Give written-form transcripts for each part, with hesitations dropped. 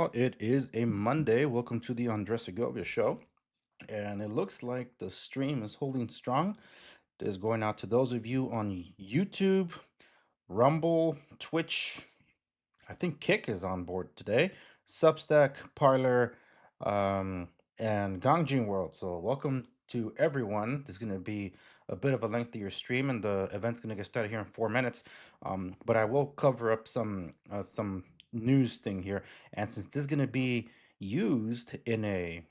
Well, it is a Monday. Welcome to the Segovia show. And it looks like the stream is holding strong. It is going out to those of you on YouTube, Rumble, Twitch. I think Kick is on board today. Substack, Parlor, and Gangjin World. So welcome to everyone. There's going to be a bit of a lengthier stream, and the event's going to get started here in 4 minutes. But I will cover up some news thing here, and since this is going to be used in a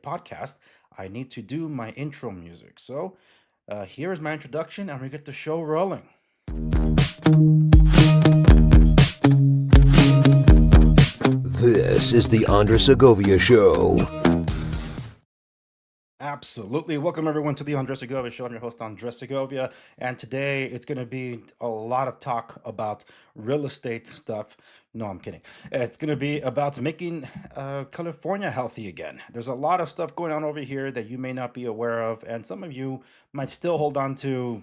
podcast, I need to do my intro music. So here is my introduction, and we get the show rolling. This is the Segovia Show. Absolutely. Welcome, everyone, to the Segovia Show. I'm your host, Segovia. And today it's going to be a lot of talk about real estate stuff. No, I'm kidding. It's going to be about making California healthy again. There's a lot of stuff going on over here that you may not be aware of. And some of you might still hold on to,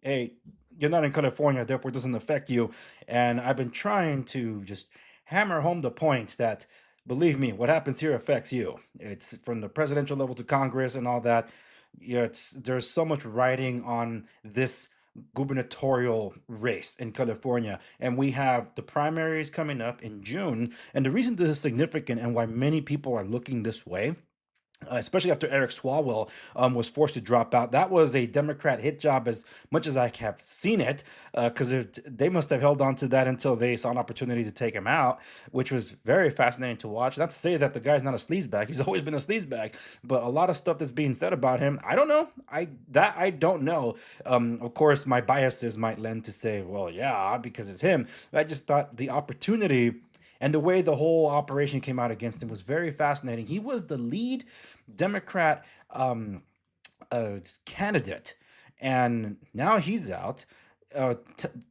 hey, you're not in California, therefore it doesn't affect you. And I've been trying to just hammer home the point that, believe me, what happens here affects you. It's from the presidential level to Congress and all that. Yeah, there's so much riding on this gubernatorial race in California. And we have the primaries coming up in June. And the reason this is significant and why many people are looking this way, especially after Eric Swalwell was forced to drop out. That was a Democrat hit job as much as I have seen it, because they must have held on to that until they saw an opportunity to take him out, which was very fascinating to watch. Not to say that the guy's not a sleazebag. He's always been a sleazebag, but a lot of stuff that's being said about him, I don't know. I don't know. Of course, my biases might lend to say, well, yeah, because it's him. I just thought the opportunity and the way the whole operation came out against him was very fascinating. He was the lead Democrat candidate, and now he's out.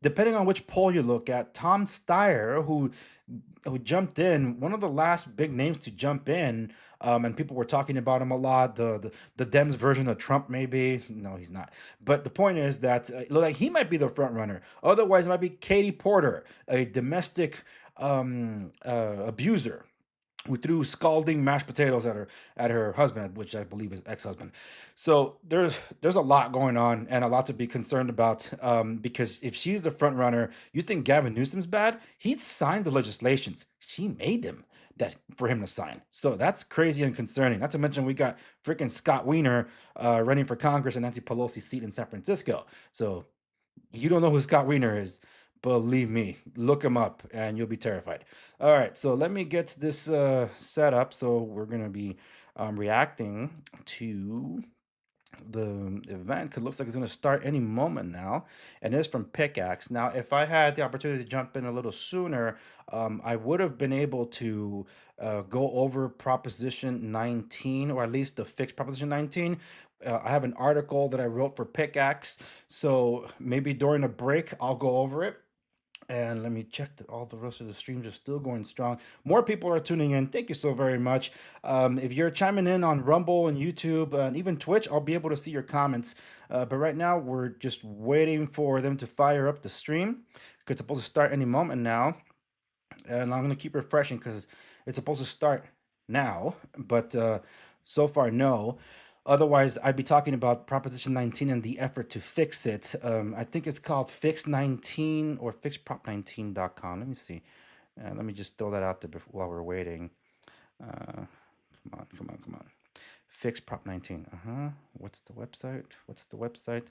Depending on which poll you look at, Tom Steyer, who jumped in, one of the last big names to jump in, and people were talking about him a lot. The Dems version of Trump, maybe. No, he's not. But the point is that like he might be the front runner. Otherwise, it might be Katie Porter, a domestic abuser who threw scalding mashed potatoes at her husband, which I believe is ex-husband. So there's a lot going on and a lot to be concerned about, because if she's the front runner, you think Gavin Newsom's bad? He signed the legislations. She made him that for him to sign. So that's crazy and concerning. Not to mention we got freaking Scott Wiener running for Congress in Nancy Pelosi's seat in San Francisco. So you don't know who Scott Wiener is, believe me, look him up and you'll be terrified. All right, so let me get this set up. So we're going to be reacting to the event, because it looks like it's going to start any moment now, and it's from Pickax. Now, if I had the opportunity to jump in a little sooner, I would have been able to go over Proposition 19, or at least the fixed Proposition 19. I have an article that I wrote for Pickax, so maybe during a break I'll go over it. And let me check that all the rest of the streams are still going strong. More people are tuning in. Thank you so very much. If you're chiming in on Rumble and YouTube and even Twitch, I'll be able to see your comments. But right now, we're just waiting for them to fire up the stream. It's supposed to start any moment now. And I'm going to keep refreshing because it's supposed to start now. But so far, no. Otherwise, I'd be talking about Proposition 19 and the effort to fix it. I think it's called Fix19 or FixProp19.com. Let me see. Let me just throw that out there while we're waiting. Come on. FixProp19. What's the website?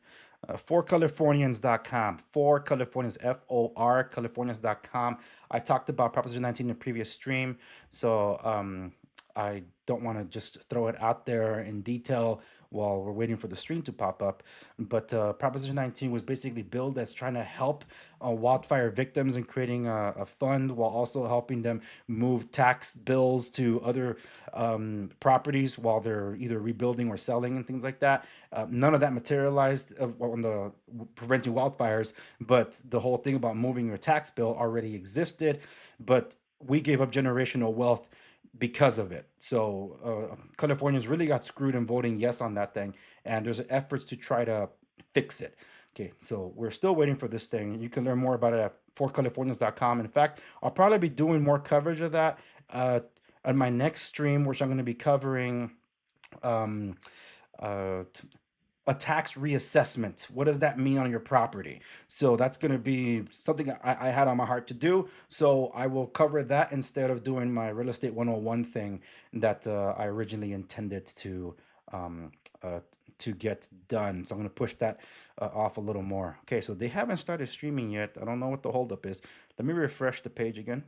ForCalifornians.com. For Californians, FOR Californians.com. I talked about Proposition 19 in the previous stream, so I don't want to just throw it out there in detail while we're waiting for the stream to pop up. But Proposition 19 was basically billed as trying to help wildfire victims and creating a fund while also helping them move tax bills to other properties while they're either rebuilding or selling and things like that. None of that materialized on the preventing wildfires, but the whole thing about moving your tax bill already existed. But we gave up generational wealth because of it. So Californians really got screwed in voting yes on that thing, and there's efforts to try to fix it. Okay, so we're still waiting for this thing. You can learn more about it at forcalifornians.com. In fact, I'll probably be doing more coverage of that Uh, on my next stream, which I'm going to be covering, um, t- a tax reassessment. What does that mean on your property? So that's going to be something I had on my heart to do. So I will cover that instead of doing my real estate 101 thing that I originally intended um, uh, to get done. So I'm going to push that off a little more. Okay, so they haven't started streaming yet. I don't know what the holdup is. Let me refresh the page again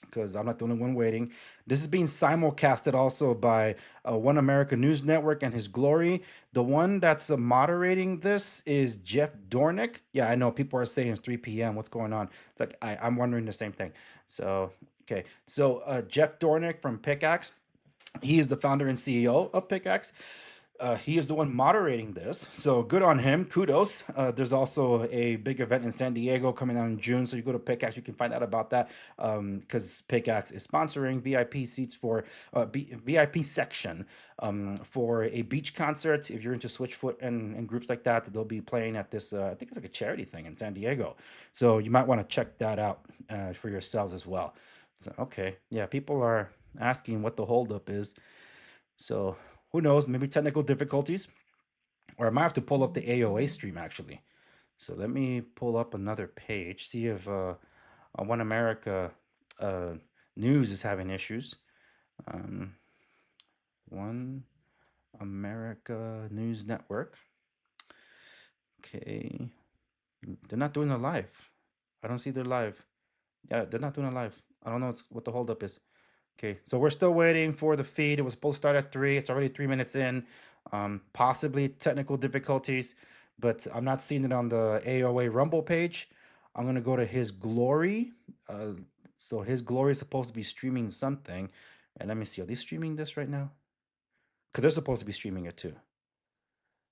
because I'm not the only one waiting. This is being simulcasted also by One America News Network and His Glory. The one that's moderating this is Jeff Dornik. Yeah, I know people are saying it's 3 p.m. What's going on? It's like I'm wondering the same thing. So, okay. So, Jeff Dornik from Pickaxe, he is the founder and CEO of Pickaxe. He is the one moderating this, so good on him. Kudos. There's also a big event in San Diego coming out in June, so you go to Pickaxe, you can find out about that because Pickaxe is sponsoring VIP seats for VIP section for a beach concert. If you're into Switchfoot and groups like that, they'll be playing at this. I think it's like a charity thing in San Diego, so you might want to check that out for yourselves as well. So okay, yeah, people are asking what the holdup is. So who knows? Maybe technical difficulties, or I might have to pull up the AOA stream actually. So let me pull up another page, see if One America uh, News is having issues. Um, One America News Network. Okay, they're not doing a live. I don't see their live. Yeah, they're not doing a live. I don't know what the holdup is. Okay, so we're still waiting for the feed. It was supposed to start at 3. It's already 3 minutes in. Possibly technical difficulties, but I'm not seeing it on the AOA Rumble page. I'm gonna go to His Glory. So His Glory is supposed to be streaming something. And let me see, are they streaming this right now? Because they're supposed to be streaming it too.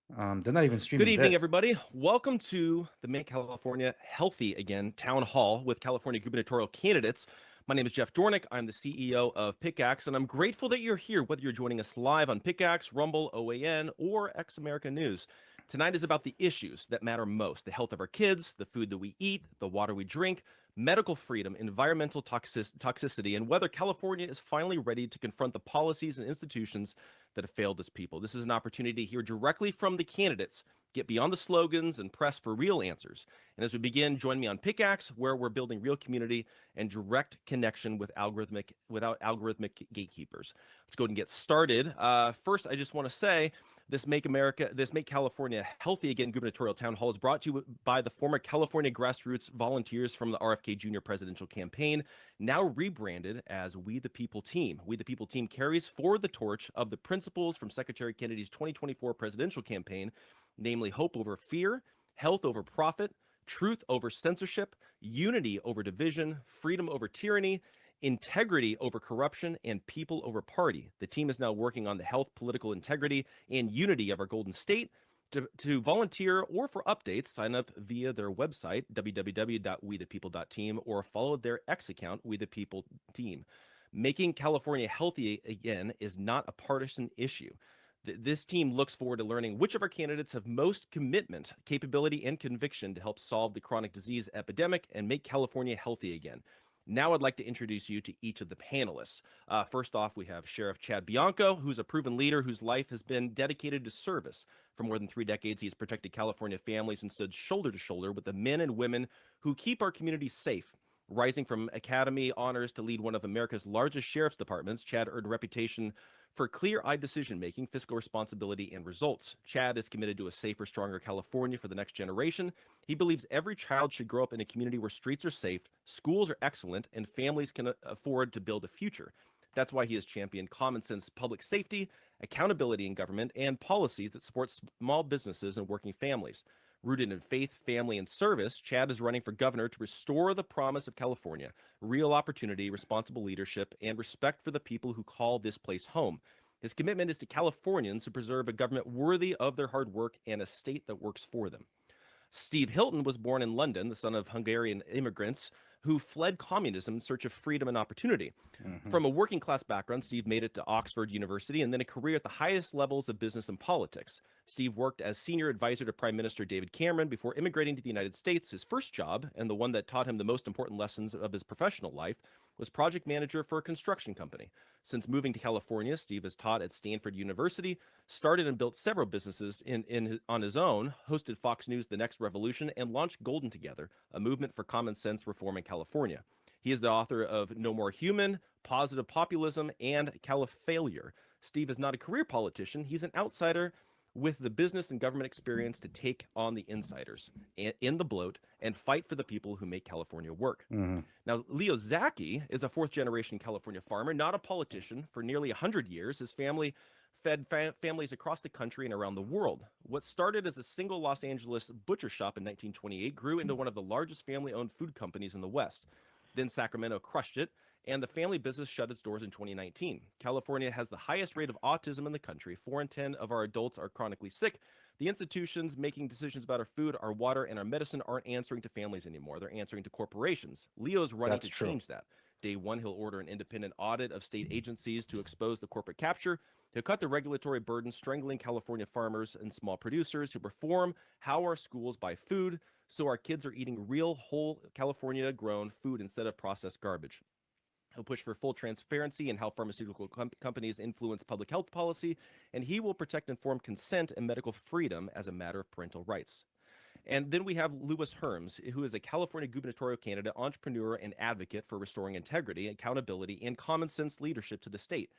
They're not even Good streaming evening, this. everybody. Welcome to the Make California Healthy Again town hall with California gubernatorial candidates. My name is Jeff Dornik. I'm the CEO of Pickaxe, and I'm grateful that you're here, whether you're joining us live on Pickaxe, Rumble, OAN, or X America News. Tonight is about the issues that matter most: the health of our kids, the food that we eat, the water we drink, medical freedom, environmental toxicity, and whether California is finally ready to confront the policies and institutions that have failed its people. This is an opportunity to hear directly from the candidates, get beyond the slogans, and press for real answers. And as we begin, join me on Pickaxe, where we're building real community and direct connection without algorithmic gatekeepers. Let's go ahead and get started. First, I just want to say this Make California Healthy Again gubernatorial town hall is brought to you by the former California grassroots volunteers from the RFK Jr. presidential campaign, now rebranded as We the People Team. We the People Team carries forward the torch of the principles from Secretary Kennedy's 2024 presidential campaign, namely hope over fear, health over profit, truth over censorship, unity over division, freedom over tyranny, integrity over corruption, and people over party. The team is now working on the health, political integrity, and unity of our Golden State. To volunteer or for updates, sign up via their website, www.wethepeople.team, or follow their X account, Wethepeople.team. Making California healthy again is not a partisan issue. This team looks forward to learning which of our candidates have most commitment, capability, and conviction to help solve the chronic disease epidemic and make California healthy again. Now I'd like to introduce you to each of the panelists. First off, we have Sheriff Chad Bianco, who's a proven leader whose life has been dedicated to service. For more than 3 decades, he has protected California families and stood shoulder to shoulder with the men and women who keep our communities safe. Rising from academy honors to lead one of America's largest sheriff's departments, Chad earned a reputation for clear-eyed decision-making, fiscal responsibility, and results. Chad is committed to a safer, stronger California for the next generation. He believes every child should grow up in a community where streets are safe, schools are excellent, and families can afford to build a future. That's why he has championed common sense public safety, accountability in government, and policies that support small businesses and working families. Rooted in faith, family, and service, Chad is running for governor to restore the promise of California: real opportunity, responsible leadership, and respect for the people who call this place home. His commitment is to Californians who preserve a government worthy of their hard work and a state that works for them. Steve Hilton was born in London, the son of Hungarian immigrants who fled communism in search of freedom and opportunity. Mhm. From a working class background, Steve made it to Oxford University and then a career at the highest levels of business and politics. Steve worked as senior advisor to Prime Minister David Cameron before immigrating to the United States. His first job, and the one that taught him the most important lessons of his professional life, was project manager for a construction company. Since moving to California, Steve has taught at Stanford University, started and built several businesses on his own, hosted Fox News' The Next Revolution, and launched Golden Together, a movement for common sense reform in California. He is the author of No More Human, Positive Populism, and Califailure. Steve is not a career politician. He's an outsider with the business and government experience to take on the insiders in the bloat and fight for the people who make California work. Mhm. Now, Leo Zacky is a fourth-generation California farmer, not a politician. For nearly 100 years, his family fed families across the country and around the world. What started as a single Los Angeles butcher shop in 1928 grew into one of the largest family-owned food companies in the West. Then Sacramento crushed it, and the family business shut its doors in 2019. California has the highest rate of autism in the country. 4 in 10 of our adults are chronically sick. The institutions making decisions about our food, our water, and our medicine aren't answering to families anymore. They're answering to corporations. Leo's running to change that. Day one, he'll order an independent audit of state agencies to expose the corporate capture. He'll cut the regulatory burden strangling California farmers and small producers. He'll reform how our schools buy food so our kids are eating real, whole California-grown food instead of processed garbage. He'll push for full transparency in how pharmaceutical companies influence public health policy, and he will protect informed consent and medical freedom as a matter of parental rights. And then we have Lewis Herms, who is a California gubernatorial candidate, entrepreneur, and advocate for restoring integrity, accountability, and common sense leadership to the state.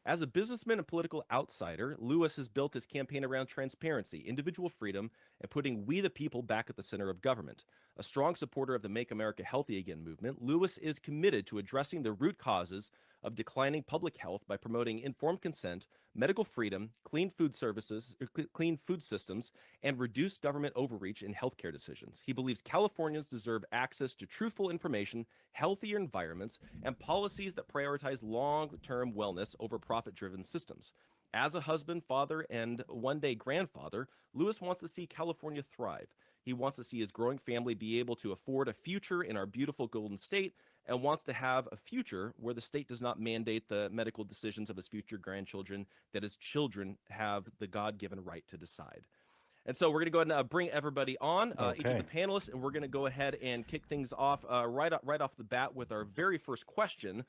As a businessman and political outsider, Lewis has built his campaign around transparency, individual freedom, and putting we the people back at the center of government. A strong supporter of the Make America Healthy Again movement, Lewis is committed to addressing the root causes of declining public health by promoting informed consent, medical freedom, clean food systems, and reduced government overreach in healthcare decisions. He believes Californians deserve access to truthful information, healthier environments, and policies that prioritize long-term wellness over profit-driven systems. As a husband, father, and one-day grandfather, Lewis wants to see California thrive. He wants to see his growing family be able to afford a future in our beautiful Golden State and wants to have a future where the state does not mandate the medical decisions of his future grandchildren, that his children have the God-given right to decide. And so we're going to go ahead and bring everybody on, each of the panelists, and we're going to go ahead and kick things off right off the bat with our very first question,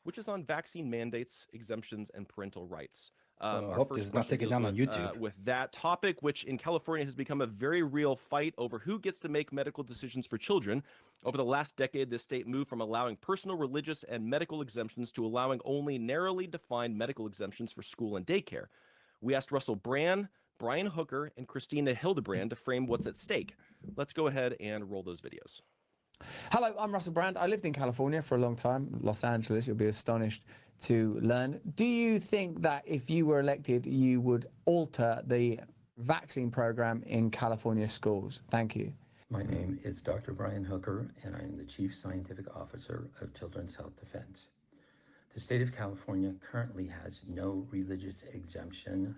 which is on vaccine mandates, exemptions, and parental rights. I hope this is not taken down on YouTube. With that topic, which in California has become a very real fight over who gets to make medical decisions for children. Over the last decade, this state moved from allowing personal, religious, and medical exemptions to allowing only narrowly defined medical exemptions for school and daycare. We asked Russell Brand, Brian Hooker, and Christina Hildebrand to frame what's at stake. Let's go ahead and roll those videos. Hello, I'm Russell Brand. I lived in California for a long time, Los Angeles. You'll be astonished to learn. Do you think that if you were elected, you would alter the vaccine program in California schools? Thank you. My name is Dr. Brian Hooker, and I am the Chief Scientific Officer of Children's Health Defense. The state of California currently has no religious exemption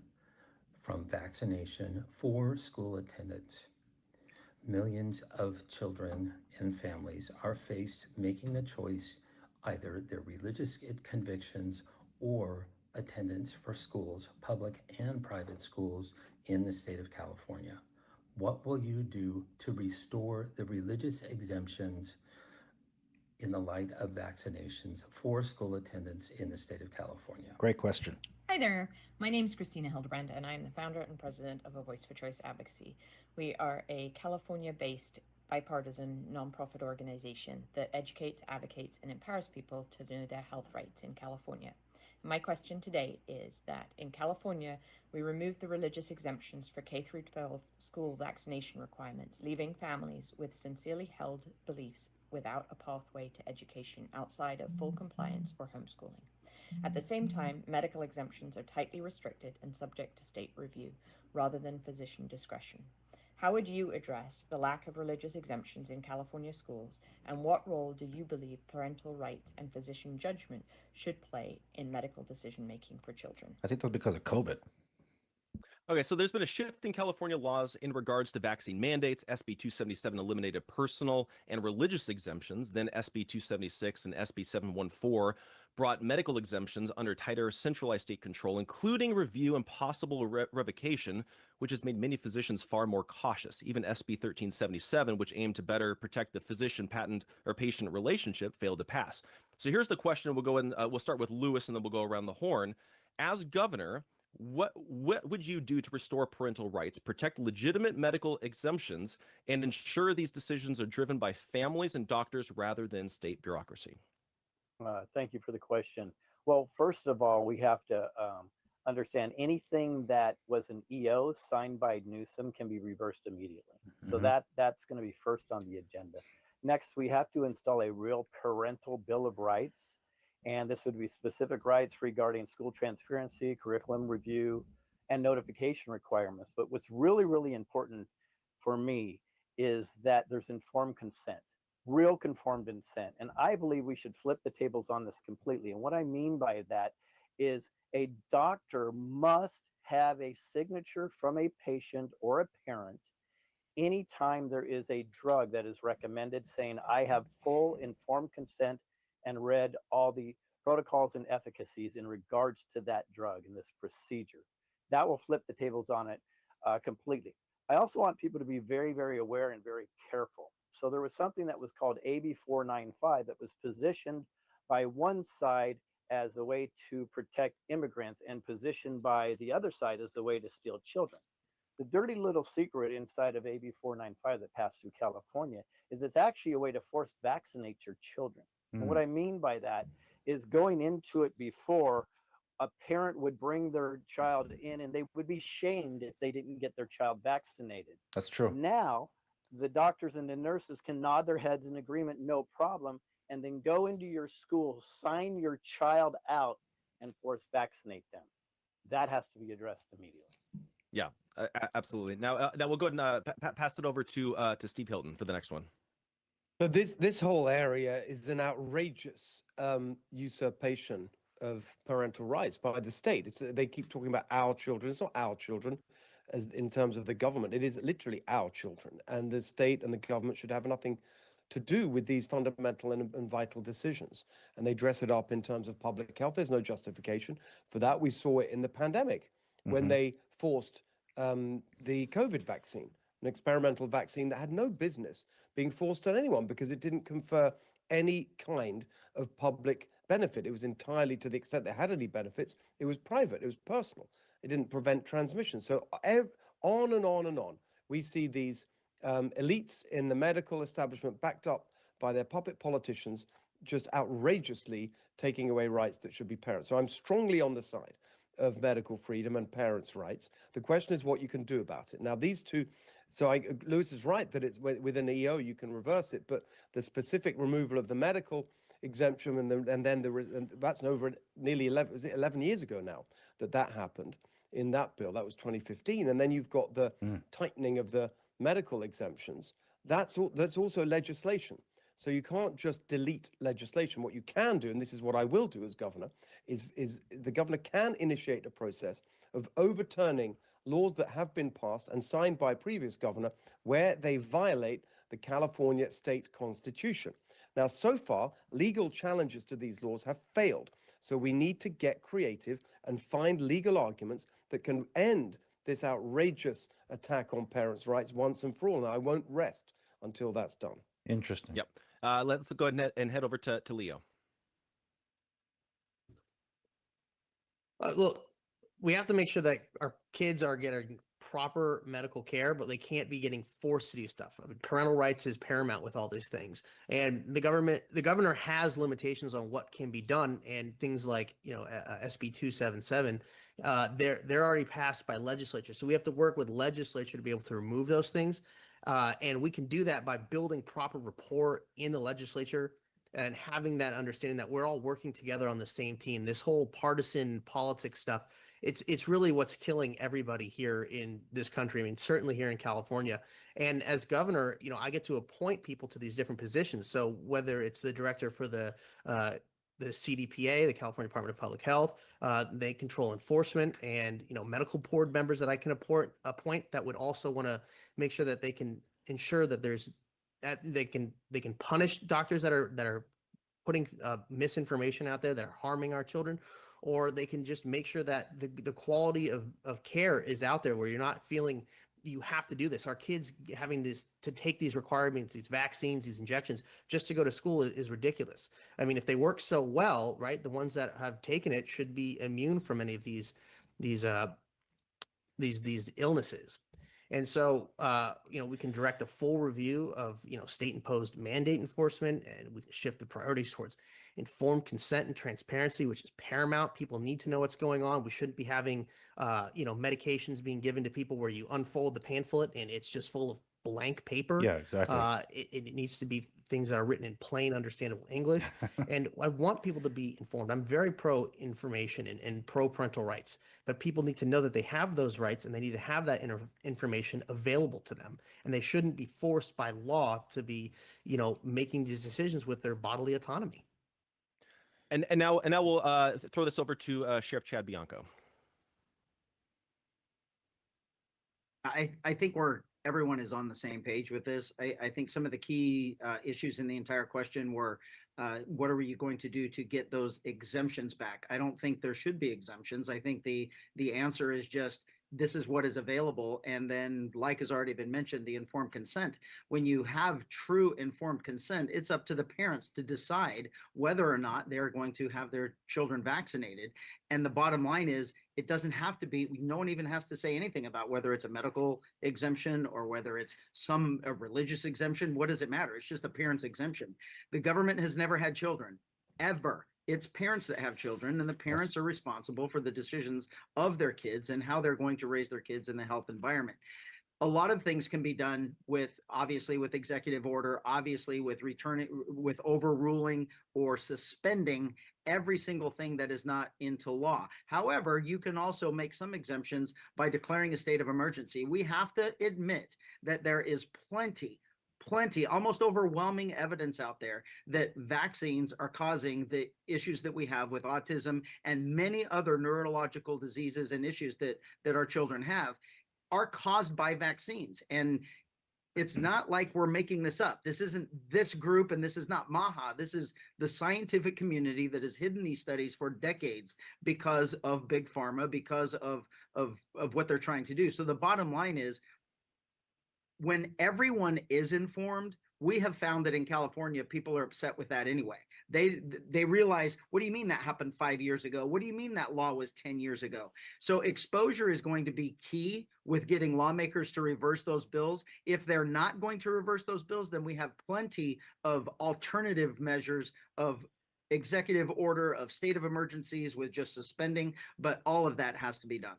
from vaccination for school attendance. Millions of children and families are faced making the choice, either their religious convictions or attendance for schools, public and private schools in the state of California. What will you do to restore the religious exemptions in the light of vaccinations for school attendance in the state of California? Great question. Hi there. My name is Christina Hildebrand, and I'm the founder and president of A Voice for Choice Advocacy. We are a California-based bipartisan nonprofit organization that educates, advocates, and empowers people to know their health rights in California. My question today is that in California, we removed the religious exemptions for K through 12 school vaccination requirements, leaving families with sincerely held beliefs without a pathway to education outside of full compliance or homeschooling. At the same time, medical exemptions are tightly restricted and subject to state review rather than physician discretion. How would you address the lack of religious exemptions in California schools, and what role do you believe parental rights and physician judgment should play in medical decision-making for children? I think that's because of COVID. Okay, so there's been a shift in California laws in regards to vaccine mandates. SB 277 eliminated personal and religious exemptions. Then SB 276 and SB 714 brought medical exemptions under tighter centralized state control, including review and possible revocation, which has made many physicians far more cautious. Even SB 1377, which aimed to better protect the physician patent or patient relationship, failed to pass. So here's the question. We'll go in. We'll start with Lewis, and then we'll go around the horn. As governor, what would you do to restore parental rights, protect legitimate medical exemptions, and ensure these decisions are driven by families and doctors rather than state bureaucracy? Thank you for the question. Well, first of all, we have to understand anything that was an EO signed by Newsom can be reversed immediately. So that's going to be first on the agenda. Next, we have to install a real parental bill of rights. And this would be specific rights regarding school transparency, curriculum review, and notification requirements. But what's really, really important for me is that there's informed consent, real conformed consent. And I believe we should flip the tables on this completely. And what I mean by that is a doctor must have a signature from a patient or a parent anytime there is a drug that is recommended, saying, I have full informed consent and read all the protocols and efficacies in regards to that drug and this procedure. That will flip the tables on it completely. I also want people to be very, very aware and very careful. So there was something that was called AB 495 that was positioned by one side as a way to protect immigrants and positioned by the other side as a way to steal children. The dirty little secret inside of AB 495 that passed through California is it's actually a way to force vaccinate your children. And what I mean by that is going into it before, a parent would bring their child in and they would be shamed if they didn't get their child vaccinated. That's true. Now, the doctors and the nurses can nod their heads in agreement, no problem, and then go into your school, sign your child out, and force vaccinate them. That has to be addressed immediately. Yeah, absolutely. Now we'll go ahead and pass it over to Steve Hilton for the next one. So this whole area is an outrageous usurpation of parental rights by the state. They keep talking about our children. It's not our children, as in terms of the government. It is literally our children, and the state and the government should have nothing to do with these fundamental and vital decisions. And they dress it up in terms of public health. There's no justification for that. We saw it in the pandemic when they forced the COVID vaccine, an experimental vaccine that had no business being forced on anyone because it didn't confer any kind of public benefit. It was entirely, to the extent it had any benefits, it was private, it was personal. It didn't prevent transmission. So on and on and on, we see these elites in the medical establishment backed up by their puppet politicians just outrageously taking away rights that should be parents. So I'm strongly on the side of medical freedom and parents' rights. The question is what you can do about it. Now, these two, Lewis is right that it's within EO, you can reverse it, but the specific removal of the medical exemption and that's over nearly 11 years ago now that happened in that bill. That was 2015. And then you've got the tightening of the medical exemptions. That's also legislation. So you can't just delete legislation. What you can do, and this is what I will do as governor, is the governor can initiate a process of overturning laws that have been passed and signed by a previous governor where they violate the California state constitution. Now, so far, legal challenges to these laws have failed. So we need to get creative and find legal arguments that can end this outrageous attack on parents' rights once and for all. Now, I won't rest until that's done. Interesting. Yep. Let's go ahead and head over to Leo. Look, we have to make sure that our kids are getting proper medical care, but they can't be getting forced to do stuff. I mean, parental rights is paramount with all these things, and the governor has limitations on what can be done, and things like SB 277, they're already passed by legislature, so we have to work with legislature to be able to remove those things, and we can do that by building proper rapport in the legislature and having that understanding that we're all working together on the same team. This whole partisan politics stuff, it's really what's killing everybody here in this country. I mean, certainly here in California. And as governor, I get to appoint people to these different positions. So whether it's the director for the CDPA, the California Department of Public Health, they control enforcement, and medical board members that I can appoint that would also want to make sure that they can ensure that they can punish doctors that are putting misinformation out there that are harming our children, or they can just make sure that the quality of care is out there, where you're not feeling you have to do this. Our kids having this to take these requirements, these vaccines, these injections, just to go to school is ridiculous. I mean, if they work so well, right, the ones that have taken it should be immune from any of these illnesses. And so, we can direct a full review of, state imposed mandate enforcement, and we can shift the priorities towards informed consent and transparency, which is paramount. People need to know what's going on. We shouldn't be having, medications being given to people where you unfold the pamphlet and it's just full of blank paper. Yeah, exactly. It needs to be things that are written in plain, understandable English. And I want people to be informed. I'm very pro information and pro parental rights, but people need to know that they have those rights and they need to have that information available to them. And they shouldn't be forced by law to be, making these decisions with their bodily autonomy. And now we'll throw this over to Sheriff Chad Bianco. I think everyone is on the same page with this. I think some of the key issues in the entire question were, what are you going to do to get those exemptions back? I don't think there should be exemptions. I think the answer is just, this is what is available. And then, like has already been mentioned, the informed consent. When you have true informed consent, it's up to the parents to decide whether or not they're going to have their children vaccinated. And the bottom line is, it doesn't have to be, no one even has to say anything about whether it's a medical exemption or whether it's a religious exemption. What does it matter? It's just a parent's exemption. The government has never had children, ever. It's parents that have children, and the parents are responsible for the decisions of their kids and how they're going to raise their kids in the health environment. A lot of things can be done obviously with executive order, obviously with overruling or suspending every single thing that is not into law. However, you can also make some exemptions by declaring a state of emergency. We have to admit that there is plenty, almost overwhelming evidence out there that vaccines are causing the issues that we have with autism and many other neurological diseases and issues that our children have are caused by vaccines. And it's not like we're making this up. This isn't this group, and this is not MAHA. This is the scientific community that has hidden these studies for decades because of big pharma, because of what they're trying to do. So the bottom line is, when everyone is informed, we have found that in California, people are upset with that anyway. They realize, what do you mean that happened 5 years ago? What do you mean that law was 10 years ago? So exposure is going to be key with getting lawmakers to reverse those bills. If they're not going to reverse those bills, then we have plenty of alternative measures of executive order, of state of emergencies with just suspending, but all of that has to be done.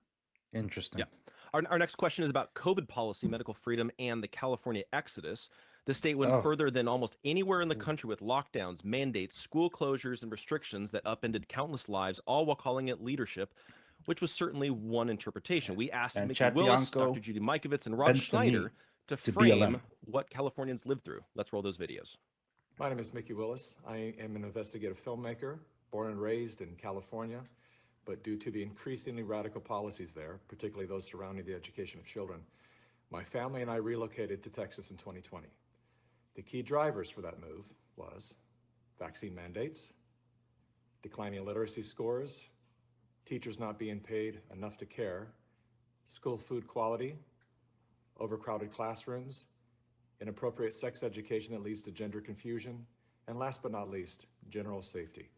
Interesting. Yeah. Our next question is about COVID policy, medical freedom, and the California exodus. The state went further than almost anywhere in the country with lockdowns, mandates, school closures, and restrictions that upended countless lives, all while calling it leadership, which was certainly one interpretation. We asked Mickey Chad Willis, Bianco Dr. Judy Mikovits, and Rob Schneider to frame what Californians lived through. Let's roll those videos. My name is Mickey Willis. I am an investigative filmmaker, born and raised in California, but due to the increasingly radical policies there, particularly those surrounding the education of children, my family and I relocated to Texas in 2020. The key drivers for that move was vaccine mandates, declining literacy scores, teachers not being paid enough to care, school food quality, overcrowded classrooms, inappropriate sex education that leads to gender confusion, and last but not least, general safety.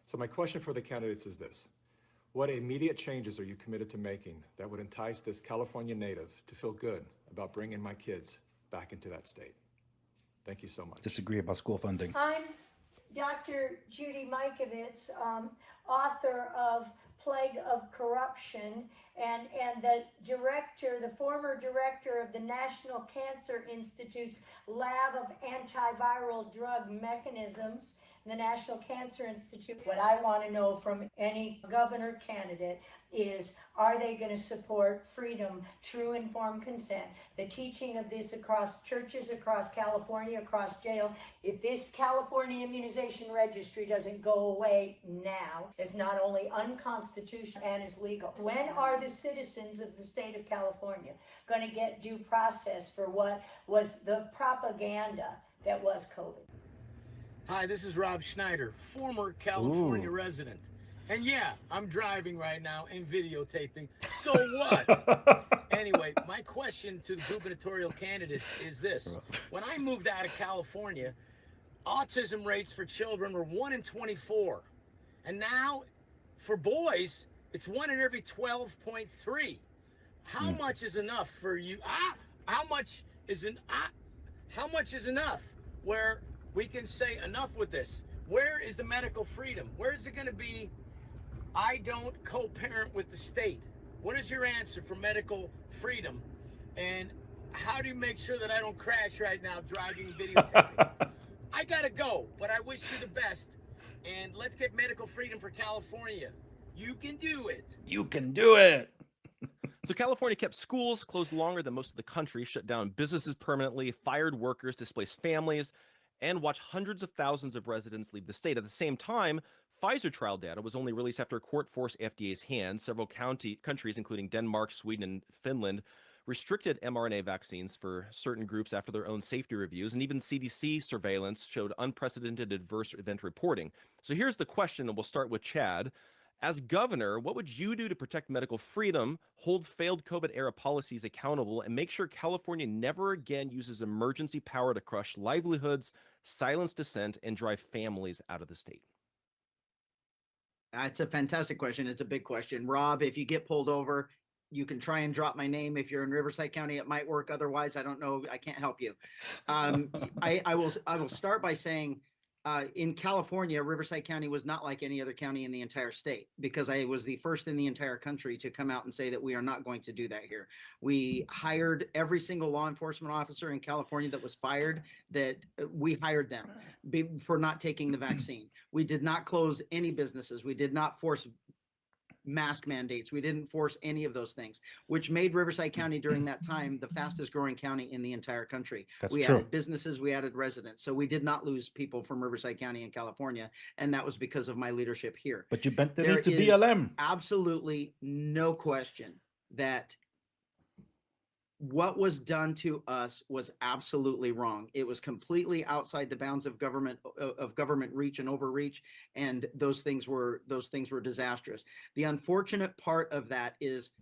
So my question for the candidates is this: what immediate changes are you committed to making that would entice this California native to feel good about bringing my kids back into that state? Thank you so much. Disagree about school funding. I'm Dr. Judy Mikovits, author of Plague of Corruption, and the former director of the National Cancer Institute's Lab of Antiviral Drug Mechanisms, the National Cancer Institute. What I want to know from any governor candidate is, are they going to support freedom, true informed consent, the teaching of this across churches, across California, across jail? If this California immunization registry doesn't go away now, it's not only unconstitutional and is legal. When are the citizens of the state of California going to get due process for what was the propaganda that was COVID? Hi, this is Rob Schneider, former California resident. And yeah, I'm driving right now and videotaping. So what? Anyway, my question question to the gubernatorial candidates is this. When I moved out of California, autism rates for children were 1 in 24. And now for boys, it's 1 in every 12.3. How much is enough for you? How much is enough where we can say enough with this? Where is the medical freedom? Where is it going to be? I don't co-parent with the state. What is your answer for medical freedom? And how do you make sure that I don't crash right now driving videotaping? I gotta go, but I wish you the best. And let's get medical freedom for California. You can do it. You can do it. So California kept schools closed longer than most of the country, shut down businesses permanently, fired workers, displaced families, and watched hundreds of thousands of residents leave the state. At the same time, Pfizer trial data was only released after a court forced FDA's hand. Several countries, including Denmark, Sweden, and Finland, restricted mRNA vaccines for certain groups after their own safety reviews, and even CDC surveillance showed unprecedented adverse event reporting. So here's the question, and we'll start with Chad. As governor, what would you do to protect medical freedom, hold failed COVID-era policies accountable, and make sure California never again uses emergency power to crush livelihoods, silence dissent, and drive families out of the state? It's a fantastic question. It's a big question. Rob, if you get pulled over, you can try and drop my name. If you're in Riverside County, it might work. Otherwise, I don't know. I can't help you. I will start by saying, in California, Riverside County was not like any other county in the entire state, because I was the first in the entire country to come out and say that we are not going to do that here. We hired every single law enforcement officer in California that was fired, that we hired them for not taking the vaccine. We did not close any businesses. We did not force mask mandates. We didn't force any of those things, which made Riverside County during that time the fastest growing county in the entire country. We added businesses, we added residents. So we did not lose people from Riverside County in California. And that was because of my leadership here. But you bent the knee to BLM. Absolutely no question that what was done to us was absolutely wrong. It was completely outside the bounds of government reach and overreach, and those things were disastrous. The unfortunate part of that is,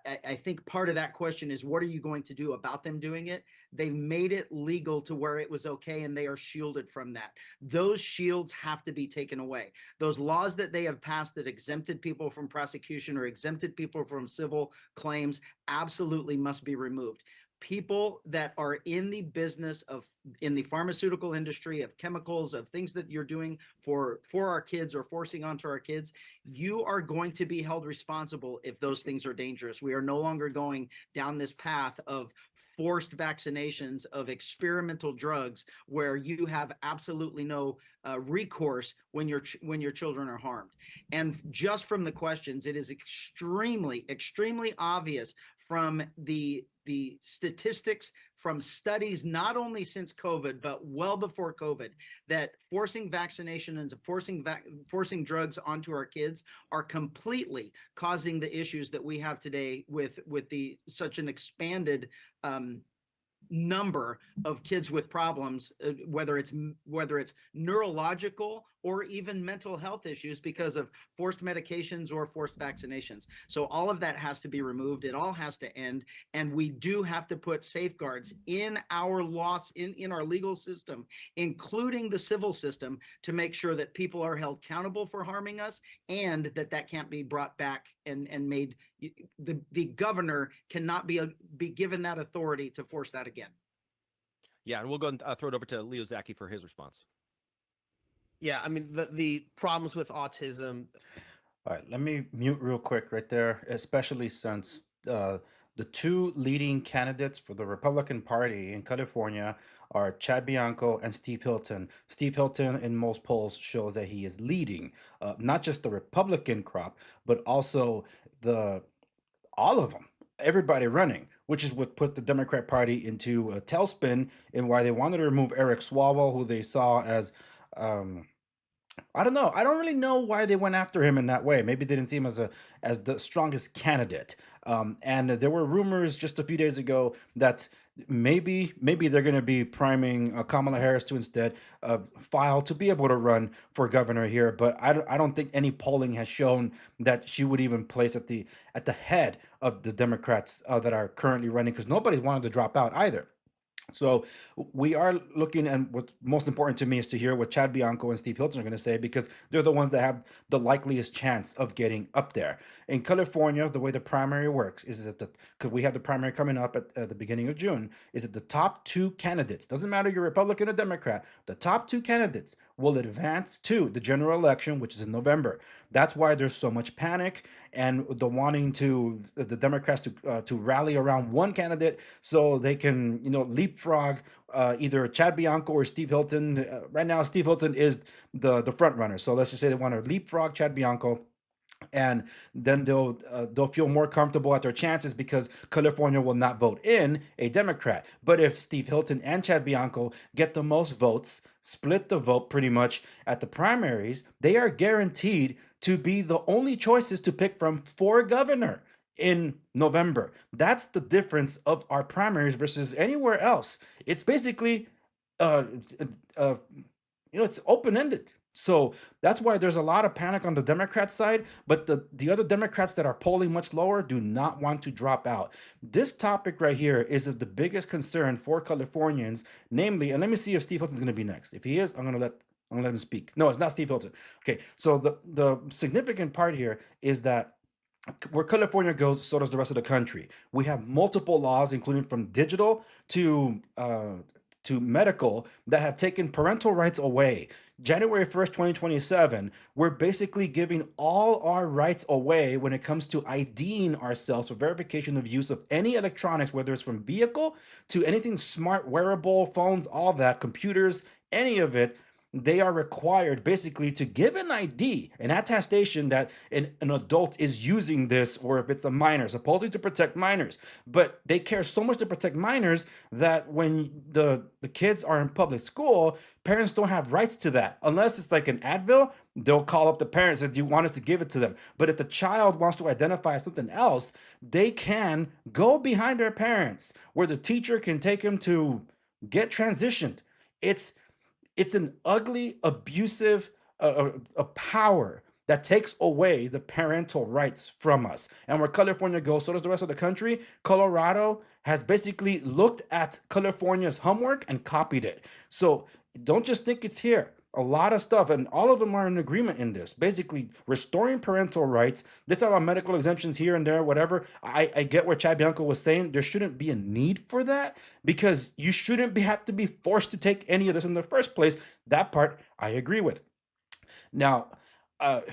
I think part of that question is, what are you going to do about them doing it? They made it legal to where it was okay, and they are shielded from that. Those shields have to be taken away. Those laws that they have passed that exempted people from prosecution or exempted people from civil claims absolutely must be removed. People that are in the business of, in the pharmaceutical industry, of chemicals, of things that you're doing for our kids or forcing onto our kids, you are going to be held responsible if those things are dangerous. We are no longer going down this path of forced vaccinations, of experimental drugs, where you have absolutely no recourse when your children are harmed. And just from the questions, it is extremely obvious from the statistics, from studies, not only since COVID, but well before COVID, that forcing vaccination and forcing drugs onto our kids are completely causing the issues that we have today with such an expanded number of kids with problems, whether it's neurological or even mental health issues because of forced medications or forced vaccinations. So all of that has to be removed. It all has to end. And we do have to put safeguards in our laws, in our legal system, including the civil system, to make sure that people are held accountable for harming us, and that can't be brought back and made. The governor cannot be given that authority to force that again. Yeah, and we'll go and throw it over to Leo Zacky for his response. Yeah, I mean, the problems with autism. All right, let me mute real quick right there, especially since the two leading candidates for the Republican Party in California are Chad Bianco and Steve Hilton. Steve Hilton, in most polls, shows that he is leading not just the Republican crop, but also all of them, everybody running, which is what put the Democrat Party into a tailspin, and why they wanted to remove Eric Swalwell, who they saw as I don't know. I don't really know why they went after him in that way. Maybe they didn't see him as the strongest candidate. And there were rumors just a few days ago that maybe they're going to be priming Kamala Harris to instead file to be able to run for governor here. But I don't think any polling has shown that she would even place at the head of the Democrats that are currently running, because nobody's wanted to drop out either. So we are looking, and what's most important to me is to hear what Chad Bianco and Steve Hilton are going to say, because they're the ones that have the likeliest chance of getting up there. In California, the way the primary works is that because we have the primary coming up at the beginning of June, is that the top two candidates, doesn't matter you're Republican or Democrat, the top two candidates will advance to the general election, which is in November. That's why there's so much panic and the wanting to the Democrats to rally around one candidate so they can leapfrog either Chad Bianco or Steve Hilton. Right now, Steve Hilton is the front runner. So let's just say they want to leapfrog Chad Bianco, and then they'll feel more comfortable at their chances because California will not vote in a Democrat. But if Steve Hilton and Chad Bianco get the most votes, split the vote pretty much at the primaries, they are guaranteed to be the only choices to pick from for governor in November. That's the difference of our primaries versus anywhere else. It's basically uh, uh, it's open-ended. So that's why there's a lot of panic on the Democrat side, but the other Democrats that are polling much lower do not want to drop out. This topic right here is of the biggest concern for Californians, namely, and let me see if Steve Hilton's going to be next. If he is, I'm gonna let him speak. No, it's not Steve Hilton. Okay, so the significant part here is that where California goes, so does the rest of the country. We have multiple laws, including from digital to medical, that have taken parental rights away. January 1st, 2027, we're basically giving all our rights away when it comes to IDing ourselves for verification of use of any electronics, whether it's from vehicle to anything smart, wearable, phones, all that, computers, any of it. They are required basically to give an ID, an attestation that an adult is using this, or if it's a minor, supposedly to protect minors. But they care so much to protect minors that when the kids are in public school, parents don't have rights to that. Unless it's like an Advil, they'll call up the parents if you want us to give it to them. But if the child wants to identify as something else, they can go behind their parents, where the teacher can take them to get transitioned. It's an ugly, abusive a power that takes away the parental rights from us. And where California goes, so does the rest of the country. Colorado has basically looked at California's homework and copied it. So don't just think it's here. A lot of stuff, and all of them are in agreement in this. Basically, restoring parental rights. They talk about medical exemptions here and there, whatever. I get what Chad Bianco was saying. There shouldn't be a need for that, because you shouldn't have to be forced to take any of this in the first place. That part I agree with. Now,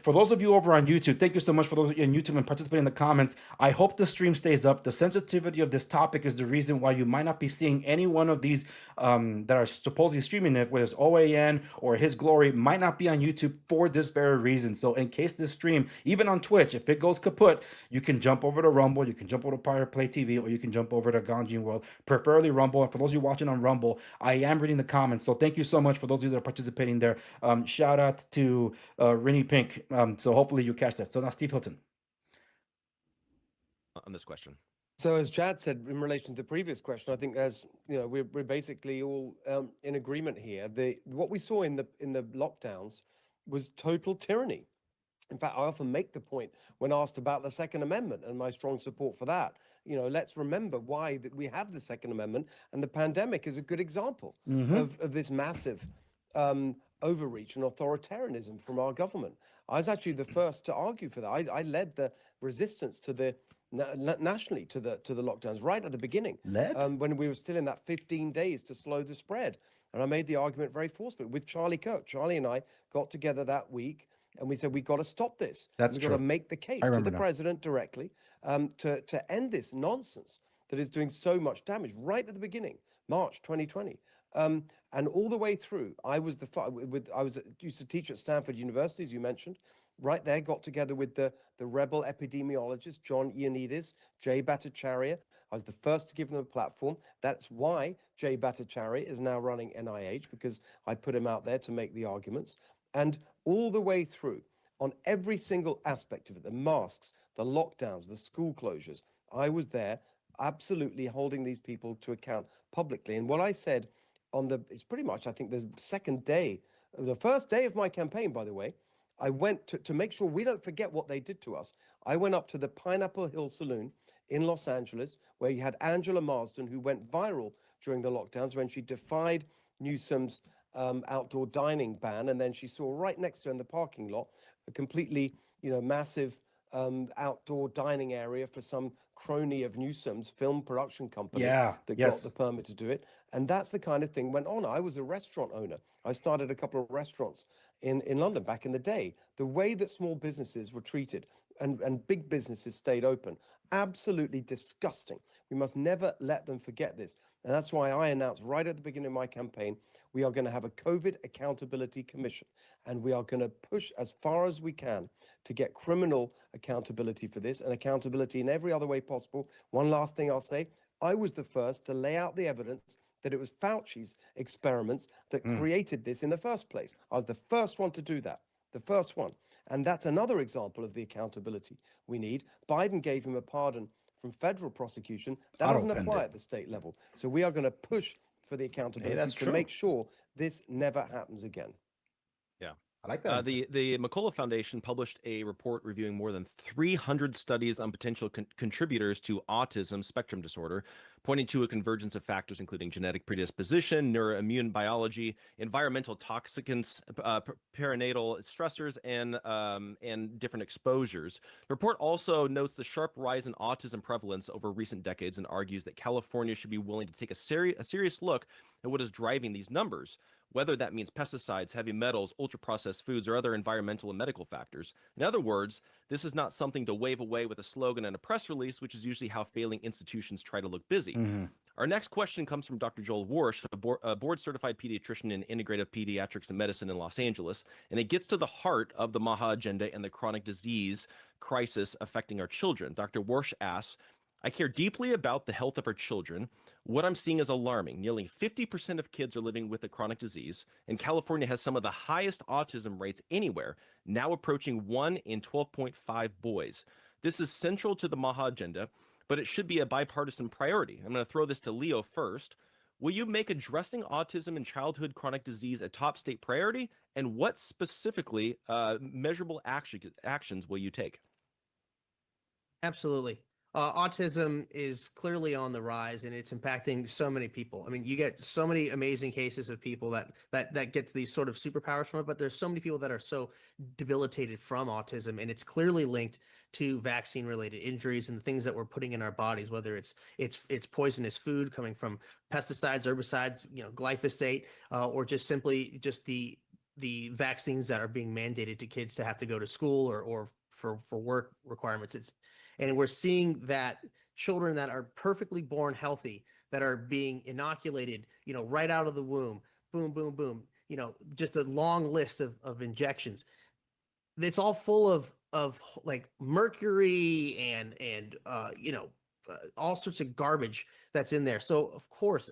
for those of you over on YouTube, thank you so much for those of you on YouTube and participating in the comments. I hope the stream stays up. The sensitivity of this topic is the reason why you might not be seeing any one of these that are supposedly streaming it, whether it's OAN or His Glory, might not be on YouTube for this very reason. So in case this stream, even on Twitch, if it goes kaput, you can jump over to Rumble, you can jump over to Pirate Play TV, or you can jump over to Ganjin World, preferably Rumble. And for those of you watching on Rumble, I am reading the comments. So thank you so much for those of you that are participating there. Shout out to Rennie Pink. So hopefully you catch that. So now Steve Hilton. On this question. So as Chad said, in relation to the previous question, I think there's, we're basically all in agreement here. What we saw in the lockdowns was total tyranny. In fact, I often make the point when asked about the Second Amendment and my strong support for that. Let's remember why that we have the Second Amendment, and the pandemic is a good example of this massive overreach and authoritarianism from our government. I was actually the first to argue for that. I led the resistance to the nationally to the lockdowns right at the beginning, when we were still in that 15 days to slow the spread. And I made the argument very forcefully with Charlie Kirk. Charlie and I got together that week and we said, we've got to stop this. That's we've true. got to make the case to the president directly to end this nonsense that is doing so much damage right at the beginning, March 2020. And all the way through, I used to teach at Stanford University, as you mentioned. Right there, got together with the rebel epidemiologist, John Ioannidis, Jay Bhattacharya. I was the first to give them a platform. That's why Jay Bhattacharya is now running NIH, because I put him out there to make the arguments. And all the way through, on every single aspect of it, the masks, the lockdowns, the school closures, I was there absolutely holding these people to account publicly. And what I said it's pretty much, I think, the second day, the first day of my campaign, by the way, I went to make sure we don't forget what they did to us. I went up to the Pineapple Hill Saloon in Los Angeles, where you had Angela Marsden, who went viral during the lockdowns when she defied Newsom's outdoor dining ban, and then she saw right next to her in the parking lot a completely, massive outdoor dining area for some crony of Newsom's film production company that got the permit to do it. And that's the kind of thing went on. I was a restaurant owner. I started a couple of restaurants in London back in the day. The way that small businesses were treated and big businesses stayed open, absolutely disgusting. We must never let them forget this. And that's why I announced right at the beginning of my campaign, we are going to have a COVID Accountability Commission. And we are going to push as far as we can to get criminal accountability for this and accountability in every other way possible. One last thing I'll say, I was the first to lay out the evidence that it was Fauci's experiments that created this in the first place. I was the first one to do that, the first one. And that's another example of the accountability we need. Biden gave him a pardon from federal prosecution. That doesn't apply at the state level. So we are going to push for the accountability to make sure this never happens again. Yeah. I like that. The McCullough Foundation published a report reviewing more than 300 studies on potential contributors to autism spectrum disorder, pointing to a convergence of factors including genetic predisposition, neuroimmune biology, environmental toxicants, perinatal stressors, and different exposures. The report also notes the sharp rise in autism prevalence over recent decades and argues that California should be willing to take a serious look at what is driving these numbers, whether that means pesticides, heavy metals, ultra-processed foods, or other environmental and medical factors. In other words, this is not something to wave away with a slogan and a press release, which is usually how failing institutions try to look busy. Our next question comes from Dr. Joel Warsh, a board-certified pediatrician in integrative pediatrics and medicine in Los Angeles, and it gets to the heart of the MAHA agenda and the chronic disease crisis affecting our children. Dr. Warsh asks, I care deeply about the health of our children. What I'm seeing is alarming. Nearly 50% of kids are living with a chronic disease, and California has some of the highest autism rates anywhere, now approaching 1 in 12.5 boys. This is central to the MAHA agenda, but it should be a bipartisan priority. I'm going to throw this to Leo first. Will you make addressing autism and childhood chronic disease a top state priority? And what specifically measurable actions will you take? Absolutely. Autism is clearly on the rise, and it's impacting so many people. I mean, you get so many amazing cases of people that get these sort of superpowers from it, but there's so many people that are so debilitated from autism, and it's clearly linked to vaccine-related injuries and the things that we're putting in our bodies, whether it's poisonous food coming from pesticides, herbicides, glyphosate, or just simply the vaccines that are being mandated to kids to have to go to school or for work requirements. And we're seeing that children that are perfectly born healthy, that are being inoculated, right out of the womb, boom, boom, boom, just a long list of injections. It's all full of like mercury and all sorts of garbage that's in there. So of course,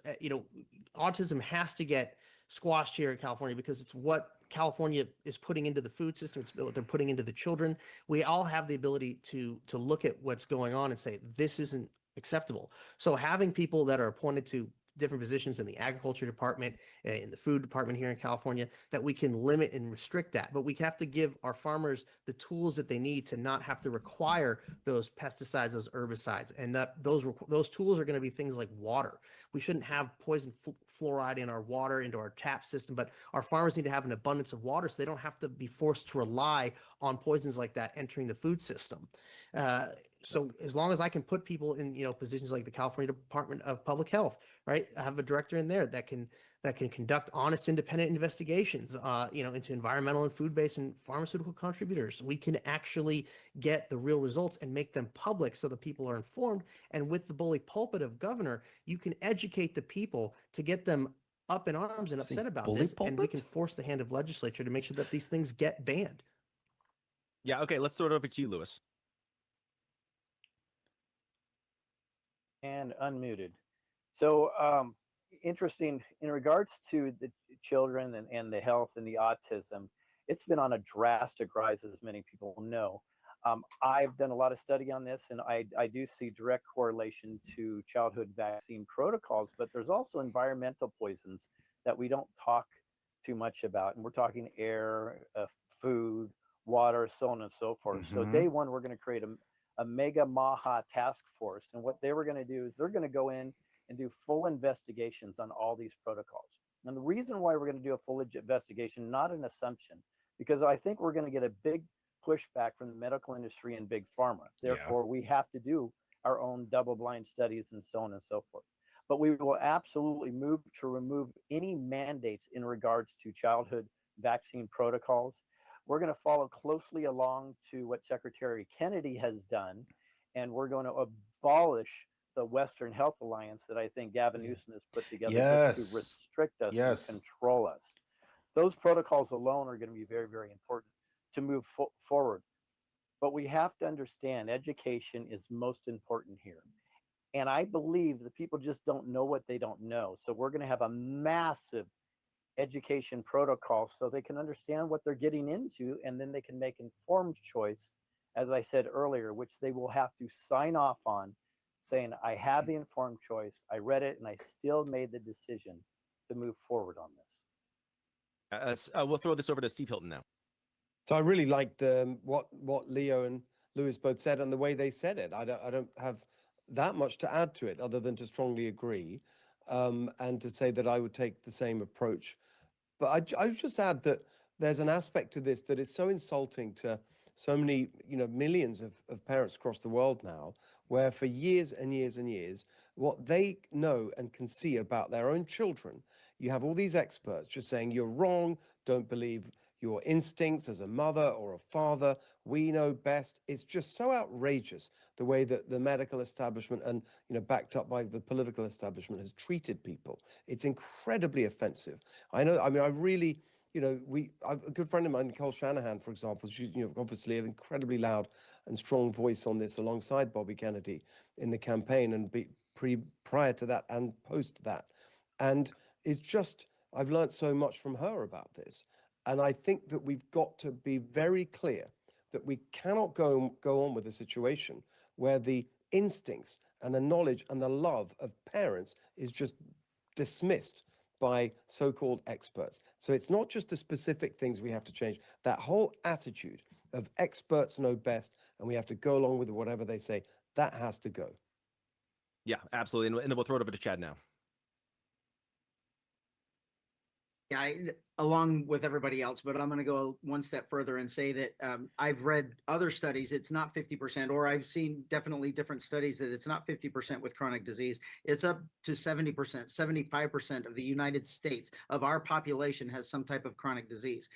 autism has to get squashed here in California because it's what California is putting into the food system. It's what they're putting into the children. We all have the ability to look at what's going on and say, this isn't acceptable. So having people that are appointed to different positions in the agriculture department, in the food department here in California, that we can limit and restrict that. But we have to give our farmers the tools that they need to not have to require those pesticides, those herbicides. And those tools are going to be things like water. We shouldn't have poison fluoride in our water, into our tap system, but our farmers need to have an abundance of water so they don't have to be forced to rely on poisons like that entering the food system. So as long as I can put people in, positions like the California Department of Public Health, right? I have a director in there that can conduct honest, independent investigations, into environmental and food-based and pharmaceutical contributors. We can actually get the real results and make them public so that people are informed. And with the bully pulpit of governor, you can educate the people to get them up in arms and upset about this. And we can force the hand of legislature to make sure that these things get banned. Yeah. Okay. Let's throw it over to you, Lewis. And unmuted. So interesting in regards to the children and the health and the autism. it's been on a drastic rise, as many people know. I've done a lot of study on this, and I do see direct correlation to childhood vaccine protocols, but there's also environmental poisons that we don't talk too much about. And we're talking air, food, water, so on and so forth. So day one, we're going to create a mega MAHA task force. And what they were going to do is they're going to go in and do full investigations on all these protocols. And the reason why we're going to do a full investigation, not an assumption, because I think we're going to get a big pushback from the medical industry and big pharma. Therefore, we have to do our own double-blind studies and so on and so forth. But we will absolutely move to remove any mandates in regards to childhood vaccine protocols. We're going to follow closely along to what Secretary Kennedy has done, and we're going to abolish the Western Health Alliance that I think Gavin Newsom has put together just to restrict us and control us. Those protocols alone are going to be very, very important to move forward. But we have to understand education is most important here. And I believe the people just don't know what they don't know. So we're going to have a massive education protocol so they can understand what they're getting into, and then they can make informed choice, as I said earlier, which they will have to sign off on, saying, I have the informed choice, I read it, and I still made the decision to move forward on this. We'll throw this over to Steve Hilton now. So I really liked what Leo and Lewis both said and the way they said it. I don't have that much to add to it other than to strongly agree and to say that I would take the same approach. But I would just add that there's an aspect to this that is so insulting to so many, millions of parents across the world now, where for years and years and years, what they know and can see about their own children, you have all these experts just saying, you're wrong, don't believe your instincts as a mother or a father, we know best. It's just so outrageous the way that the medical establishment and, backed up by the political establishment has treated people. It's incredibly offensive. I really, a good friend of mine, Nicole Shanahan, for example, she's, obviously an incredibly loud and strong voice on this alongside Bobby Kennedy in the campaign and prior to that and post that. And it's just, I've learned so much from her about this. And I think that we've got to be very clear that we cannot go on with a situation where the instincts and the knowledge and the love of parents is just dismissed by so-called experts. So it's not just the specific things we have to change. That whole attitude of experts know best and we have to go along with whatever they say, that has to go. Yeah, absolutely. And then we'll throw it over to Chad now. Yeah, along with everybody else, but I'm going to go one step further and say that I've read other studies. It's not 50%, or I've seen definitely different studies that it's not 50% with chronic disease. It's up to 70%, 75% of the United States of our population has some type of chronic disease.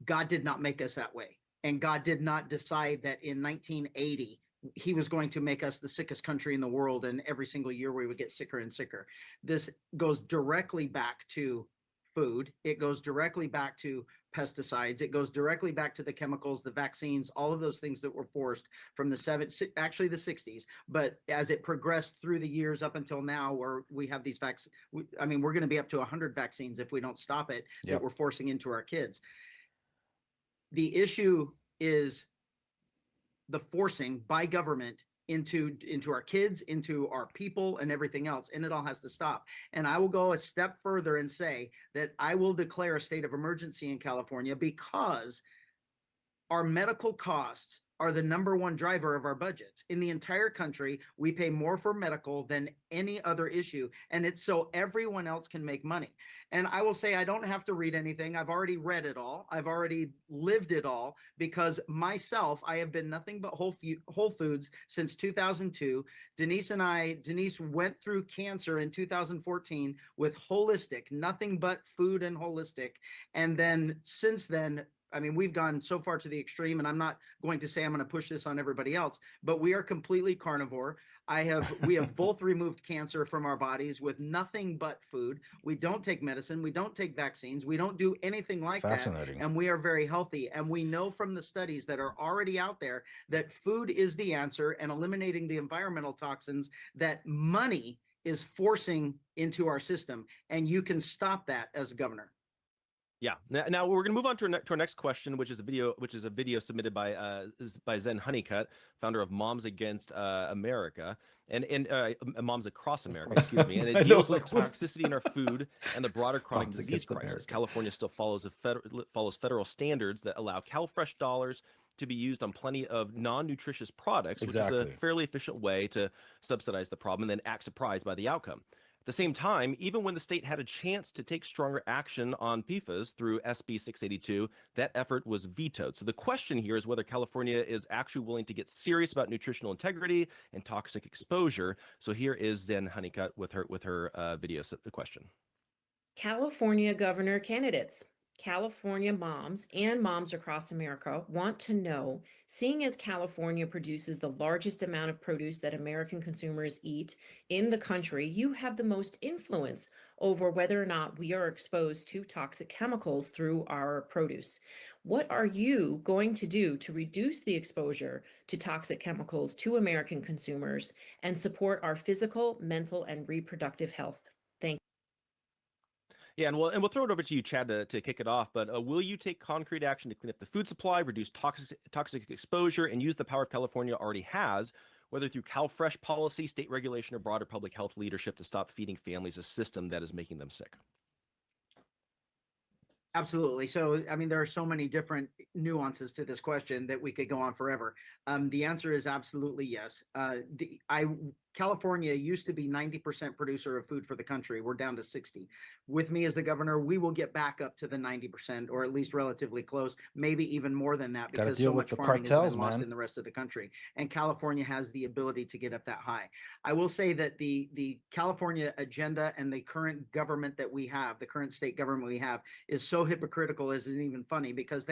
God did not make us that way. And God did not decide that in 1980, he was going to make us the sickest country in the world. And every single year we would get sicker and sicker. This goes directly back to food. It goes directly back to pesticides. It goes directly back to the chemicals, the vaccines, all of those things that were forced from the 60s. But as it progressed through the years up until now, where we have these vaccines, we're going to be up to 100 vaccines if we don't stop it, that we're forcing into our kids. The issue is the forcing by government into our kids, into our people and everything else, and it all has to stop. And I will go a step further and say that I will declare a state of emergency in California because our medical costs are the #1 driver of our budgets. In the entire country, we pay more for medical than any other issue, and it's so everyone else can make money. And I will say I don't have to read anything. I've already read it all. I've already lived it all because myself, I have been nothing but Whole Foods since 2002. Denise went through cancer in 2014 with holistic, nothing but food and holistic. And then since then, we've gone so far to the extreme, and I'm not going to say I'm going to push this on everybody else, but we are completely carnivore. We have both removed cancer from our bodies with nothing but food. We don't take medicine. We don't take vaccines. We don't do anything like that. And we are very healthy. And we know from the studies that are already out there that food is the answer, and eliminating the environmental toxins that money is forcing into our system. And you can stop that as governor. Yeah. Now we're going to move on to our next question, which is a video submitted by Zen Honeycutt, founder of Moms Against America and Moms Across America, excuse me. And it deals with toxicity in our food and the broader chronic disease crisis. America. California still follows federal standards that allow CalFresh dollars to be used on plenty of non-nutritious products, which is a fairly efficient way to subsidize the problem and then act surprised by the outcome. At the same time, even when the state had a chance to take stronger action on PFAS through SB 682, that effort was vetoed. So the question here is whether California is actually willing to get serious about nutritional integrity and toxic exposure. So here is Zen Honeycutt with her video question. California governor candidates. California moms and moms across America want to know, seeing as California produces the largest amount of produce that American consumers eat in the country, you have the most influence over whether or not we are exposed to toxic chemicals through our produce. What are you going to do to reduce the exposure to toxic chemicals to American consumers and support our physical, mental, and reproductive health? Thank you. Yeah, and we'll throw it over to you, Chad, to kick it off. But will you take concrete action to clean up the food supply, reduce toxic exposure, and use the power of California already has, whether through CalFresh policy, state regulation, or broader public health leadership, to stop feeding families a system that is making them sick? Absolutely. So, I mean, there are so many different nuances to this question that we could go on forever. The answer is absolutely yes. California used to be 90% producer of food for the country. We're down to 60. With me as the governor, we will get back up to the 90%, or at least relatively close, maybe even more than that, because so much farming has been lost in the rest of the country. And California has the ability to get up that high. I will say that the California agenda and the current government that we have, the current state government we have, is so hypocritical, it isn't even funny, because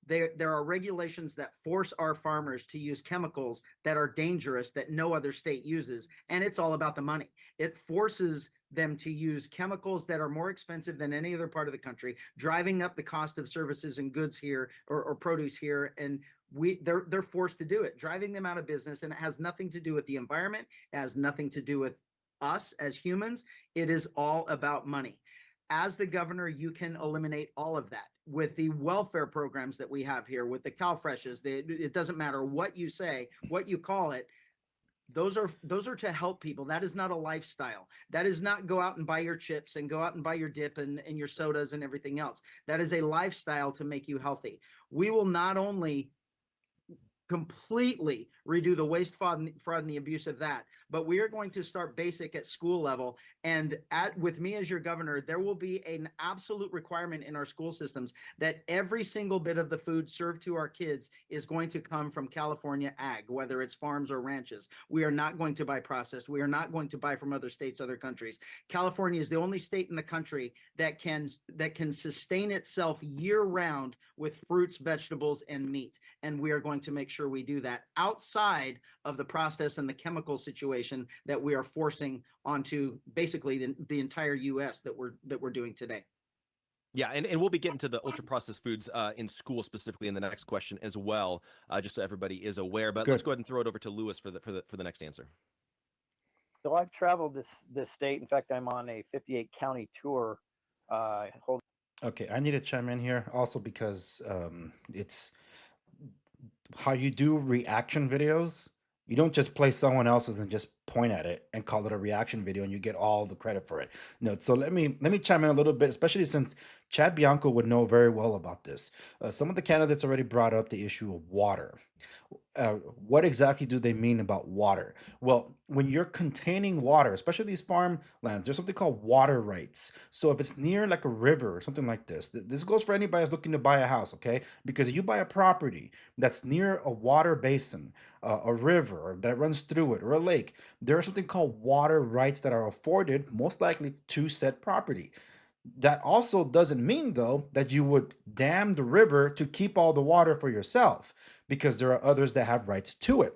there are regulations that force our farmers to use chemicals that are dangerous that no other state uses, and it's all about the money. It forces them to use chemicals that are more expensive than any other part of the country, driving up the cost of services and goods here, or produce here, and they're forced to do it, driving them out of business. And it has nothing to do with the environment. It has nothing to do with us as humans. It is all about money. As the governor, you can eliminate all of that with the welfare programs that we have here, with the CalFreshes. It doesn't matter what you say, what you call it. Those are to help people. That is not a lifestyle. That is not go out and buy your chips and go out and buy your dip and your sodas and everything else. That is a lifestyle to make you healthy. We will not only completely redo the waste, fraud, and the abuse of that, but we are going to start basic at school level. And with me as your governor, there will be an absolute requirement in our school systems that every single bit of the food served to our kids is going to come from California ag, whether it's farms or ranches. We are not going to buy processed. We are not going to buy from other states, other countries. California is the only state in the country that can sustain itself year round with fruits, vegetables, and meat. And we are going to make sure we do that outside of the process and the chemical situation that we are forcing onto basically the entire U.S. that we're doing today. Yeah, and we'll be getting to the ultra processed foods in school specifically in the next question as well, just so everybody is aware. But let's go ahead and throw it over to Lewis for the next answer. So I've traveled this state. In fact, I'm on a 58 county tour. Okay, I need to chime in here also because it's how you do reaction videos. You don't just play someone else's and just point at it and call it a reaction video and you get all the credit for it. No, so let me chime in a little bit, especially since Chad Bianco would know very well about this. Some of the candidates already brought up the issue of water. What exactly do they mean about water? Well, when you're containing water, especially these farmlands, there's something called water rights. So if it's near like a river or something like this goes for anybody that's looking to buy a house, okay? Because if you buy a property that's near a water basin, a river that runs through it, or a lake, there are something called water rights that are afforded most likely to said property. That also doesn't mean, though, that you would dam the river to keep all the water for yourself, because there are others that have rights to it.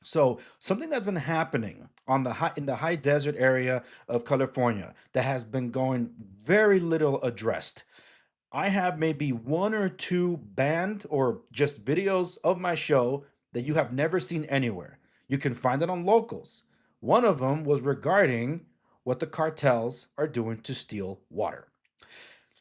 So something that's been happening in the high desert area of California that has been going very little addressed. I have maybe one or two banned or just videos of my show that you have never seen anywhere. You can find it on Locals. One of them was regarding what the cartels are doing to steal water.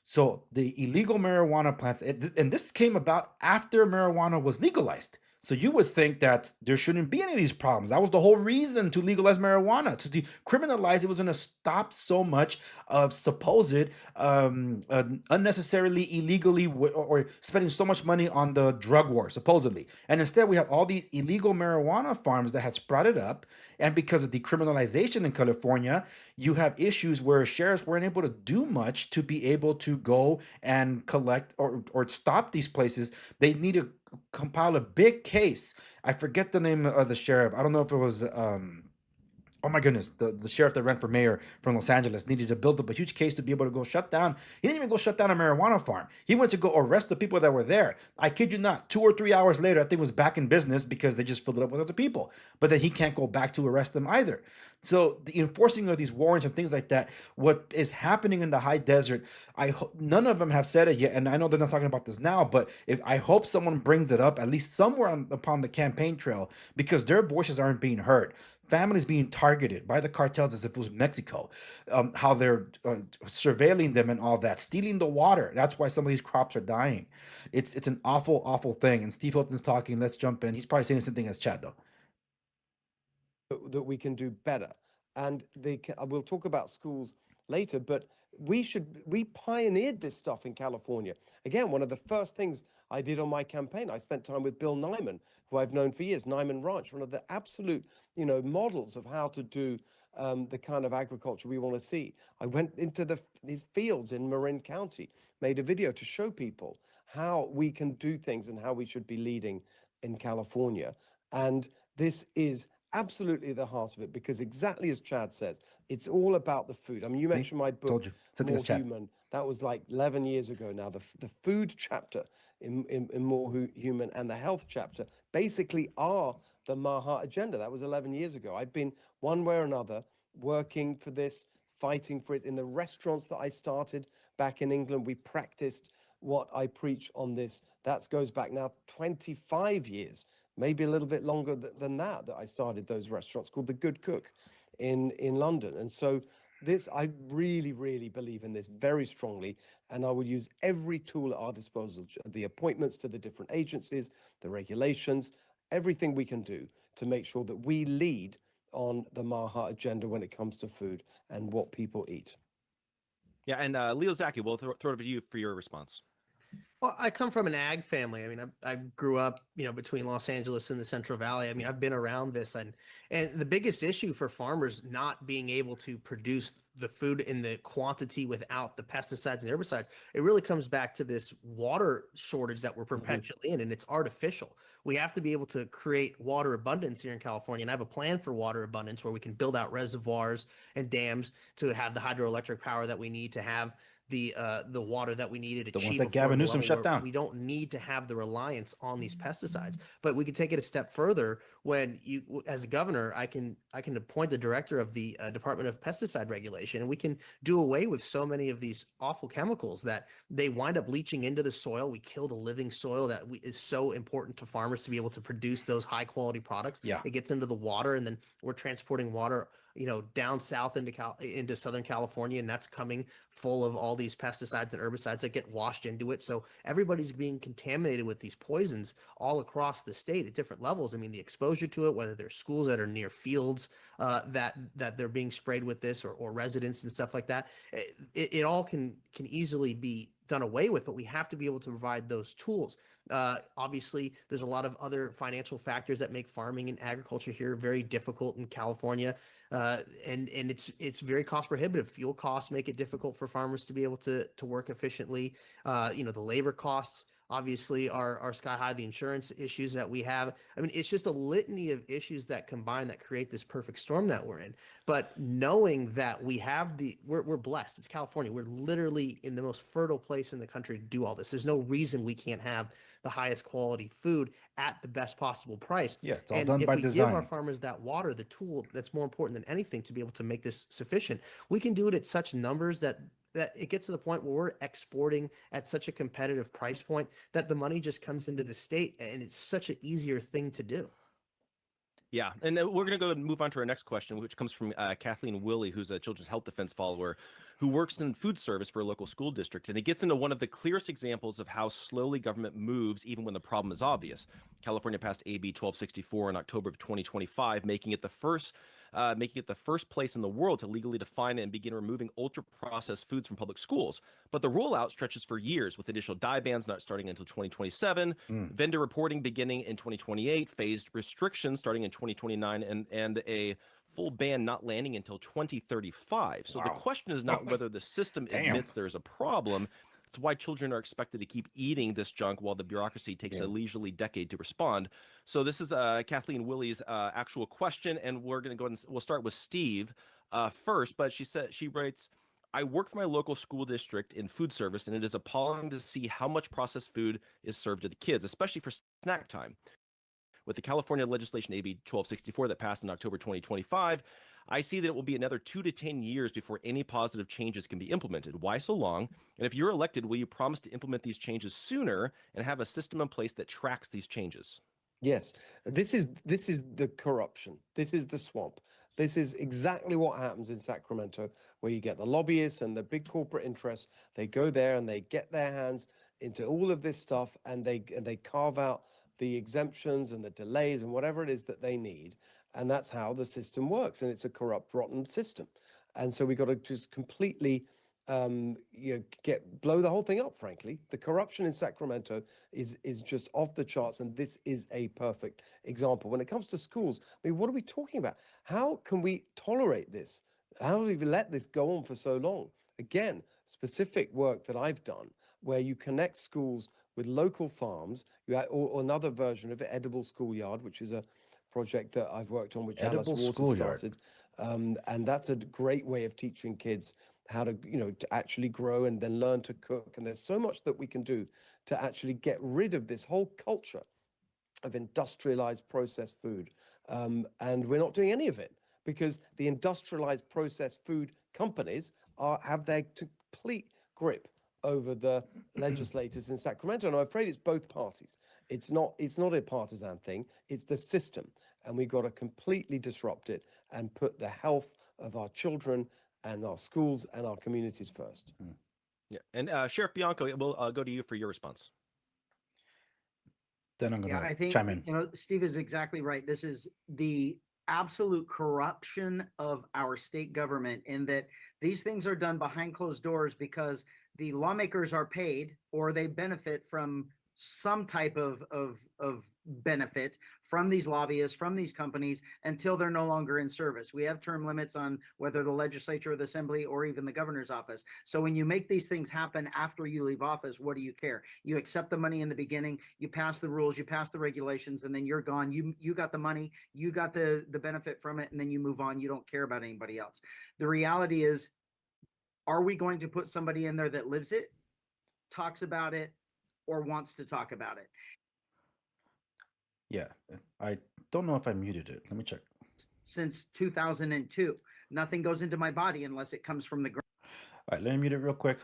So the illegal marijuana plants, and this came about after marijuana was legalized. So you would think that there shouldn't be any of these problems. That was the whole reason to legalize marijuana, to decriminalize. It was going to stop so much of supposed unnecessarily illegally or spending so much money on the drug war, supposedly. And instead, we have all these illegal marijuana farms that had sprouted up. And because of decriminalization in California, you have issues where sheriffs weren't able to do much to be able to go and collect or stop these places. They need to compile a big case. I forget the name of the sheriff. I don't know if it was oh my goodness, the sheriff that ran for mayor from Los Angeles needed to build up a huge case to be able to go shut down. He didn't even go shut down a marijuana farm. He went to go arrest the people that were there. I kid you not, 2 or 3 hours later, I think it was back in business because they just filled it up with other people. But then he can't go back to arrest them either. So the enforcing of these warrants and things like that, what is happening in the high desert, none of them have said it yet, and I know they're not talking about this now, but if I hope someone brings it up at least somewhere upon the campaign trail, because their voices aren't being heard. Families being targeted by the cartels as if it was Mexico, how they're surveilling them and all that, stealing the water. That's why some of these crops are dying. It's an awful, awful thing. And Steve Hilton's talking. Let's jump in. He's probably saying the same thing as Chad, though. That we can do better. And we'll talk about schools later, but we pioneered this stuff in California. Again, one of the first things I did on my campaign, I spent time with Bill Nyman, who I've known for years, Nyman Ranch, one of the absolute, models of how to do the kind of agriculture we want to see. I went into these fields in Marin County, made a video to show people how we can do things and how we should be leading in California. And this is absolutely the heart of it, because exactly as Chad says, it's all about the food. I mean, you mentioned my book, Told you. Something More as Chad. Human. That was like 11 years ago now. The food chapter in More Human and the health chapter basically are the MAHA agenda. That was 11 years ago. I've been one way or another working for this, fighting for it. In the restaurants that I started back in England, we practiced what I preach on this. That goes back now 25 years, maybe a little bit longer than that I started those restaurants called The Good Cook in London. And so I really, really believe in this very strongly, and I will use every tool at our disposal, the appointments to the different agencies, the regulations, everything we can do to make sure that we lead on the MAHA agenda when it comes to food and what people eat. Yeah, and Leo, Zacky, we'll throw it over to you for your response. Well, I come from an ag family. I mean, I grew up, between Los Angeles and the Central Valley. I mean, I've been around this, and the biggest issue for farmers not being able to produce the food in the quantity without the pesticides and herbicides, it really comes back to this water shortage that we're perpetually in, and it's artificial. We have to be able to create water abundance here in California, and I have a plan for water abundance where we can build out reservoirs and dams to have the hydroelectric power that we need to have the water that we needed. The ones that Gavin Newsom shut down. We don't need to have the reliance on these pesticides, but we can take it a step further. When you, as a governor, I can appoint the director of the Department of Pesticide Regulation, and we can do away with so many of these awful chemicals that they wind up leaching into the soil. We kill the living soil that is so important to farmers to be able to produce those high quality products. Yeah. It gets into the water, and then we're transporting water down south into Southern California, and that's coming full of all these pesticides and herbicides that get washed into it. So everybody's being contaminated with these poisons all across the state at different levels. I mean, the exposure to it, whether there's schools that are near fields that they're being sprayed with this, or residents and stuff like that, it all can easily be done away with, but we have to be able to provide those tools. Obviously, there's a lot of other financial factors that make farming and agriculture here very difficult in California. And it's very cost prohibitive. Fuel costs make it difficult for farmers to be able to work efficiently. The labor costs obviously are sky high. The insurance issues that we have. I mean, it's just a litany of issues that combine that create this perfect storm that we're in. But knowing that we're blessed. It's California. We're literally in the most fertile place in the country to do all this. There's no reason we can't have the highest quality food at the best possible price. Yeah, it's all done by design. And if we give our farmers that water, the tool that's more important than anything to be able to make this sufficient, we can do it at such numbers that it gets to the point where we're exporting at such a competitive price point that the money just comes into the state, and it's such an easier thing to do. Yeah, and we're going to go and move on to our next question, which comes from Kathleen Willie, who's a Children's Health Defense follower. who works in food service for a local school district. And it gets into one of the clearest examples of how slowly government moves, even when the problem is obvious. California passed AB 1264 in October of 2025, making it the first place in the world to legally define and begin removing ultra-processed foods from public schools. But the rollout stretches for years, with initial dye bans not starting until 2027, vendor reporting beginning in 2028, phased restrictions starting in 2029, and a full ban not landing until 2035. So the question is not whether the system admits there's a problem. It's why children are expected to keep eating this junk while the bureaucracy takes a leisurely decade to respond. So this is Kathleen Willie's actual question, and we're going to go ahead and we'll start with Steve first. But she writes, I work for my local school district in food service, and it is appalling to see how much processed food is served to the kids, especially for snack time. With the California legislation AB 1264 that passed in October 2025, I see that it will be another 2 to 10 years before any positive changes can be implemented. Why so long? And if you're elected, will you promise to implement these changes sooner and have a system in place that tracks these changes? Yes, this is the corruption. This is the swamp. This is exactly what happens in Sacramento, where you get the lobbyists and the big corporate interests. They go there and they get their hands into all of this stuff, and they carve out the exemptions and the delays and whatever it is that they need. And that's how the system works. And it's a corrupt, rotten system. And so we got to just completely blow the whole thing up, frankly. The corruption in Sacramento is just off the charts. And this is a perfect example. When it comes to schools, I mean, what are we talking about? How can we tolerate this? How do we let this go on for so long? Again, specific work that I've done where you connect schools with local farms, or another version of it, Edible Schoolyard, which is a project that I've worked on, which Alice Waters started. And that's a great way of teaching kids how to, to actually grow and then learn to cook. And there's so much that we can do to actually get rid of this whole culture of industrialized processed food. And we're not doing any of it because the industrialized processed food companies have their complete grip over the legislators in Sacramento. And I'm afraid it's both parties. It's not a partisan thing, it's the system. And we've got to completely disrupt it and put the health of our children and our schools and our communities first. Yeah. And Sheriff Bianco, we'll go to you for your response. Then I'm going I to think, chime in. Steve is exactly right. This is the absolute corruption of our state government, in that these things are done behind closed doors because the lawmakers are paid or they benefit from some type of benefit from these lobbyists, from these companies, until they're no longer in service. We have term limits on whether the legislature or the assembly or even the governor's office. So when you make these things happen after you leave office, what do you care? You accept the money in the beginning, you pass the rules, you pass the regulations, and then you're gone. You got the money, you got the benefit from it, and then you move on. You don't care about anybody else. The reality is, are we going to put somebody in there that lives it, talks about it, or wants to talk about it? Yeah, I don't know if I muted it. Let me check. Since 2002, nothing goes into my body unless it comes from the ground. All right, let me mute it real quick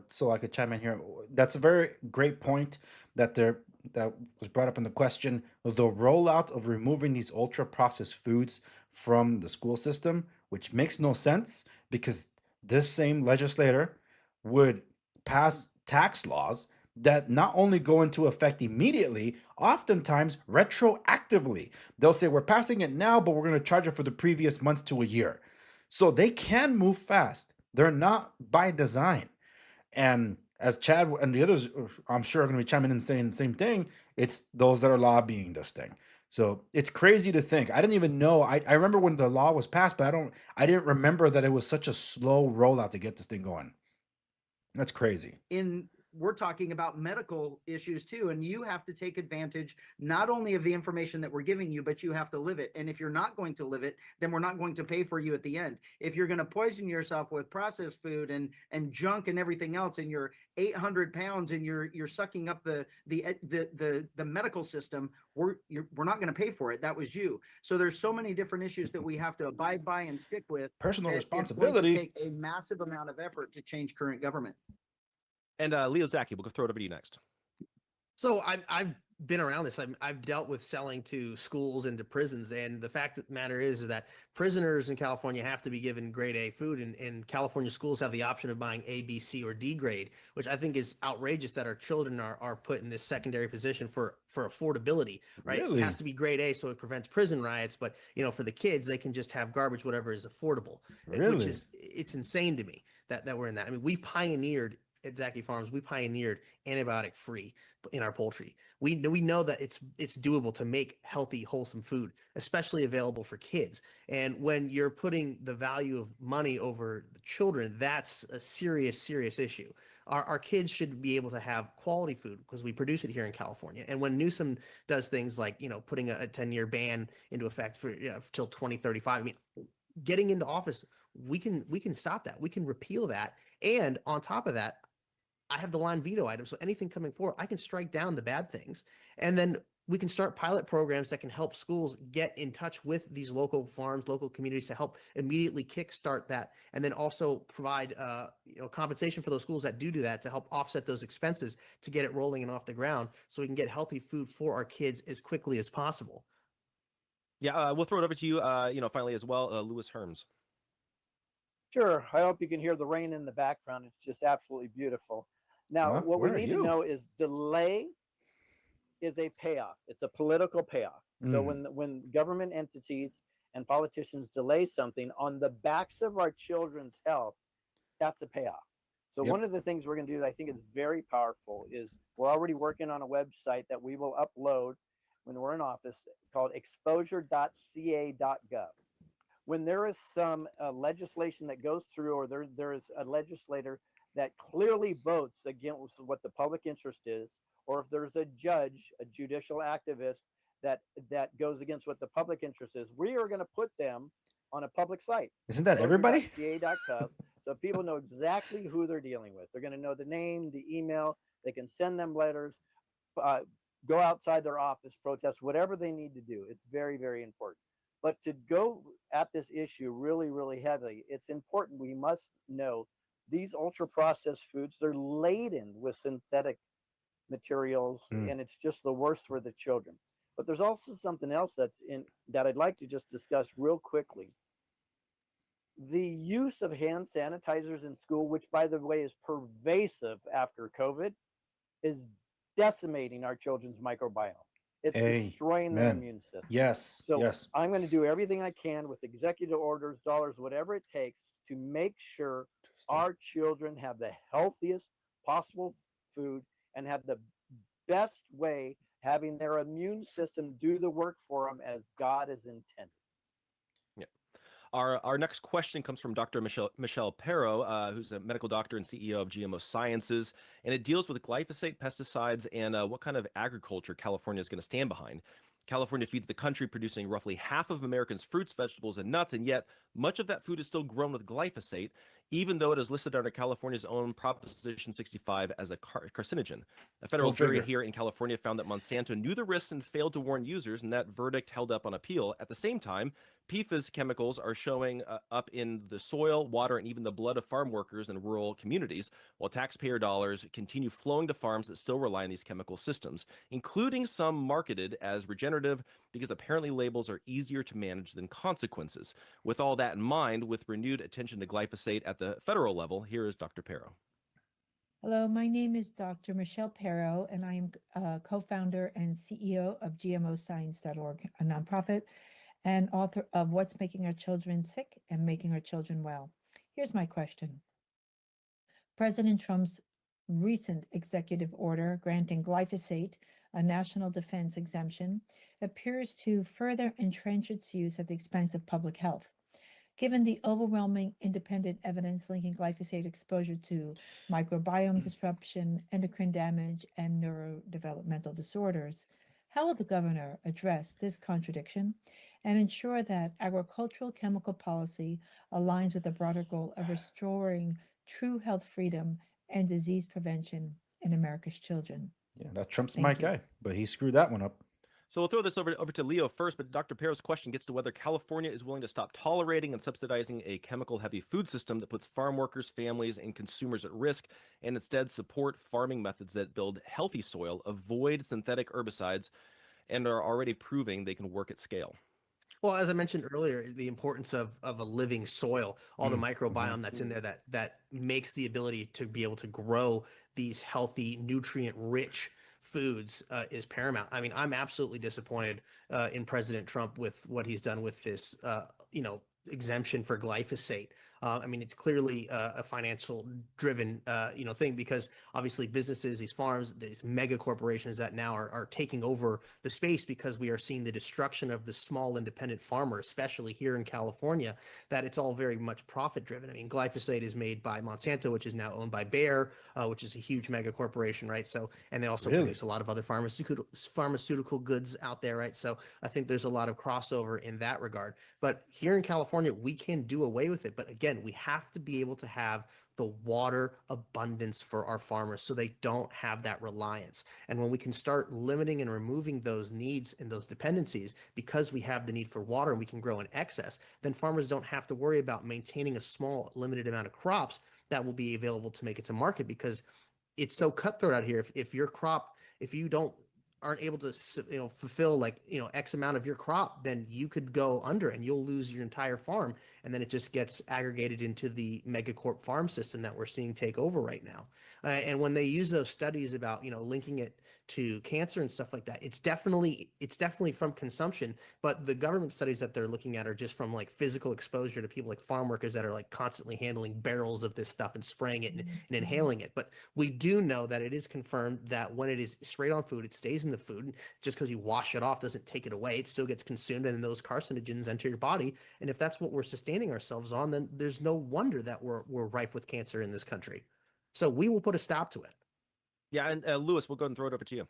so I could chime in here. That's a very great point that was brought up in the question. The rollout of removing these ultra-processed foods from the school system, which makes no sense because this same legislator would pass tax laws that not only go into effect immediately, oftentimes retroactively. They'll say, we're passing it now, but we're going to charge it for the previous months to a year. So they can move fast. They're not by design. And as Chad and the others, I'm sure, are going to be chiming in and saying the same thing, it's those that are lobbying this thing. So it's crazy to think. I didn't even know. I remember when the law was passed, but I didn't remember that it was such a slow rollout to get this thing going. That's crazy. We're talking about medical issues too, and you have to take advantage not only of the information that we're giving you, but you have to live it. And if you're not going to live it, then we're not going to pay for you at the end. If you're going to poison yourself with processed food and junk and everything else, and you're 800 pounds and you're sucking up the medical system, we're not going to pay for it. That was you. So there's so many different issues that we have to abide by and stick with. Personal responsibility. It's going to take a massive amount of effort to change current government. And Leo Zacky, we'll throw it over to you next. So I've been around this. I've dealt with selling to schools and to prisons, and the fact of the matter is that prisoners in California have to be given grade A food, and California schools have the option of buying A, B, C, or D grade, which I think is outrageous that our children are put in this secondary position for affordability, right? It has Really? to be grade A so it prevents prison riots, but for the kids, they can just have garbage, whatever is affordable, which Really? it's insane to me that we're in that. I mean, we pioneered at Zacky Farms, we pioneered antibiotic free in our poultry. We know that it's doable to make healthy, wholesome food, especially available for kids. And when you're putting the value of money over the children, that's a serious issue. Our kids should be able to have quality food because we produce it here in California. And when Newsom does things like putting a 10-year ban into effect for till 2035, I mean, getting into office, we can stop that. We can repeal that. And on top of that, I have the line veto item. So anything coming forward, I can strike down the bad things. And then we can start pilot programs that can help schools get in touch with these local farms, local communities to help immediately kickstart that. And then also provide compensation for those schools that do that to help offset those expenses to get it rolling and off the ground so we can get healthy food for our kids as quickly as possible. Yeah, we'll throw it over to you, finally as well, Lewis Herms. Sure. I hope you can hear the rain in the background. It's just absolutely beautiful. Now, what we Where are need to you? know is delay is a payoff. It's a political payoff. So when government entities and politicians delay something on the backs of our children's health, that's a payoff. So Yep. one of the things we're going to do that I think is very powerful is we're already working on a website that we will upload when we're in office called exposure.ca.gov. When there is some legislation that goes through, or there is a legislator that clearly votes against what the public interest is, or if there's a judge, a judicial activist that goes against what the public interest is, we are going to put them on a public site. Isn't that everybody? exposure.ca.gov, so people know exactly who they're dealing with. They're going to know the name, the email. They can send them letters, go outside their office, protest, whatever they need to do. It's very, very important. But to go at this issue really, really heavily, it's important. We must know these ultra processed foods, they're laden with synthetic materials, and it's just the worst for the children. But there's also something else that I'd like to just discuss real quickly. The use of hand sanitizers in school, which by the way is pervasive after COVID, is decimating our children's microbiome. It's destroying their immune system. Yes. So yes. I'm going to do everything I can with executive orders, dollars, whatever it takes to make sure our children have the healthiest possible food and have the best way having their immune system do the work for them as God is intended. Yeah. Our next question comes from Dr. Michelle Pero, who's a medical doctor and CEO of GMO Sciences, and it deals with glyphosate, pesticides, and what kind of agriculture California is going to stand behind. California feeds the country, producing roughly half of Americans' fruits, vegetables, and nuts, and yet much of that food is still grown with glyphosate, even though it is listed under California's own Proposition 65 as a carcinogen. A federal jury here in California found that Monsanto knew the risks and failed to warn users, and that verdict held up on appeal. At the same time, PFAS chemicals are showing up in the soil, water, and even the blood of farm workers in rural communities, while taxpayer dollars continue flowing to farms that still rely on these chemical systems, including some marketed as regenerative because apparently labels are easier to manage than consequences. With all that in mind, with renewed attention to glyphosate at the federal level, here is Dr. Pero. Hello, my name is Dr. Michelle Pero, and I am co-founder and CEO of GMOscience.org, a nonprofit, and author of What's Making Our Children Sick and Making Our Children Well. Here's my question. President Trump's recent executive order granting glyphosate a national defense exemption appears to further entrench its use at the expense of public health. Given the overwhelming independent evidence linking glyphosate exposure to microbiome disruption, endocrine damage, and neurodevelopmental disorders, how will the governor address this contradiction and ensure that agricultural chemical policy aligns with the broader goal of restoring true health freedom and disease prevention in America's children? Yeah, that's Trump's Thank my you. guy, but he screwed that one up. So we'll throw this over to Leo first, but Dr. Pero's question gets to whether California is willing to stop tolerating and subsidizing a chemical-heavy food system that puts farm workers, families, and consumers at risk, and instead support farming methods that build healthy soil, avoid synthetic herbicides, and are already proving they can work at scale. Well, as I mentioned earlier, the importance of a living soil, all the microbiome that's in there that makes the ability to be able to grow these healthy, nutrient-rich foods is paramount. I mean, I'm absolutely disappointed in President Trump with what he's done with this, exemption for glyphosate. I mean, it's clearly a financial driven, thing, because obviously businesses, these farms, these mega corporations that now are taking over the space, because we are seeing the destruction of the small independent farmer, especially here in California, that it's all very much profit driven. I mean, glyphosate is made by Monsanto, which is now owned by Bayer, which is a huge mega corporation, right? So, and they also produce a lot of other pharmaceutical goods out there, right? So I think there's a lot of crossover in that regard. But here in California, we can do away with it. But again, we have to be able to have the water abundance for our farmers so they don't have that reliance. And when we can start limiting and removing those needs and those dependencies, because we have the need for water and we can grow in excess, then farmers don't have to worry about maintaining a small, limited amount of crops that will be available to make it to market, because it's so cutthroat out here. If your crop, if you aren't able to fulfill X amount of your crop, then you could go under and you'll lose your entire farm, and then it just gets aggregated into the megacorp farm system that we're seeing take over right now. And when they use those studies about linking it to cancer and stuff like that, it's definitely from consumption, but the government studies that they're looking at are just from physical exposure to people, like farm workers that are constantly handling barrels of this stuff and spraying it and inhaling it. But we do know that it is confirmed that when it is sprayed on food, it stays in the food. Just because you wash it off doesn't take it away. It still gets consumed, and those carcinogens enter your body. And if that's what we're sustaining ourselves on, then there's no wonder that we're rife with cancer in this country. So we will put a stop to it. Yeah, and Lewis, we'll go and throw it over to you.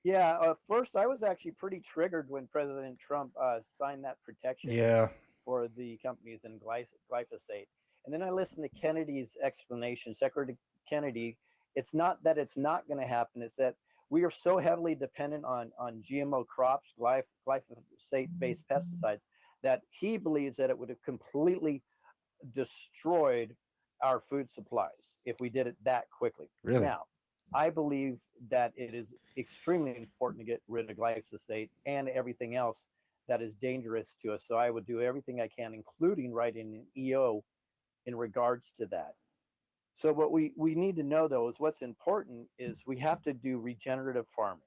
Yeah, first I was actually pretty triggered when President Trump signed that protection for the companies in glyphosate. And then I listened to Kennedy's explanation, Secretary Kennedy. It's not that it's not going to happen, it's that we are so heavily dependent on GMO crops, glyphosate-based pesticides, that he believes that it would have completely destroyed our food supplies if we did it that quickly. Really? Now, I believe that it is extremely important to get rid of glyphosate and everything else that is dangerous to us. So I would do everything I can, including writing an EO in regards to that. So what we need to know, though, is what's important is we have to do regenerative farming.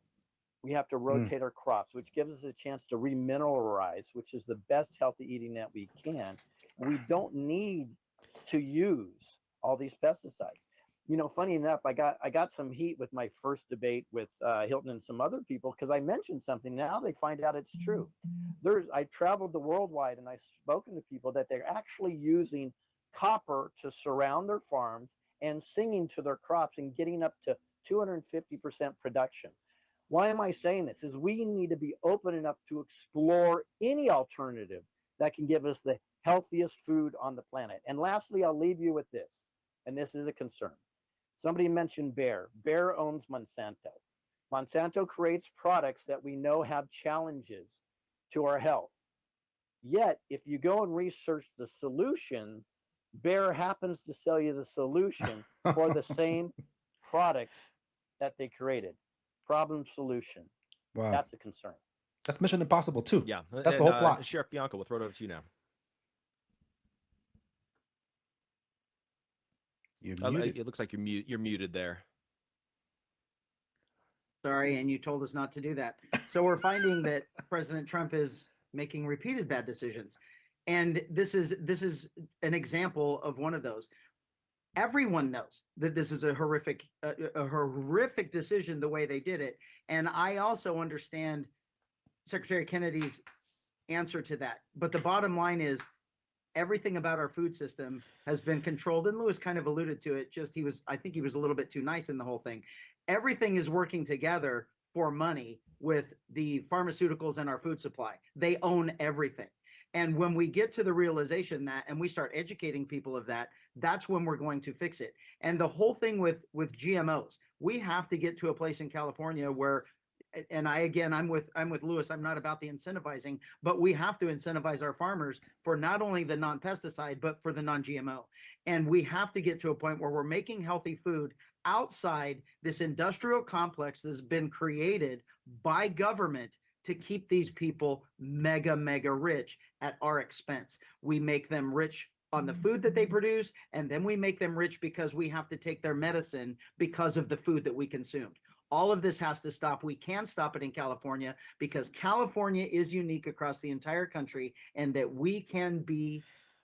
We have to rotate our crops, which gives us a chance to remineralize, which is the best healthy eating that we can. We don't need to use all these pesticides. Funny enough, I got some heat with my first debate with Hilton and some other people because I mentioned something. Now they find out it's true. I traveled the worldwide and I've spoken to people that they're actually using copper to surround their farms and singing to their crops and getting up to 250% production. Why am I saying this? Is we need to be open enough to explore any alternative that can give us the healthiest food on the planet. And lastly, I'll leave you with this, and this is a concern. Somebody mentioned Bayer. Bayer owns Monsanto. Monsanto creates products that we know have challenges to our health. Yet, if you go and research the solution, Bayer happens to sell you the solution for the same products that they created. Problem solution. Wow. That's a concern. That's Mission Impossible too. Yeah, that's the whole plot. Sheriff Bianco, we'll throw it over to you now. It looks like you're muted there. Sorry, and you told us not to do that. So we're finding that President Trump is making repeated bad decisions. And this is an example of one of those. Everyone knows that this is a horrific decision, the way they did it. And I also understand Secretary Kennedy's answer to that. But the bottom line is everything about our food system has been controlled. And Lewis kind of alluded to it. I think he was a little bit too nice in the whole thing. Everything is working together for money with the pharmaceuticals and our food supply. They own everything. And when we get to the realization that, and we start educating people of that, that's when we're going to fix it. And the whole thing with GMOs, we have to get to a place in California where and I'm with Lewis. I'm not about the incentivizing, but we have to incentivize our farmers for not only the non-pesticide, but for the non-GMO. And we have to get to a point where we're making healthy food outside this industrial complex that's been created by government to keep these people mega rich at our expense. We make them rich on the food that they produce, and then we make them rich because we have to take their medicine because of the food that we consumed. All of this has to stop. We can stop it in California because California is unique across the entire country, and that we can be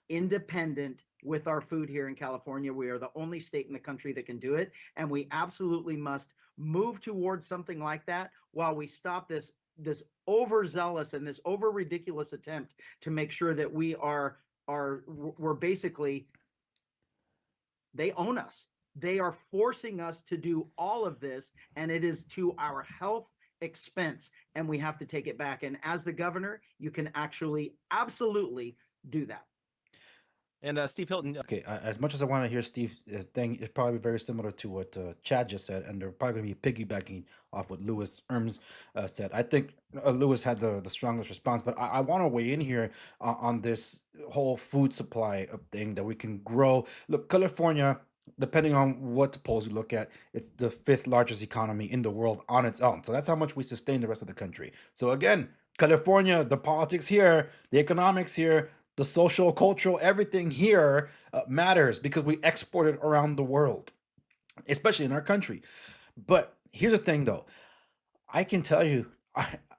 independent with our food here in California. We are the only state in the country that can do it, and we absolutely must move towards something like that while we stop this overzealous and this over ridiculous attempt to make sure that we're basically, they own us. They are forcing us to do all of this, and it is to our health expense, and we have to take it back. And as the governor, you can actually absolutely do that. And Steve Hilton. Okay, as much as I want to hear Steve's thing, it's probably very similar to what Chad just said, and they're probably going to be piggybacking off what Lewis Herms said. I think Lewis had the strongest response, but I want to weigh in here on this whole food supply thing that we can grow. Look, California, depending on what polls you look at, it's the 5th largest economy in the world on its own. So that's how much we sustain the rest of the country. So again, California, the politics here, the economics here, the social, cultural, everything here matters because we export it around the world, especially in our country. But here's the thing, though. I can tell you,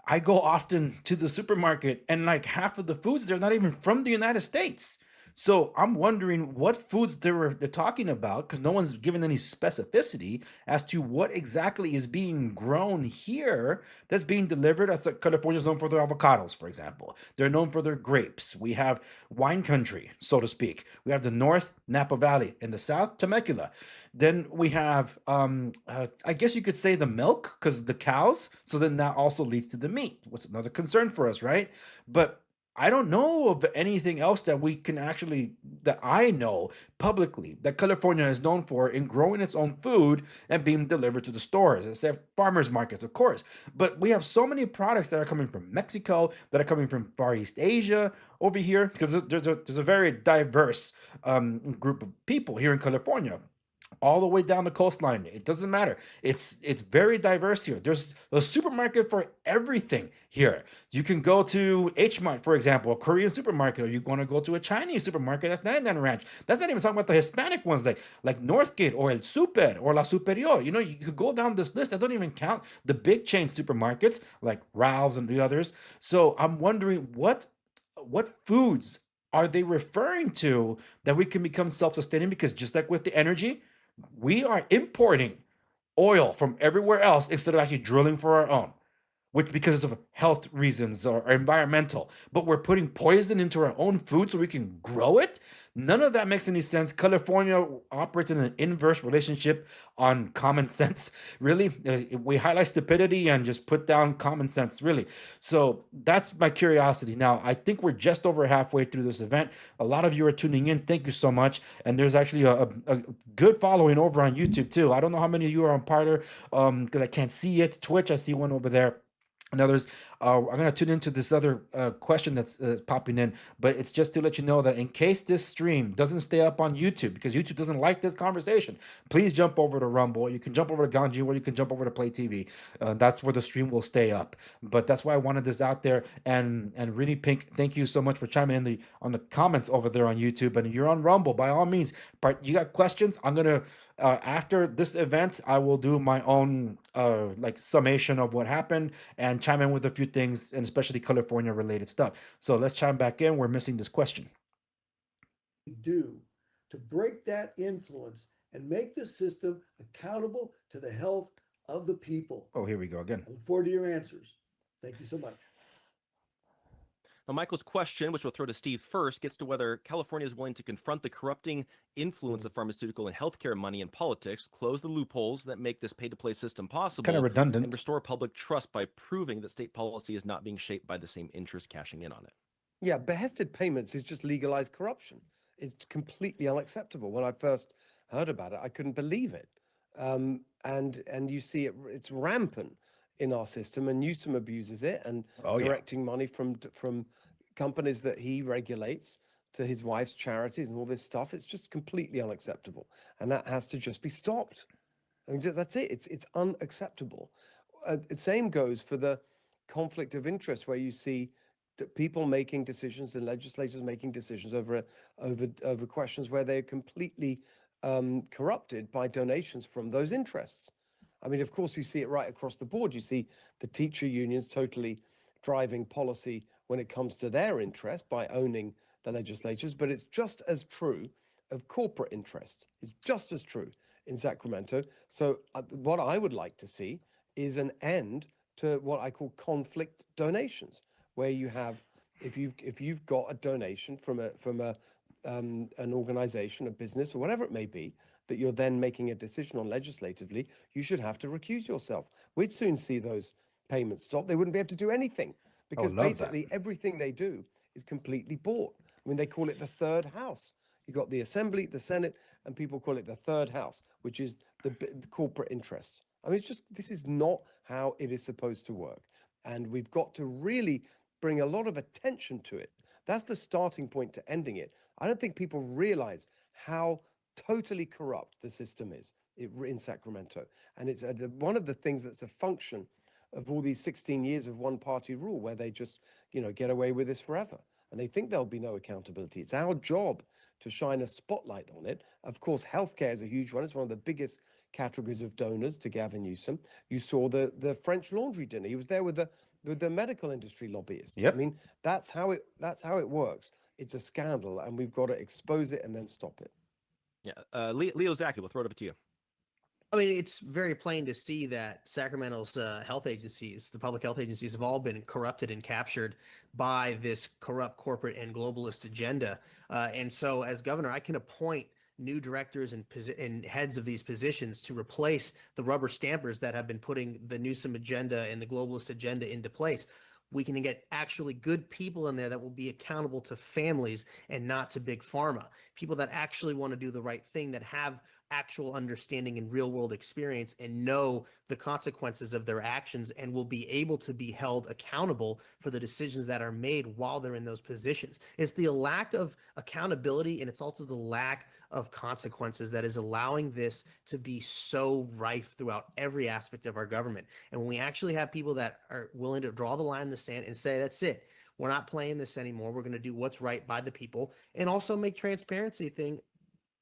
I go often to the supermarket, and like half of the foods, they're not even from the United States. So I'm wondering what foods they're talking about, because no one's given any specificity as to what exactly is being grown here that's being delivered. As California is known for their avocados, for example. They're known for their grapes. We have wine country, so to speak. We have the North, Napa Valley. In the South, Temecula. Then we have, I guess you could say the milk, because the cows. So then that also leads to the meat. What's another concern for us, right? But I don't know of anything else that we can actually, that I know publicly, that California is known for in growing its own food and being delivered to the stores, except farmers markets, of course. But we have so many products that are coming from Mexico, that are coming from Far East Asia over here, because there's a very diverse group of people here in California. All the way down the coastline. It doesn't matter. It's very diverse here. There's a supermarket for everything here. You can go to H Mart, for example, a Korean supermarket, or you want to go to a Chinese supermarket. That's not in Ranch. That's not even talking about the Hispanic ones like Northgate or El Super or La Superior. You know, you could go down this list. That don't even count the big chain supermarkets like Ralph's and the others. So I'm wondering what foods are they referring to that we can become self-sustaining? Because just like with the energy, we are importing oil from everywhere else instead of actually drilling for our own, which because of health reasons or environmental, but we're putting poison into our own food so we can grow it. None of that makes any sense. California operates in an inverse relationship on common sense, really. We highlight stupidity and just put down common sense, really. So that's my curiosity. Now, I think we're just over halfway through this event. A lot of you are tuning in. Thank you so much. And there's actually a good following over on YouTube, too. I don't know how many of you are on Parler because I can't see it. Twitch, I see one over there. And others, I'm going to tune into this other question that's popping in, but it's just to let you know that in case this stream doesn't stay up on YouTube, because YouTube doesn't like this conversation, please jump over to Rumble. You can jump over to Ganji, or you can jump over to Play TV. That's where the stream will stay up. But that's why I wanted this out there. And really, Pink, thank you so much for chiming in on the comments over there on YouTube. And if you're on Rumble, by all means, you got questions, I'm going to, after this event, I will do my own like summation of what happened and chime in with a few things, and especially California related stuff. So let's chime back in. We're missing this question. Do to break that influence and make the system accountable to the health of the people? Oh, here we go again. I look forward to your answers. Thank you so much. Now, Michael's question, which we'll throw to Steve first, gets to whether California is willing to confront the corrupting influence of pharmaceutical and healthcare money in politics, close the loopholes that make this pay-to-play system possible, kind of redundant, and restore public trust by proving that state policy is not being shaped by the same interests cashing in on it. Yeah, behested payments is just legalized corruption. It's completely unacceptable. When I first heard about it, I couldn't believe it. And you see it's rampant in our system, and Newsom abuses it, and Oh yeah. directing money from companies that he regulates to his wife's charities and all this stuff. It's just completely unacceptable, and that has to just be stopped. I mean, that's it. It's unacceptable. The same goes for the conflict of interest, where you see people making decisions and legislators making decisions over questions where they're completely corrupted by donations from those interests. I mean, of course, you see it right across the board. You see the teacher unions totally driving policy when it comes to their interest by owning the legislatures, but it's just as true of corporate interests. It's just as true in Sacramento. So what I would like to see is an end to what I call conflict donations, where you have, if you've got a donation from an organization, a business, or whatever it may be, that you're then making a decision on legislatively, you should have to recuse yourself. We'd soon see those payments stop. They wouldn't be able to do anything, because basically everything they do is completely bought. I mean, they call it the third house. You've got the Assembly, the Senate, and people call it the third house, which is the corporate interests. I mean, this is not how it is supposed to work. And we've got to really bring a lot of attention to it. That's the starting point to ending it. I don't think people realize how totally corrupt the system is in Sacramento. And it's one of the things that's a function of all these 16 years of one-party rule, where they just, get away with this forever. And they think there'll be no accountability. It's our job to shine a spotlight on it. Of course, healthcare is a huge one. It's one of the biggest categories of donors to Gavin Newsom. You saw the French Laundry dinner. He was there with the medical industry lobbyists. Yep. I mean, that's how it works. It's a scandal, and we've got to expose it and then stop it. Yeah, Leo Zacky, we'll throw it over to you. I mean, it's very plain to see that Sacramento's health agencies, the public health agencies, have all been corrupted and captured by this corrupt corporate and globalist agenda. And so, as governor, I can appoint new directors and heads of these positions to replace the rubber stampers that have been putting the Newsom agenda and the globalist agenda into place. We can get actually good people in there that will be accountable to families and not to big pharma. People that actually want to do the right thing, that have actual understanding and real world experience and know the consequences of their actions, and will be able to be held accountable for the decisions that are made while they're in those positions. It's the lack of accountability, and it's also the lack of consequences that is allowing this to be so rife throughout every aspect of our government. And when we actually have people that are willing to draw the line in the sand and say, that's it, we're not playing this anymore, we're going to do what's right by the people, and also make transparency thing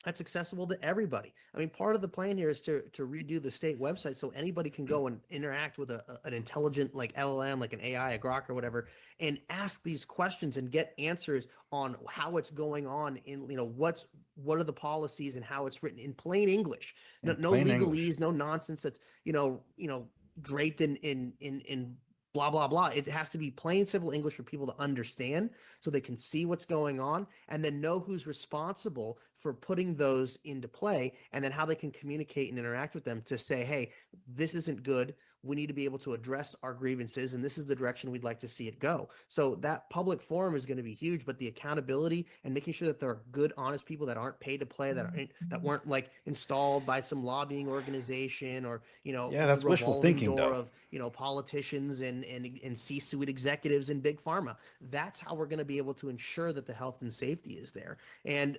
that's accessible to everybody. I mean, part of the plan here is to redo the state website so anybody can go and interact with an intelligent, like LLM, like an AI, a Grok or whatever, and ask these questions and get answers on how it's going on in, what are the policies and how it's written in plain English. No legalese, no nonsense that's, draped in blah, blah, blah. It has to be plain, simple English for people to understand so they can see what's going on, and then know who's responsible for putting those into play, and then how they can communicate and interact with them to say, hey, this isn't good. We need to be able to address our grievances, and this is the direction we'd like to see it go. So that public forum is going to be huge, but the accountability and making sure that there are good, honest people that aren't paid to play, that weren't like installed by some lobbying organization or, Yeah, that's wishful thinking, though. Of, politicians and C-suite executives in big pharma. That's how we're going to be able to ensure that the health and safety is there. And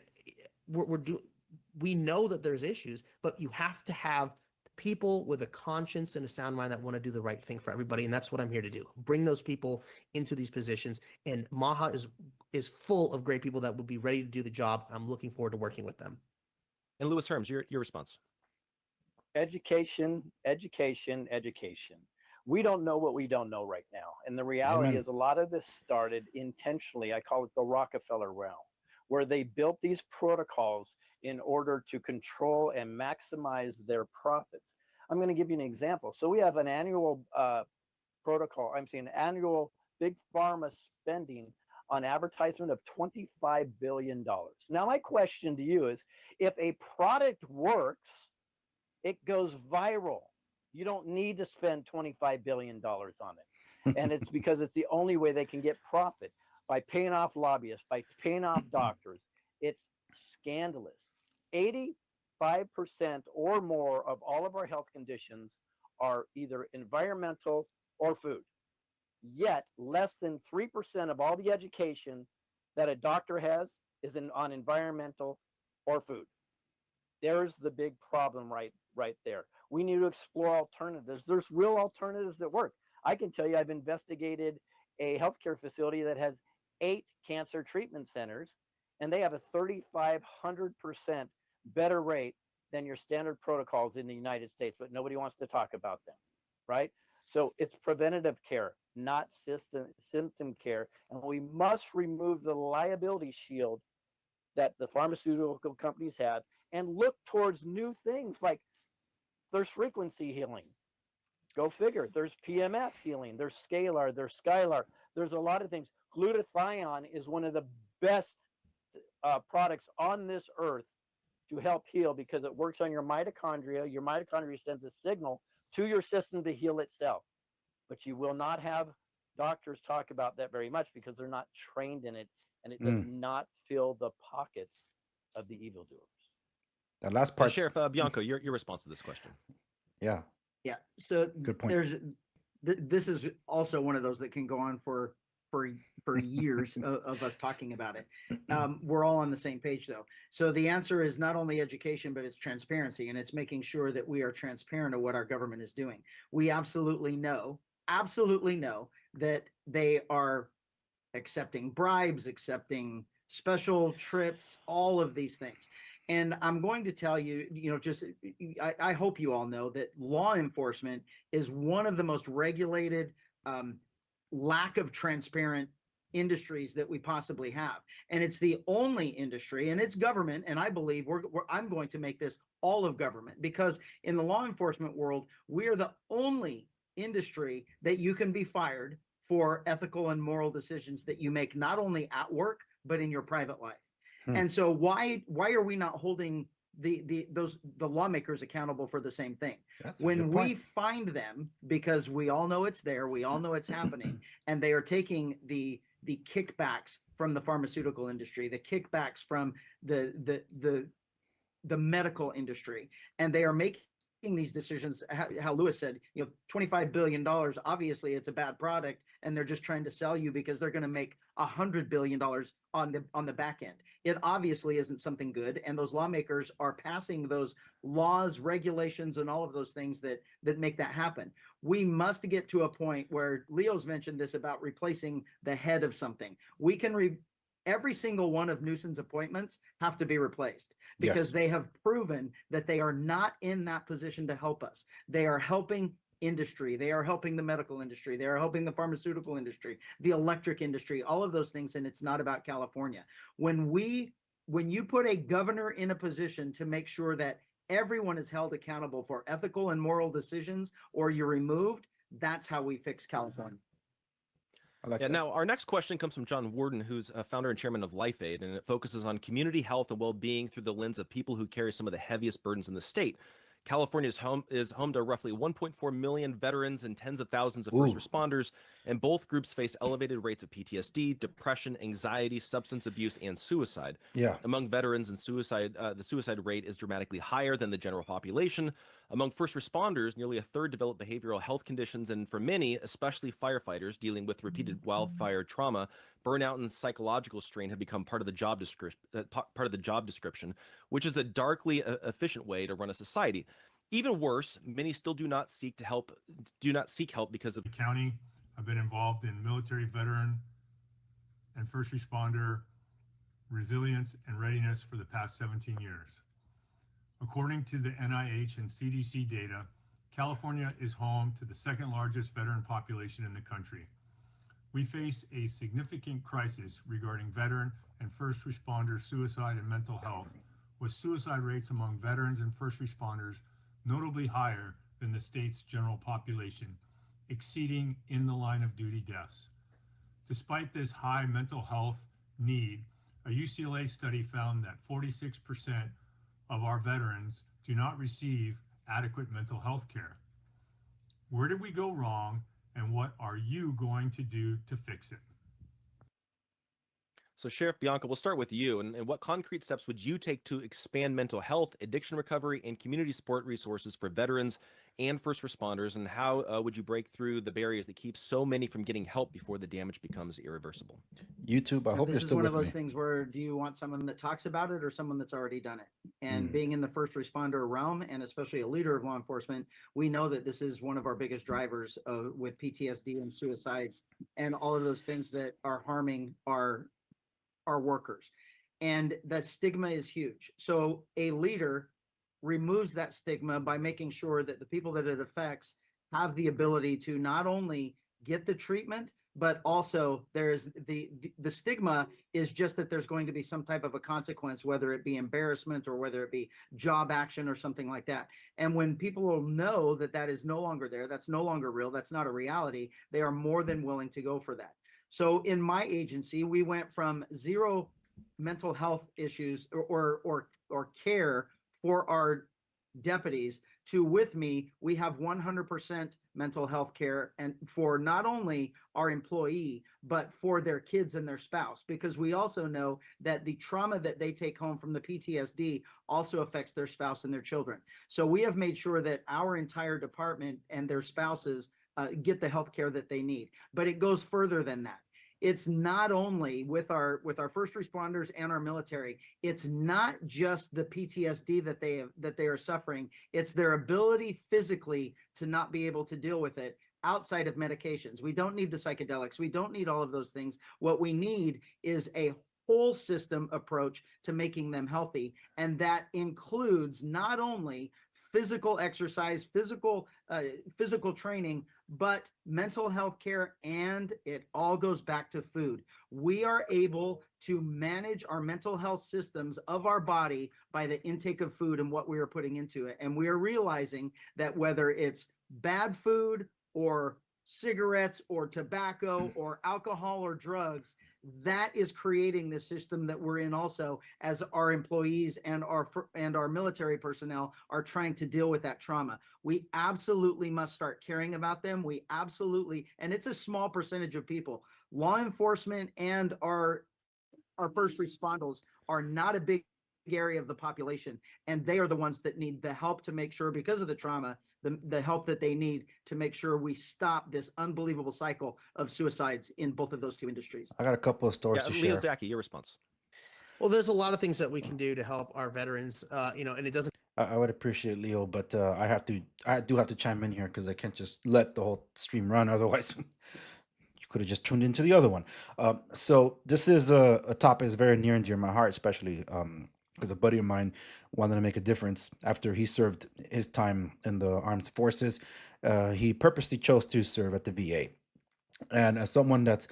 we know that there's issues, but you have to have people with a conscience and a sound mind that want to do the right thing for everybody. And that's what I'm here to do. Bring those people into these positions. And MAHA is full of great people that will be ready to do the job. I'm looking forward to working with them. And Lewis Herms, your response. Education, education, education. We don't know what we don't know right now. And the reality is a lot of this started intentionally. I call it the Rockefeller realm, where they built these protocols in order to control and maximize their profits. I'm going to give you an example. So we have an annual protocol, annual big pharma spending on advertisement of $25 billion. Now, my question to you is, if a product works, it goes viral. You don't need to spend $25 billion on it. And it's because it's the only way they can get profit, by paying off lobbyists, by paying off doctors. It's scandalous. 85% or more of all of our health conditions are either environmental or food. Yet less than 3% of all the education that a doctor has is on environmental or food. There's the big problem right there. We need to explore alternatives. There's real alternatives that work. I can tell you, I've investigated a healthcare facility that has 8 cancer treatment centers, and they have a 3,500% better rate than your standard protocols in the United States, but nobody wants to talk about them, right? So it's preventative care, not symptom care. And we must remove the liability shield that the pharmaceutical companies have and look towards new things like there's frequency healing. Go figure. There's PMF healing. There's scalar. There's skylar. There's a lot of things. Glutathione is one of the best products on this earth to help heal because it works on your mitochondria. Your mitochondria sends a signal to your system to heal itself. But you will not have doctors talk about that very much because they're not trained in it, and it does not fill the pockets of the evildoers. That last part, Sheriff Bianco, your response to this question. Yeah. Yeah. So Good point. This is also one of those that can go on for years of us talking about it. We're all on the same page though. So the answer is not only education, but it's transparency, and it's making sure that we are transparent of what our government is doing. We absolutely know that they are accepting bribes, accepting special trips, all of these things. And I'm going to tell you, I hope you all know that law enforcement is one of the most regulated, lack of transparent industries that we possibly have. And it's the only industry, and it's government. And I believe I'm going to make this all of government, because in the law enforcement world, we are the only industry that you can be fired for ethical and moral decisions that you make, not only at work, but in your private life. And so why are we not holding the lawmakers accountable for the same thing? When we find them, because we all know it's there, we all know it's happening, and they are taking the kickbacks from the pharmaceutical industry, the kickbacks from the medical industry, and they are making these decisions, how Lewis said, $25 billion, obviously it's a bad product, and they're just trying to sell you because they're going to make $100 billion on the back end. It obviously isn't something good, and those lawmakers are passing those laws, regulations, and all of those things that make that happen. We must get to a point where Leo's mentioned this about replacing the head of something. We can every single one of Newsom's appointments have to be replaced because they have proven that they are not in that position to help us. They are helping industry. They are helping the medical industry. They are helping the pharmaceutical industry, the electric industry, all of those things. And it's not about California. When you put a governor in a position to make sure that everyone is held accountable for ethical and moral decisions, or you're removed, that's how we fix California. Now, our next question comes from John Warden, who's a founder and chairman of Life Aid, and it focuses on community health and well-being through the lens of people who carry some of the heaviest burdens in the state. California is home to roughly 1.4 million veterans and tens of thousands of first responders, and both groups face elevated rates of PTSD, depression, anxiety, substance abuse, and suicide. Yeah. Among veterans and suicide, the suicide rate is dramatically higher than the general population. Among first responders, nearly a third develop behavioral health conditions, and for many, especially firefighters dealing with repeated wildfire trauma, burnout and psychological strain have become part of the job description, which is a darkly efficient way to run a society. Even worse, many still do not seek help because of the county. I've been involved in military, veteran, and first responder resilience and readiness for the past 17 years. According to the NIH and CDC data, California is home to the second largest veteran population in the country. We face a significant crisis regarding veteran and first responder suicide and mental health, with suicide rates among veterans and first responders notably higher than the state's general population, exceeding in the line of duty deaths. Despite this high mental health need, a UCLA study found that 46% of our veterans do not receive adequate mental health care. Where did we go wrong, and what are you going to do to fix it? So, Sheriff Bianco, we'll start with you. And what concrete steps would you take to expand mental health, addiction recovery, and community support resources for veterans and first responders? And how would you break through the barriers that keep so many from getting help before the damage becomes irreversible? YouTube, I hope you're This is still one of with those me. things where do you want someone that talks about it or someone that's already done it? And Mm. being in the first responder realm, and especially a leader of law enforcement, we know that this is one of our biggest drivers with PTSD and suicides and all of those things that are harming our workers. And that stigma is huge. So a leader removes that stigma by making sure that the people that it affects have the ability to not only get the treatment, but also there's the stigma is just that there's going to be some type of a consequence, whether it be embarrassment or whether it be job action or something like that. And when people will know that that is no longer there, that's no longer real, that's not a reality, they are more than willing to go for that. So in my agency, we went from 0 mental health issues or care for our deputies to, with me, we have 100% mental health care, and for not only our employee, but for their kids and their spouse, because we also know that the trauma that they take home from the PTSD also affects their spouse and their children. So we have made sure that our entire department and their spouses get the health care that they need. But it goes further than that. It's not only with our first responders and our military. It's not just the PTSD that they are suffering. It's their ability physically to not be able to deal with it outside of medications. We don't need the psychedelics. We don't need all of those things. What we need is a whole system approach to making them healthy, and that includes not only physical exercise, physical training, but mental health care, and it all goes back to food. We are able to manage our mental health systems of our body by the intake of food and what we are putting into it. And we are realizing that whether it's bad food or cigarettes or tobacco or alcohol or drugs, that is creating the system that we're in also, as our employees and our military personnel are trying to deal with that trauma. We absolutely must start caring about them. We absolutely, and it's a small percentage of people. Law enforcement and our first responders are not a big area of the population, and they are the ones that need the help to make sure, because of the trauma, the help that they need to make sure we stop this unbelievable cycle of suicides in both of those two industries. I got a couple of stories to Leo, share. Zacky, your response. Well, there's a lot of things that we can do to help our veterans, and it doesn't. I would appreciate Leo, but I do have to chime in here because I can't just let the whole stream run. Otherwise, you could have just tuned into the other one. So this is a topic that's very near and dear to my heart, especially because a buddy of mine wanted to make a difference after he served his time in the armed forces. He purposely chose to serve at the VA. And as someone that's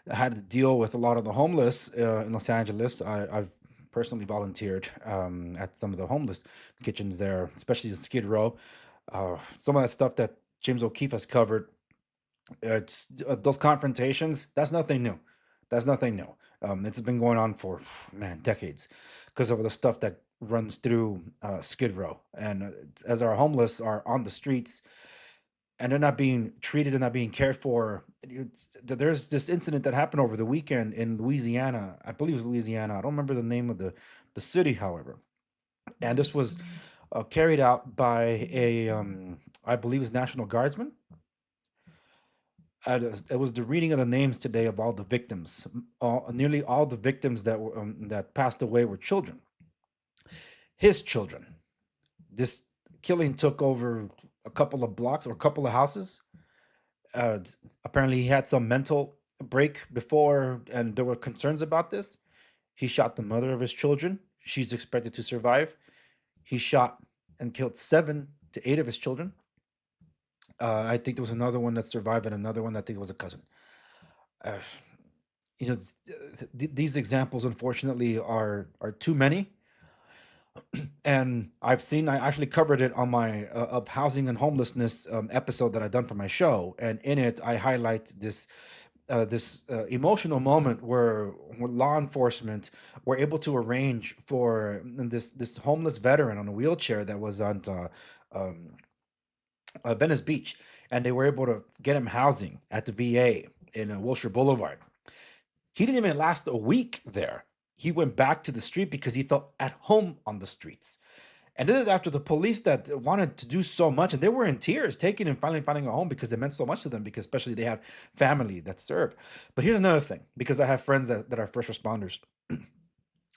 had to deal with a lot of the homeless in Los Angeles, I've personally volunteered at some of the homeless kitchens there, especially in Skid Row. Some of that stuff that James O'Keefe has covered, it's those confrontations. That's nothing new. That's nothing new. It's been going on for decades, because of the stuff that runs through Skid Row, and as our homeless are on the streets and they're not being treated and not being cared for. There's this incident that happened over the weekend in Louisiana. I believe it was Louisiana. I don't remember the name of the city, however. And this was carried out by a, I believe it's National Guardsman. It was the reading of the names today of all the victims. Nearly all the victims that were that passed away were children. His children. This killing took over a couple of blocks or a couple of houses. Apparently, he had some mental break before, and there were concerns about this. He shot the mother of his children. She's expected to survive. He shot and killed 7 to 8 of his children. I think there was another one that survived, and another one I think it was a cousin. These examples, unfortunately, are too many. And I actually covered it on my of housing and homelessness episode that I've done for my show, and in it I highlight this emotional moment where law enforcement were able to arrange for this homeless veteran on a wheelchair that was on Venice Beach, and they were able to get him housing at the VA in Wilshire Boulevard. He didn't even last a week there. He went back to the street because he felt at home on the streets. And this is after the police that wanted to do so much, and they were in tears, taking and finally finding a home because it meant so much to them, because especially they have family that serve. But here's another thing, because I have friends that are first responders.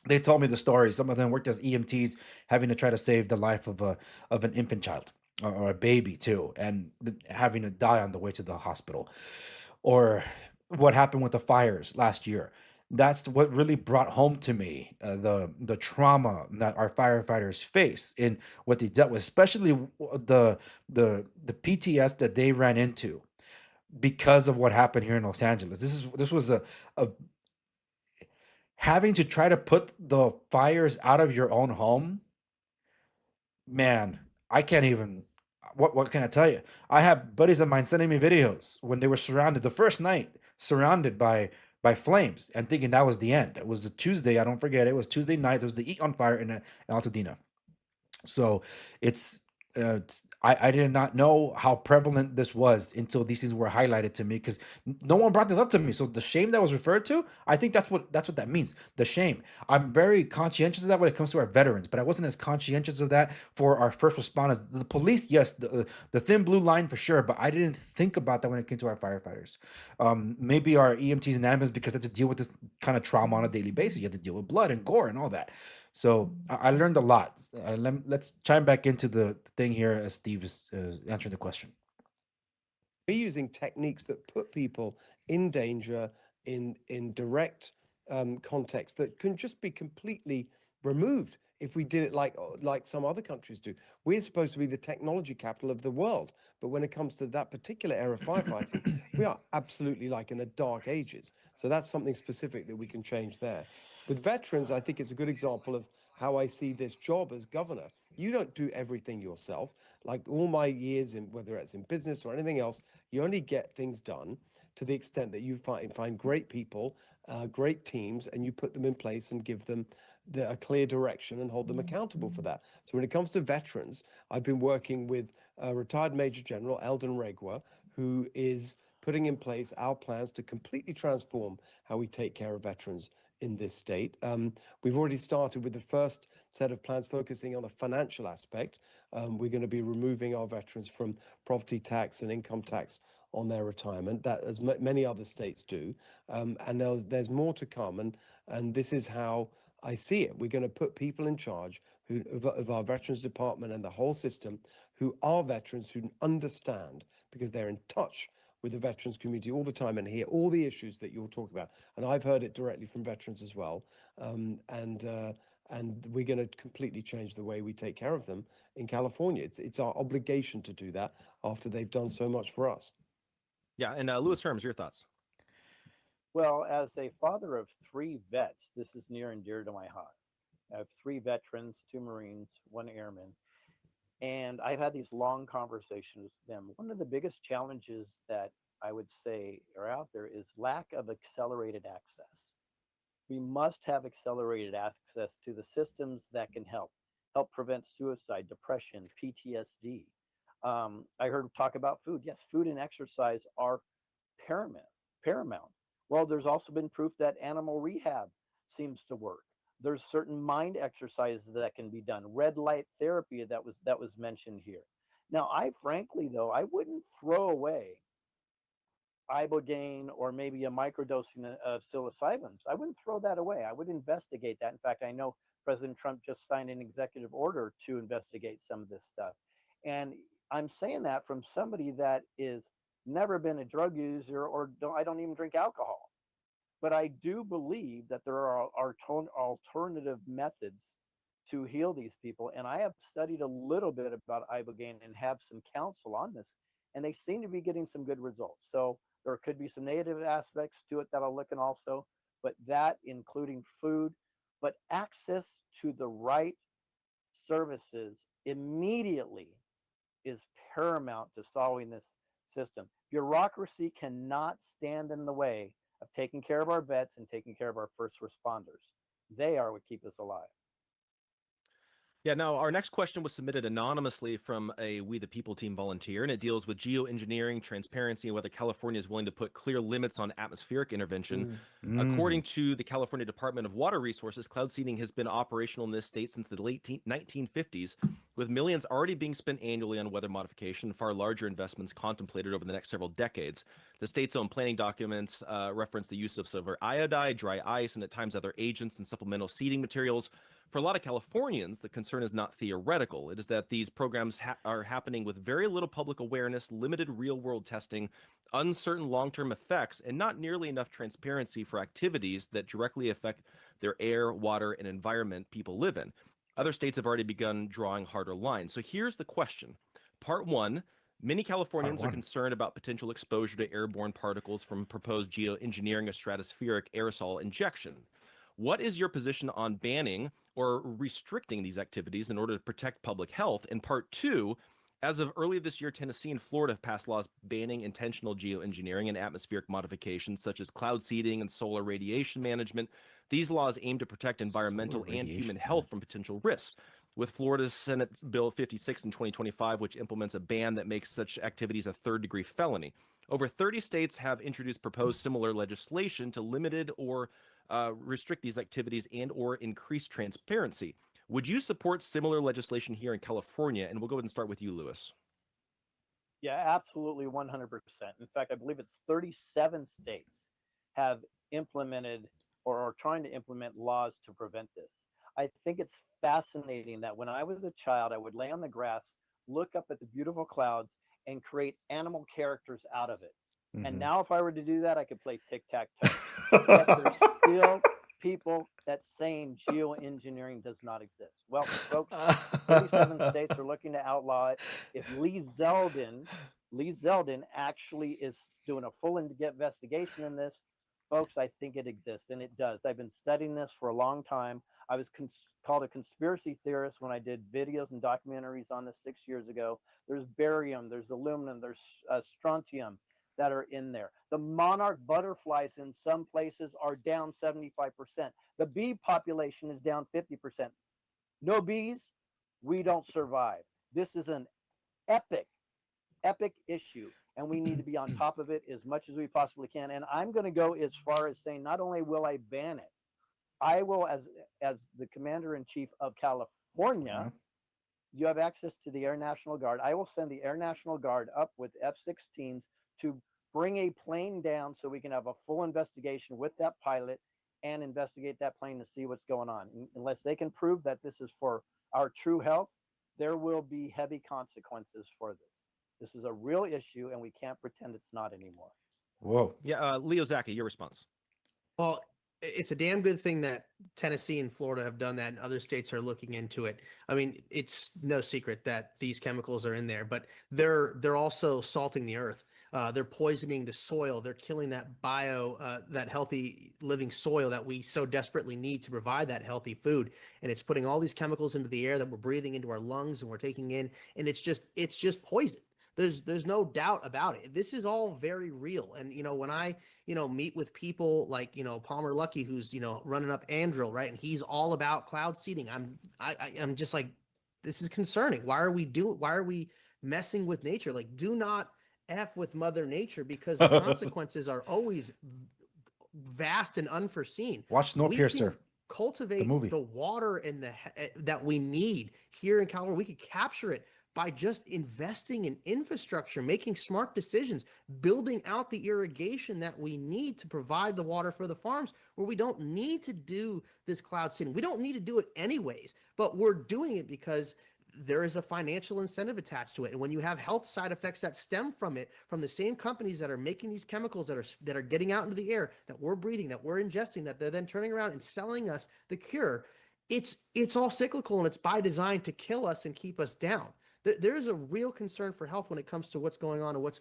They told me the story. Some of them worked as EMTs, having to try to save the life of an infant child or a baby too, and having to die on the way to the hospital. Or what happened with the fires last year. That's what really brought home to me the trauma that our firefighters face in what they dealt with, especially the PTS that they ran into because of what happened here in Los Angeles. This was a having to try to put the fires out of your own home. Man, I can't even. What can I tell you? I have buddies of mine sending me videos when they were surrounded the first night, surrounded by flames, and thinking that was the end. It was a Tuesday. I don't forget. It was Tuesday night. There was the Eat on Fire in Altadena. So it's I did not know how prevalent this was until these things were highlighted to me, because no one brought this up to me. So the shame that was referred to, I think that's what that means. The shame. I'm very conscientious of that when it comes to our veterans, but I wasn't as conscientious of that for our first responders. The police, yes, the thin blue line for sure, but I didn't think about that when it came to our firefighters. Maybe our EMTs and ambulance, because they have to deal with this kind of trauma on a daily basis. You have to deal with blood and gore and all that. So I learned a lot. Let's chime back into the thing here as Steve is answering the question. We're using techniques that put people in danger in direct context that can just be completely removed if we did it like some other countries do. We're supposed to be the technology capital of the world, but when it comes to that particular era of firefighting, we are absolutely like in the dark ages. So that's something specific that we can change there. With veterans, I think it's a good example of how I see this job as governor. You don't do everything yourself. Like all my years in, whether it's in business or anything else, you only get things done to the extent that you find great people, great teams, and you put them in place and give them a clear direction and hold them accountable for that. So when it comes to veterans, I've been working with retired Major General Eldon Regwa, who is putting in place our plans to completely transform how we take care of veterans in this state. We've already started with the first set of plans focusing on the financial aspect. We're going to be removing our veterans from property tax and income tax on their retirement, that as many other states do. And there's more to come. And this is how I see it. We're going to put people in charge of our Veterans Department and the whole system who are veterans, who understand, because they're in touch with the veterans community all the time and hear all the issues that you're talking about. And I've heard it directly from veterans as well. And we're going to completely change the way we take care of them in California. It's our obligation to do that after they've done so much for us. Yeah, and Lewis Herms, your thoughts? Well, as a father of 3 vets, this is near and dear to my heart. I have 3 veterans, 2 Marines, 1 airman, and I've had these long conversations with them. One of the biggest challenges that I would say are out there is lack of accelerated access. We must have accelerated access to the systems that can help prevent suicide, depression, PTSD. I heard talk about food. Yes, food and exercise are paramount. Well, there's also been proof that animal rehab seems to work. There's certain mind exercises that can be done. Red light therapy that was mentioned here. Now, I frankly though, I wouldn't throw away ibogaine or maybe a microdosing of psilocybin. I wouldn't throw that away. I would investigate that. In fact, I know President Trump just signed an executive order to investigate some of this stuff. And I'm saying that from somebody that is never been a drug user or I don't even drink alcohol. But I do believe that there are alternative methods to heal these people. And I have studied a little bit about ibogaine and have some counsel on this, and they seem to be getting some good results. So there could be some negative aspects to it that I'll look in also, but that including food, but access to the right services immediately is paramount to solving this system. Bureaucracy cannot stand in the way of taking care of our vets and taking care of our first responders. They are what keep us alive. Yeah, now our next question was submitted anonymously from a We the People team volunteer, and it deals with geoengineering, transparency, and whether California is willing to put clear limits on atmospheric intervention. According to the California Department of Water Resources, cloud seeding has been operational in this state since the late 1950s, with millions already being spent annually on weather modification and far larger investments contemplated over the next several decades. The state's own planning documents reference the use of silver iodide, dry ice, and at times other agents and supplemental seeding materials. For a lot of Californians, the concern is not theoretical. It is that these programs are happening with very little public awareness, limited real-world testing, uncertain long-term effects, and not nearly enough transparency for activities that directly affect their air, water, and environment people live in. Other states have already begun drawing harder lines. So here's the question. Part one, many Californians are concerned about potential exposure to airborne particles from proposed geoengineering of stratospheric aerosol injection. What is your position on banning or restricting these activities in order to protect public health? And part two, as of early this year, Tennessee and Florida have passed laws banning intentional geoengineering and atmospheric modifications such as cloud seeding and solar radiation management. These laws aim to protect environmental and human health from potential risks. With Florida's Senate Bill 56 in 2025, which implements a ban that makes such activities a third-degree felony. Over 30 states have introduced proposed similar legislation to limited or restrict these activities and or increase transparency. Would you support similar legislation here in California? And we'll go ahead and start with you, Lewis. Yeah, absolutely 100%. In fact, I believe it's 37 states have implemented or are trying to implement laws to prevent this. I think it's fascinating that when I was a child, I would lay on the grass, look up at the beautiful clouds, and create animal characters out of it. And now if I were to do that, I could play tic-tac-toe. Yet there's still people that saying geoengineering does not exist. Well, folks, 37 states are looking to outlaw it. If Lee Zeldin actually is doing a full investigation in this, folks, I think it exists, and it does. I've been studying this for a long time. I was called a conspiracy theorist when I did videos and documentaries on this 6 years ago. There's barium, there's aluminum, there's strontium that are in there. The monarch butterflies in some places are down 75%. The bee population is down 50%. No bees, we don't survive. This is an epic issue, and we need to be on top of it as much as we possibly can. And I'm going to go as far as saying not only will I ban it, I will, as the commander-in-chief of California, you have access to the Air National Guard. I will send the Air National Guard up with F-16s to bring a plane down so we can have a full investigation with that pilot and investigate that plane to see what's going on. Unless they can prove that this is for our true health, there will be heavy consequences for this. This is a real issue, and we can't pretend it's not anymore. Whoa. Yeah, Leo Zacky, your response. Well, it's a damn good thing that Tennessee and Florida have done that, and other states are looking into it. I mean, it's no secret that these chemicals are in there, but they're also salting the earth. They're poisoning the soil. They're killing that that healthy living soil that we so desperately need to provide that healthy food. And it's putting all these chemicals into the air that we're breathing into our lungs and we're taking in, and it's just poison. There's no doubt about it. This is all very real. And, when I, meet with people like, Palmer Luckey, who's, running up Andril, right? And he's all about cloud seeding. I'm just like, this is concerning. Why are we messing with nature? Like, do not F with Mother Nature, because the consequences are always vast and unforeseen. Watch Snowpiercer. Cultivate the water and that we need here in California. We could capture it by just investing in infrastructure, making smart decisions, building out the irrigation that we need to provide the water for the farms, where we don't need to do this cloud seeding. We don't need to do it anyways, but we're doing it because there is a financial incentive attached to it. And when you have health side effects that stem from it, from the same companies that are making these chemicals that are getting out into the air, that we're breathing, that we're ingesting, that they're then turning around and selling us the cure, it's all cyclical, and it's by design to kill us and keep us down. There is a real concern for health when it comes to what's going on and what's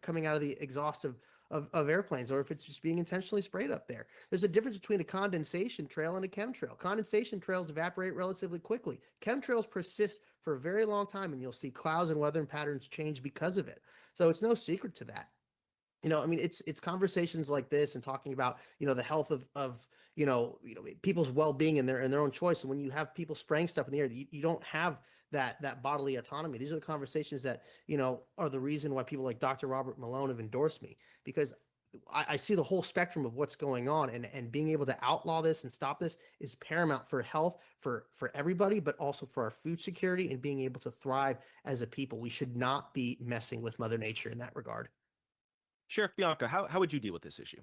coming out of the exhaust of airplanes, or if it's just being intentionally sprayed up there. There's a difference between a condensation trail and a chemtrail. Condensation trails evaporate relatively quickly. Chemtrails persist for a very long time, and you'll see clouds and weather patterns change because of it. So it's no secret to that. I mean, it's conversations like this and talking about, the health of people's well-being and their own choice. And when you have people spraying stuff in the air, you don't have that bodily autonomy. These are the conversations that, are the reason why people like Dr. Robert Malone have endorsed me, because I see the whole spectrum of what's going on, and being able to outlaw this and stop this is paramount for health, for everybody, but also for our food security and being able to thrive as a people. We should not be messing with Mother Nature in that regard. Sheriff Bianco, how would you deal with this issue?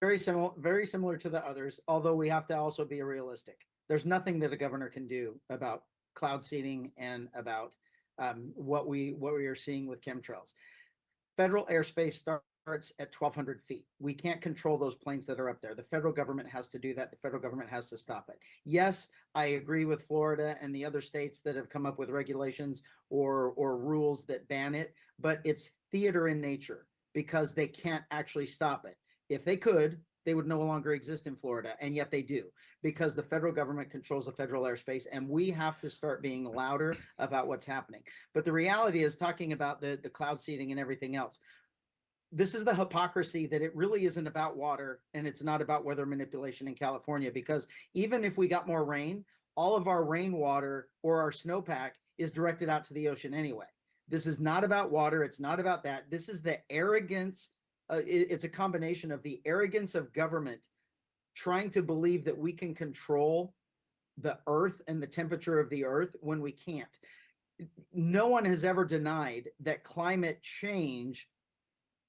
Very similar to the others, although we have to also be realistic. There's nothing that a governor can do about cloud seeding and about what we are seeing with chemtrails. Federal airspace starts at 1,200 feet. We can't control those planes that are up there. The federal government has to do that. The federal government has to stop it. Yes, I agree with Florida and the other states that have come up with regulations or rules that ban it, but it's theater in nature because they can't actually stop it. If they could, they would no longer exist in Florida, and yet they do, because the federal government controls the federal airspace, and we have to start being louder about what's happening. But the reality is, talking about the cloud seeding and everything else, this is the hypocrisy that it really isn't about water, and it's not about weather manipulation in California, because even if we got more rain, all of our rainwater or our snowpack is directed out to the ocean anyway. This is not about water. It's not about that. This is the arrogance. It's a combination of the arrogance of government trying to believe that we can control the earth and the temperature of the earth when we can't. No one has ever denied that climate change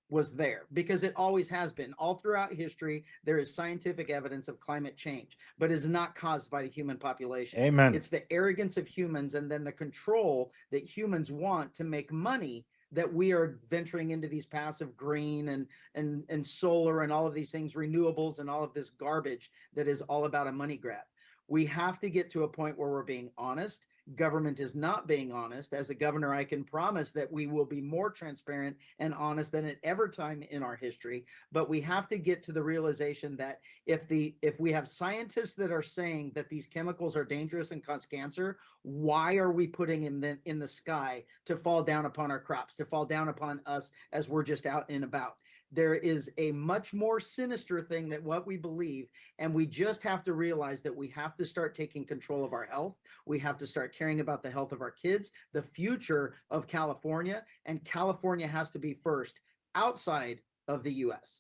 was there, because it always has been. All throughout history, there is scientific evidence of climate change, but it is not caused by the human population. Amen. It's the arrogance of humans and then the control that humans want to make money that we are venturing into these passive green and solar and all of these things, renewables and all of this garbage that is all about a money grab. We have to get to a point where we're being honest. Government is not being honest. As a governor, I can promise that we will be more transparent and honest than at ever time in our history. But we have to get to the realization that if we have scientists that are saying that these chemicals are dangerous and cause cancer, why are we putting them in the sky to fall down upon our crops, to fall down upon us as we're just out and about? There is a much more sinister thing than what we believe, and we just have to realize that we have to start taking control of our health. We have to start caring about the health of our kids, the future of California, and California has to be first outside of the U.S.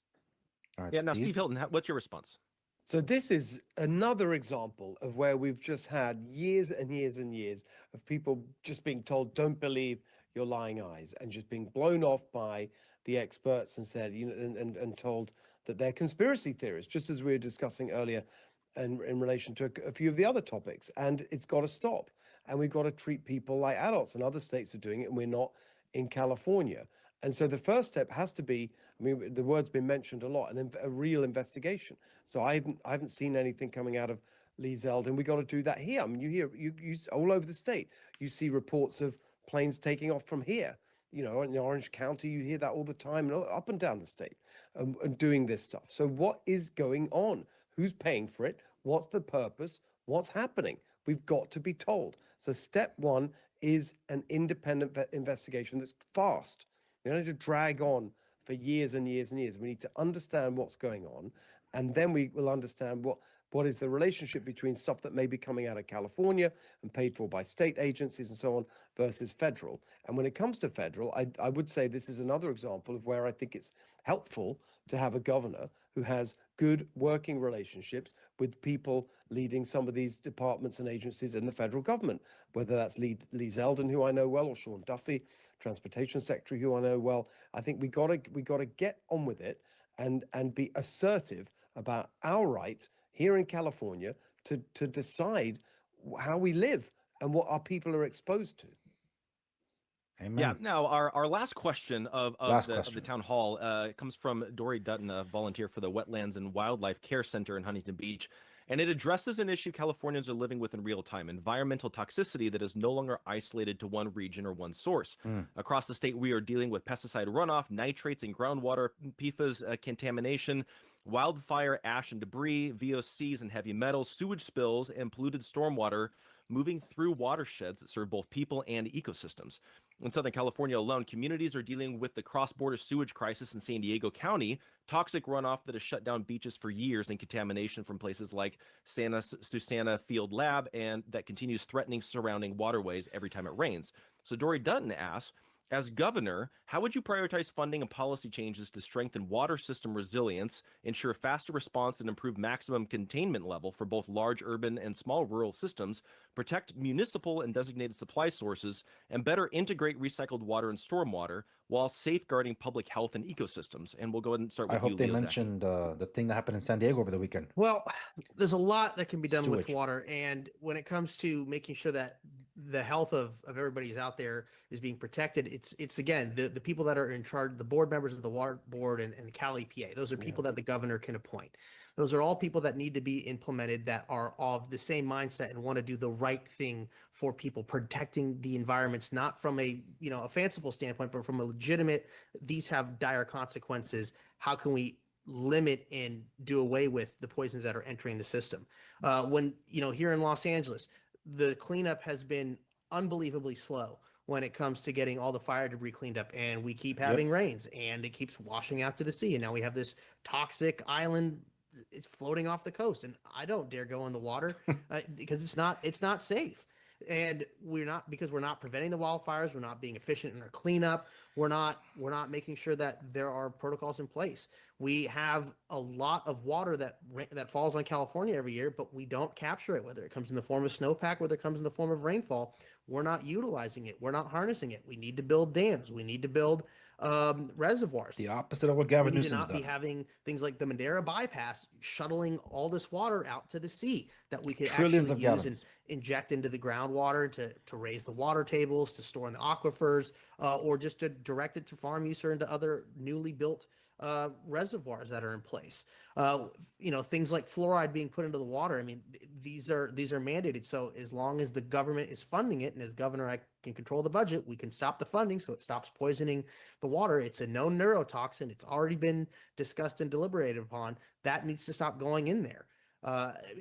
All right, Yeah, now, Steve Hilton, what's your response? So this is another example of where we've just had years and years and years of people just being told, don't believe your lying eyes, and just being blown off by the experts and said, and told that they're conspiracy theorists, just as we were discussing earlier in relation to a few of the other topics. And it's got to stop. And we've got to treat people like adults, and other states are doing it, and we're not in California. And so the first step has to be, I mean, the word's been mentioned a lot, a real investigation. So I haven't seen anything coming out of Lee Zeldin. We got to do that here. I mean, you hear you all over the state, you see reports of planes taking off from here. In Orange County, you hear that all the time, and up and down the state, and doing this stuff. So what is going on? Who's paying for it? What's the purpose? What's happening? We've got to be told. So step one is an independent investigation that's fast. We don't need to drag on for years and years and years. We need to understand what's going on, and then we will understand what is the relationship between stuff that may be coming out of California and paid for by state agencies and so on versus federal. And when it comes to federal, I would say this is another example of where I think it's helpful to have a governor who has good working relationships with people leading some of these departments and agencies in the federal government, whether that's Lee Zeldin, who I know well, or Sean Duffy, Transportation Secretary, who I know well. I think we got to get on with it and be assertive about our right here in California to decide how we live and what our people are exposed to. Amen. Yeah. Now, our last question of the town hall comes from Dory Dutton, a volunteer for the Wetlands and Wildlife Care Center in Huntington Beach. And it addresses an issue Californians are living with in real time: environmental toxicity that is no longer isolated to one region or one source. Across the state, we are dealing with pesticide runoff, nitrates in groundwater, PFAS contamination. Wildfire, ash and debris, VOCs and heavy metals, sewage spills, and polluted stormwater moving through watersheds that serve both people and ecosystems. In Southern California alone, communities are dealing with the cross-border sewage crisis in San Diego County, toxic runoff that has shut down beaches for years, and contamination from places like Santa Susana Field Lab, and that continues threatening surrounding waterways every time it rains. So Dory Dutton asks, as governor, how would you prioritize funding and policy changes to strengthen water system resilience, ensure faster response, and improve maximum containment level for both large urban and small rural systems, protect municipal and designated supply sources, and better integrate recycled water and stormwater while safeguarding public health and ecosystems? And we'll go ahead and start I with you, hope they Leo Zacky. mentioned the thing that happened in San Diego over the weekend. Well, there's a lot that can be done with Sewage. water, and when it comes to making sure that the health of everybody is out there is being protected, it's again the people that are in charge, the board members of the water board and the Cal EPA. Those are people that the governor can appoint. Those are all people that need to be implemented, that are of the same mindset and want to do the right thing for people, protecting the environments, not from a a fanciful standpoint, but from a legitimate. These have dire consequences. How can we limit and do away with the poisons that are entering the system? When here in Los Angeles, the cleanup has been unbelievably slow when it comes to getting all the fire debris cleaned up, and we keep having rains and it keeps washing out to the sea, and now we have this toxic island. It's floating off the coast, and I don't dare go in the water because it's not safe. And we're not preventing the wildfires. We're not being efficient in our cleanup. We're not making sure that there are protocols in place. We have a lot of water that falls on California every year, but we don't capture it, whether it comes in the form of snowpack, whether it comes in the form of rainfall. We're not utilizing it. We're not harnessing it. We need to build dams. We need to build reservoirs. The opposite of what Gavin We need to Newsom's not be done. having things like the Madeira bypass shuttling all this water out to the sea that we could Trillions actually of use and gallons. inject into the groundwater to raise the water tables, to store in the aquifers, or just to direct it to farm use or into other newly built reservoirs that are in place. Things like fluoride being put into the water. I mean, these are mandated. So as long as the government is funding it, and as governor, I can control the budget, we can stop the funding so it stops poisoning the water. It's a known neurotoxin. It's already been discussed and deliberated upon. That needs to stop going in there.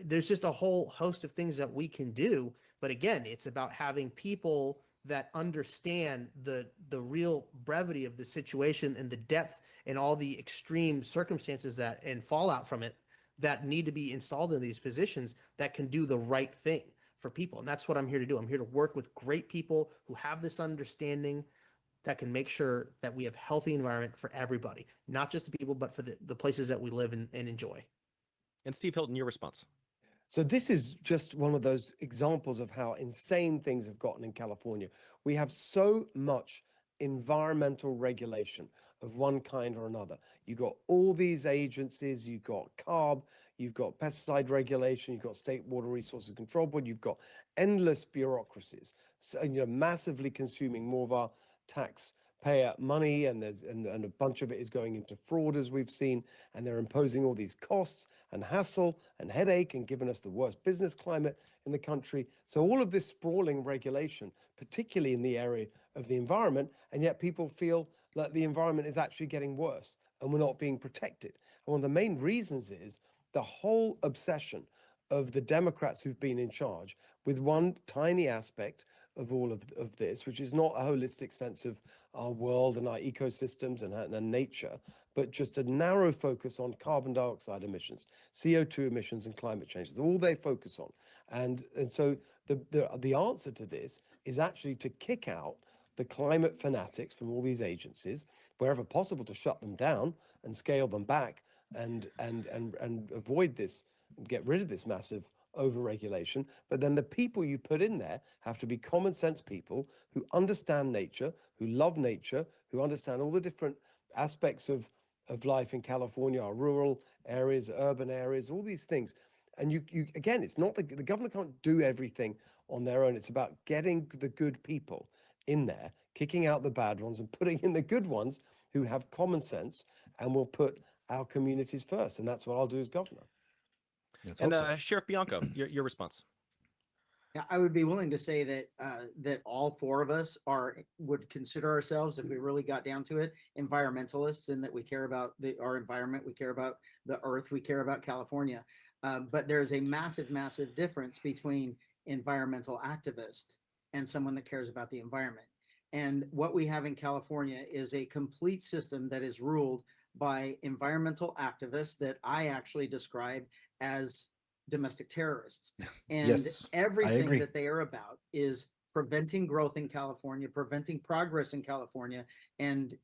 There's just a whole host of things that we can do. But again, it's about having people that understand the real brevity of the situation and the depth and all the extreme circumstances that and fallout from it that need to be installed in these positions that can do the right thing for people. And that's what I'm here to do. I'm here to work with great people who have this understanding that can make sure that we have healthy environment for everybody, not just the people, but for the places that we live and enjoy. And Steve Hilton, your response. So this is just one of those examples of how insane things have gotten in California. We have so much environmental regulation of one kind or another. You've got all these agencies, you've got CARB, you've got pesticide regulation, you've got State Water Resources Control Board, you've got endless bureaucracies, so, massively consuming more of our taxpayer money, and a bunch of it is going into fraud, as we've seen, and they're imposing all these costs and hassle and headache and giving us the worst business climate in the country. So all of this sprawling regulation, particularly in the area of the environment, and yet people feel that the environment is actually getting worse and we're not being protected. And one of the main reasons is the whole obsession of the Democrats who've been in charge with one tiny aspect of all of this, which is not a holistic sense of our world and our ecosystems and nature, but just a narrow focus on carbon dioxide emissions, CO2 emissions, and climate change. That's all they focus on. And so the answer to this is actually to kick out the climate fanatics from all these agencies, wherever possible, to shut them down and scale them back and avoid this, get rid of this massive overregulation. But then the people you put in there have to be common sense people who understand nature, who love nature, who understand all the different aspects of life in California, our rural areas, urban areas, all these things. And you again, it's not the governor can't do everything on their own. It's about getting the good people in there, kicking out the bad ones and putting in the good ones who have common sense and will put our communities first. And that's what I'll do as governor. And Sheriff Bianco, your response. Yeah, I would be willing to say that that all four of us would consider ourselves, if we really got down to it, environmentalists, and that we care about our environment, we care about the earth, we care about California. But there's a massive, massive difference between environmental activist and someone that cares about the environment. And what we have in California is a complete system that is ruled by environmental activists that I actually describe as domestic terrorists. And Yes, I everything agree. that they are about is preventing growth in California, preventing progress in California, and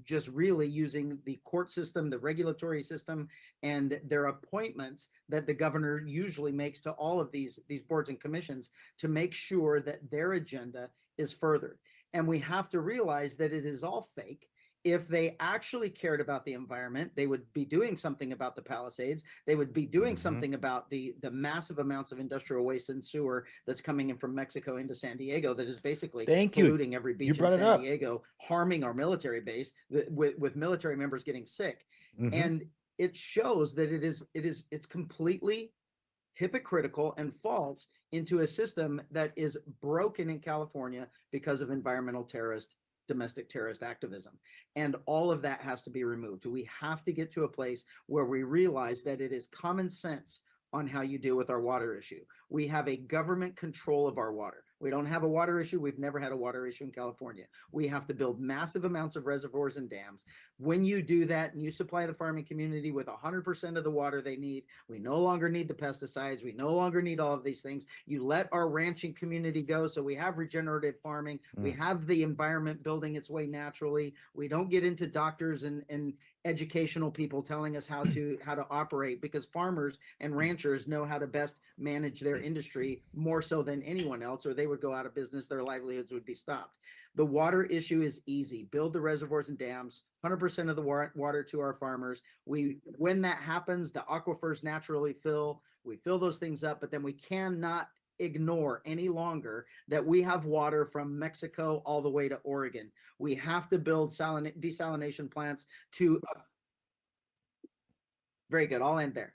just really using the court system, the regulatory system, and their appointments that the governor usually makes to all of these boards and commissions to make sure that their agenda is furthered. And we have to realize that it is all fake. If they actually cared about the environment, they would be doing something about the Palisades. They would be doing something about the massive amounts of industrial waste and sewer that's coming in from Mexico into San Diego that is basically Thank you. polluting every You beach in brought it San up. Diego, harming our military base with military members getting sick. Mhm. And it shows that it's completely hypocritical and false into a system that is broken in California because of environmental domestic terrorist activism. And all of that has to be removed. We have to get to a place where we realize that it is common sense on how you deal with our water issue. We have a government control of our water. We don't have a water issue. We've never had a water issue in California. We have to build massive amounts of reservoirs and dams. When you do that and you supply the farming community with 100% of the water they need, we no longer need the pesticides. We no longer need all of these things. You let our ranching community go. So we have regenerative farming. We have the environment building its way naturally. We don't get into doctors and educational people telling us how to operate, because farmers and ranchers know how to best manage their industry more so than anyone else, or they would go out of business. Their livelihoods would be stopped. The water issue is easy. Build the reservoirs and dams, 100% of the water to our farmers. When that happens, the aquifers naturally fill. We fill those things up, but then we cannot ignore any longer that we have water from Mexico all the way to Oregon. We have to build desalination plants to. Very good. I'll end there.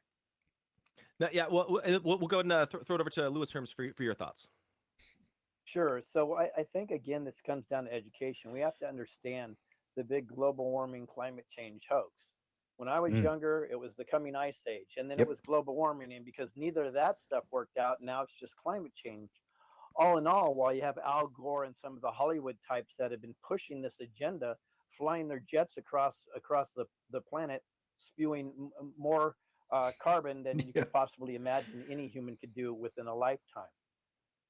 Now, yeah, well, we'll go ahead and throw it over to Lewis Herms for your thoughts. Sure. So I think, again, this comes down to education. We have to understand the big global warming climate change hoax. When I was younger, it was the coming ice age, and then it was global warming. And because neither of that stuff worked out, now it's just climate change. All in all, while you have Al Gore and some of the Hollywood types that have been pushing this agenda, flying their jets across the planet, spewing more carbon than you could possibly imagine any human could do within a lifetime.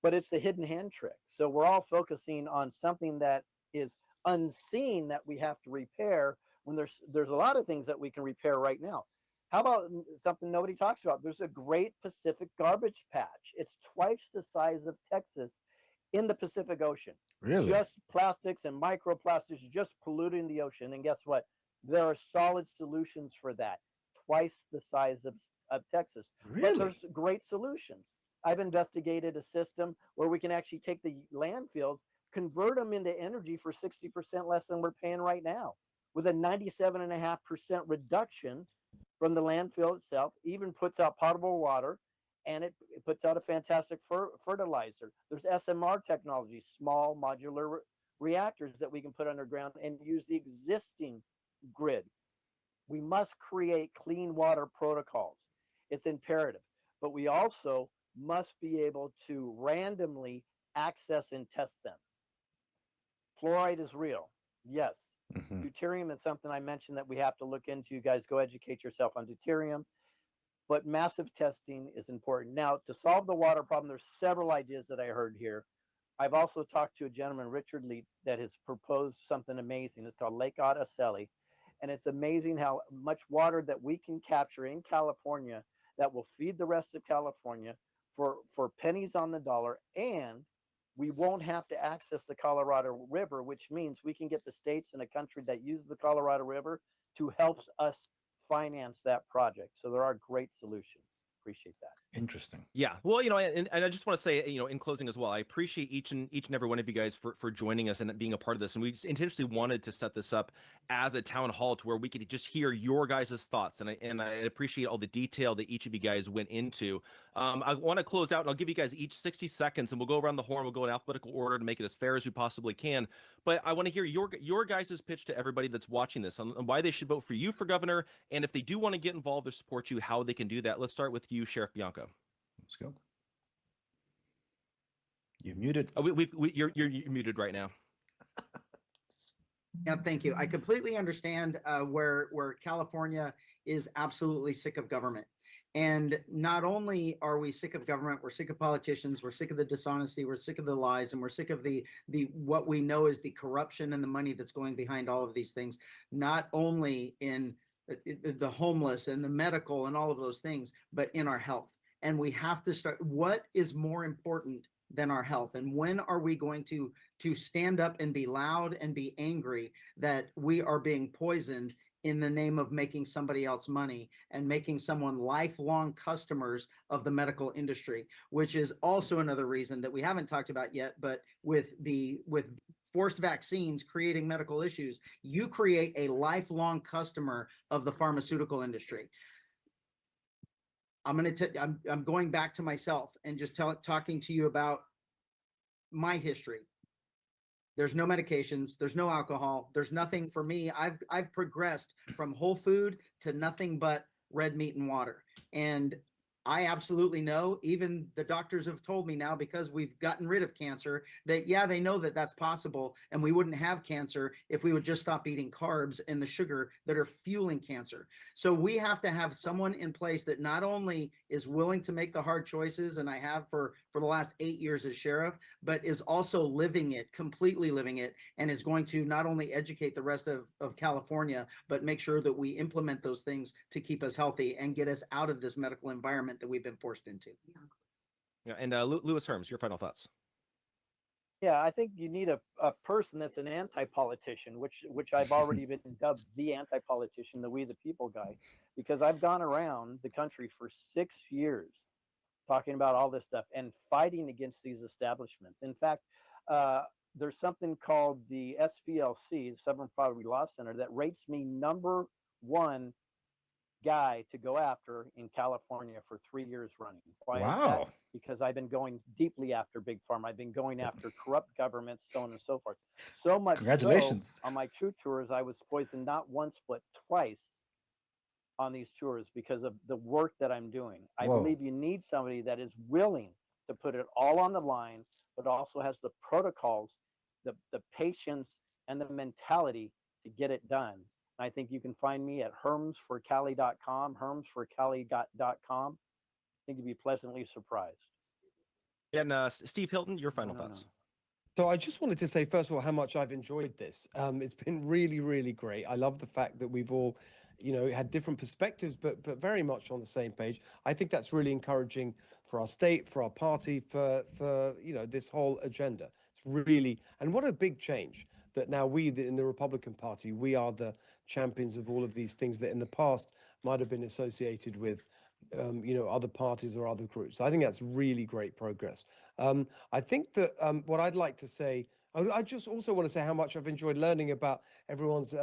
But it's the hidden hand trick. So we're all focusing on something that is unseen that we have to repair, when there's a lot of things that we can repair right now. How about something nobody talks about? There's a great Pacific garbage patch. It's twice the size of Texas in the Pacific Ocean. Really? Just plastics and microplastics just polluting the ocean. And guess what? There are solid solutions for that. Twice the size of Texas. Really? But there's great solutions. I've investigated a system where we can actually take the landfills, convert them into energy for 60% less than we're paying right now, with a 97.5% reduction from the landfill itself. Even puts out potable water, and it puts out a fantastic fertilizer. There's SMR technology, small modular reactors that we can put underground and use the existing grid. We must create clean water protocols. It's imperative. But we also must be able to randomly access and test them. Fluoride is real. Yes. Deuterium is something I mentioned that we have to look into. You guys go educate yourself on deuterium. But massive testing is important. Now, to solve the water problem, there's several ideas that I heard here. I've also talked to a gentleman, Richard Lee, that has proposed something amazing. It's called Lake Ottacelli. And it's amazing how much water that we can capture in California that will feed the rest of California for pennies on the dollar. And we won't have to access the Colorado River, which means we can get the states in a country that use the Colorado River to help us finance that project. So there are great solutions. Appreciate that. Interesting. Yeah. Well, and I just want to say, in closing as well, I appreciate each and every one of you guys for joining us and being a part of this. And we just intentionally wanted to set this up as a town hall to where we could just hear your guys' thoughts. And I appreciate all the detail that each of you guys went into. I want to close out, and I'll give you guys each 60 seconds, and we'll go around the horn. We'll go in alphabetical order to make it as fair as we possibly can. But I want to hear your guys' pitch to everybody that's watching this on why they should vote for you for governor. And if they do want to get involved or support you, how they can do that. Let's start with you, Sheriff Bianco. Let's go. You're muted. Oh, you're muted right now. Yeah, thank you. I completely understand where California is absolutely sick of government. And not only are we sick of government, we're sick of politicians, we're sick of the dishonesty, we're sick of the lies, and we're sick of the what we know is the corruption and the money that's going behind all of these things, not only in the homeless and the medical and all of those things, but in our health. And we have to start, what is more important than our health? And when are we going to stand up and be loud and be angry that we are being poisoned in the name of making somebody else money and making someone lifelong customers of the medical industry, which is also another reason that we haven't talked about yet, but with forced vaccines creating medical issues, you create a lifelong customer of the pharmaceutical industry. I'm going back to myself and just talking to you about my history. There's no medications, there's no alcohol, there's nothing for me. I've progressed from whole food to nothing but red meat and water. And I absolutely know, even the doctors have told me now, because we've gotten rid of cancer, that yeah, they know that that's possible, and we wouldn't have cancer if we would just stop eating carbs and the sugar that are fueling cancer. So we have to have someone in place that not only is willing to make the hard choices, and I have for the last 8 years as sheriff, but is also living it, completely living it, and is going to not only educate the rest of California, but make sure that we implement those things to keep us healthy and get us out of this medical environment that we've been forced into. Yeah, and Lewis Herms, your final thoughts. Yeah, I think you need a person that's an anti-politician, which I've already been dubbed the anti-politician, the we the people guy, because I've gone around the country for 6 years talking about all this stuff and fighting against these establishments. In fact, there's something called the SPLC, the Southern Poverty Law Center, that rates me #1 guy to go after in California for 3 years running. Why is that? Wow. Because I've been going deeply after Big Pharma. I've been going after corrupt governments, so on and so forth. So much Congratulations. so, on my true tours, I was poisoned not once, but twice on these tours because of the work that I'm doing. I Whoa. believe you need somebody that is willing to put it all on the line, but also has the protocols, the patience, and the mentality to get it done. I think you can find me at hermsforcali.com, hermsforcali.com. I think you'd be pleasantly surprised. And Steve Hilton, your final thoughts. So I just wanted to say, first of all, how much I've enjoyed this. It's been really, really great. I love the fact that we've all, had different perspectives, but very much on the same page. I think that's really encouraging for our state, for our party, for this whole agenda. It's really, and what a big change that now we in the Republican Party, we are the champions of all of these things that in the past might have been associated with other parties or other groups. I think that's really great progress. I think that what I'd like to say, I just also want to say how much I've enjoyed learning about everyone's,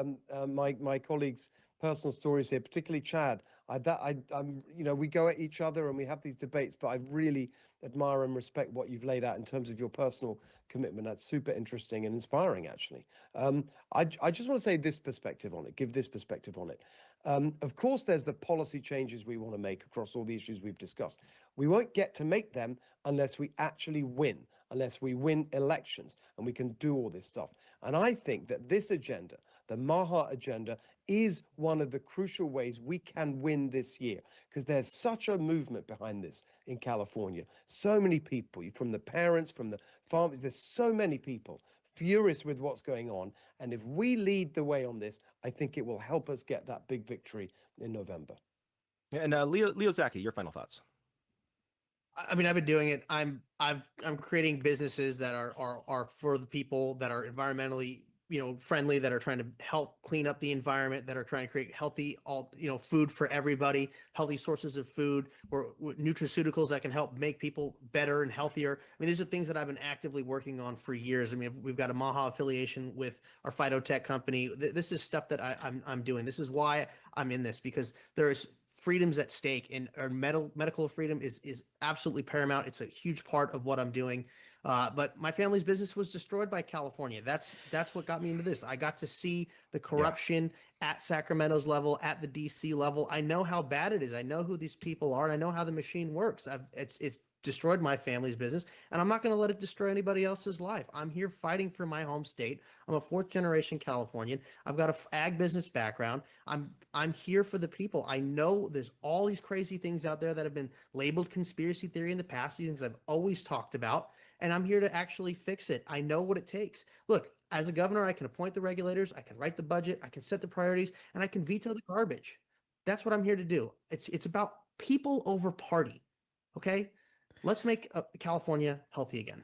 my colleagues' personal stories here, particularly Chad. We go at each other and we have these debates, but I really admire and respect what you've laid out in terms of your personal commitment. That's super interesting and inspiring, actually. I just want to say this perspective on it, give this perspective on it. Of course, there's the policy changes we want to make across all the issues we've discussed. We won't get to make them unless we actually win, unless we win elections, and we can do all this stuff. And I think that this agenda, the MAHA agenda, is one of the crucial ways we can win this year, because there's such a movement behind this in California. So many people, from the parents, from the farmers, there's so many people furious with what's going on. And if we lead the way on this, I think it will help us get that big victory in November. And Leo Zacky, your final thoughts. I mean, I've been doing it. I'm creating businesses that are for the people, that are environmentally, friendly, that are trying to help clean up the environment, that are trying to create healthy, food for everybody, healthy sources of food, or nutraceuticals that can help make people better and healthier. I mean, these are things that I've been actively working on for years. I mean, we've got a MAHA affiliation with our phytotech company. This is stuff that I'm doing. This is why I'm in this, because there's freedoms at stake, and our medical freedom is absolutely paramount. It's a huge part of what I'm doing. But my family's business was destroyed by California. That's what got me into this. I got to see the corruption at Sacramento's level, at the DC level. I know how bad it is. I know who these people are, and I know how the machine works. It's destroyed my family's business, and I'm not going to let it destroy anybody else's life. I'm here fighting for my home state. I'm a 4th generation Californian. I've got a ag business background. I'm here for the people. I know there's all these crazy things out there that have been labeled conspiracy theory in the past, these things I've always talked about, and I'm here to actually fix it. I know what it takes. Look, as a governor, I can appoint the regulators, I can write the budget, I can set the priorities, and I can veto the garbage. That's what I'm here to do. It's about people over party. Okay? Let's make California healthy again.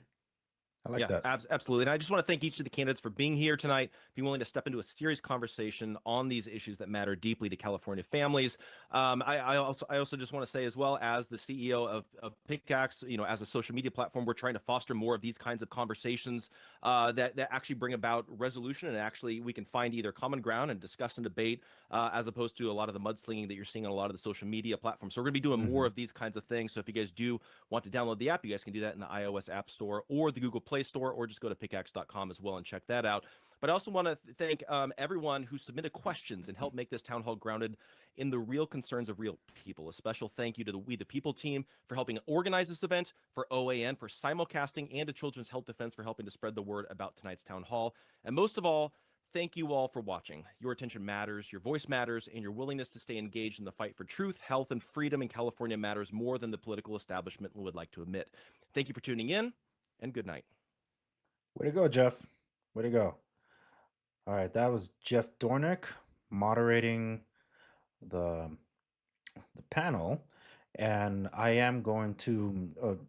I like that. Absolutely. And I just want to thank each of the candidates for being here tonight, being willing to step into a serious conversation on these issues that matter deeply to California families. I also just want to say, as well, as the CEO of Pickax, as a social media platform, we're trying to foster more of these kinds of conversations that actually bring about resolution, and actually we can find either common ground and discuss and debate, as opposed to a lot of the mudslinging that you're seeing on a lot of the social media platforms. So we're going to be doing more of these kinds of things. So if you guys do want to download the app, you guys can do that in the iOS App Store or the Google Play Store, or just go to pickaxe.com as well and check that out. But I also want to thank everyone who submitted questions and helped make this town hall grounded in the real concerns of real people. A special thank you to the We the People team for helping organize this event, for OAN for simulcasting, and to Children's Health Defense for helping to spread the word about tonight's town hall. And most of all, thank you all for watching. Your attention matters, your voice matters, and your willingness to stay engaged in the fight for truth, health, and freedom in California matters more than the political establishment would like to admit. Thank you for tuning in, and good night. Way to go, Jeff. Way to go. All right, that was Jeff Dornik moderating the panel, and I am going to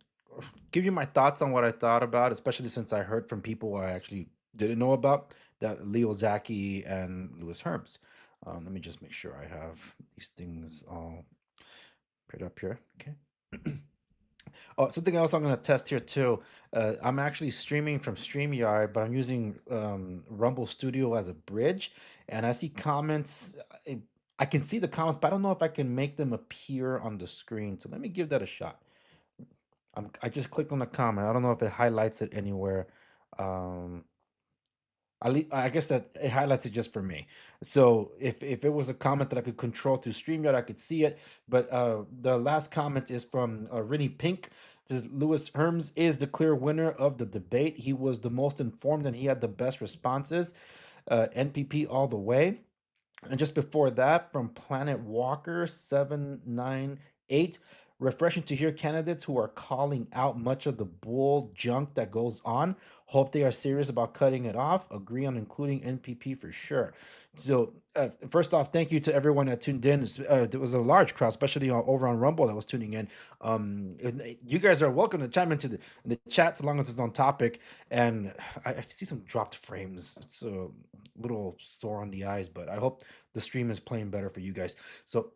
give you my thoughts on what I thought about, especially since I heard from people I actually didn't know about, that Leo Zacky and Lewis Herms. Let me just make sure I have these things all put up here. Okay. Oh, something else I'm going to test here too. I'm actually streaming from StreamYard, but I'm using Rumble Studio as a bridge, and I see comments. I can see the comments, but I don't know if I can make them appear on the screen. So let me give that a shot. I just clicked on the comment. I don't know if it highlights it anywhere. I guess that it highlights it just for me. So if it was a comment that I could control through StreamYard, I could see it. But the last comment is from Rennie Pink. Says Lewis Herms is the clear winner of the debate. He was the most informed and he had the best responses. NPP all the way. And just before that, from Planet Walker 798. Refreshing to hear candidates who are calling out much of the bull junk that goes on. Hope they are serious about cutting it off. Agree on including NPP for sure. So first off, thank you to everyone that tuned in. There was a large crowd, especially over on Rumble, that was tuning in. You guys are welcome to chime into the chat as long as it's on topic. And I see some dropped frames. It's a little sore on the eyes, but I hope the stream is playing better for you guys. So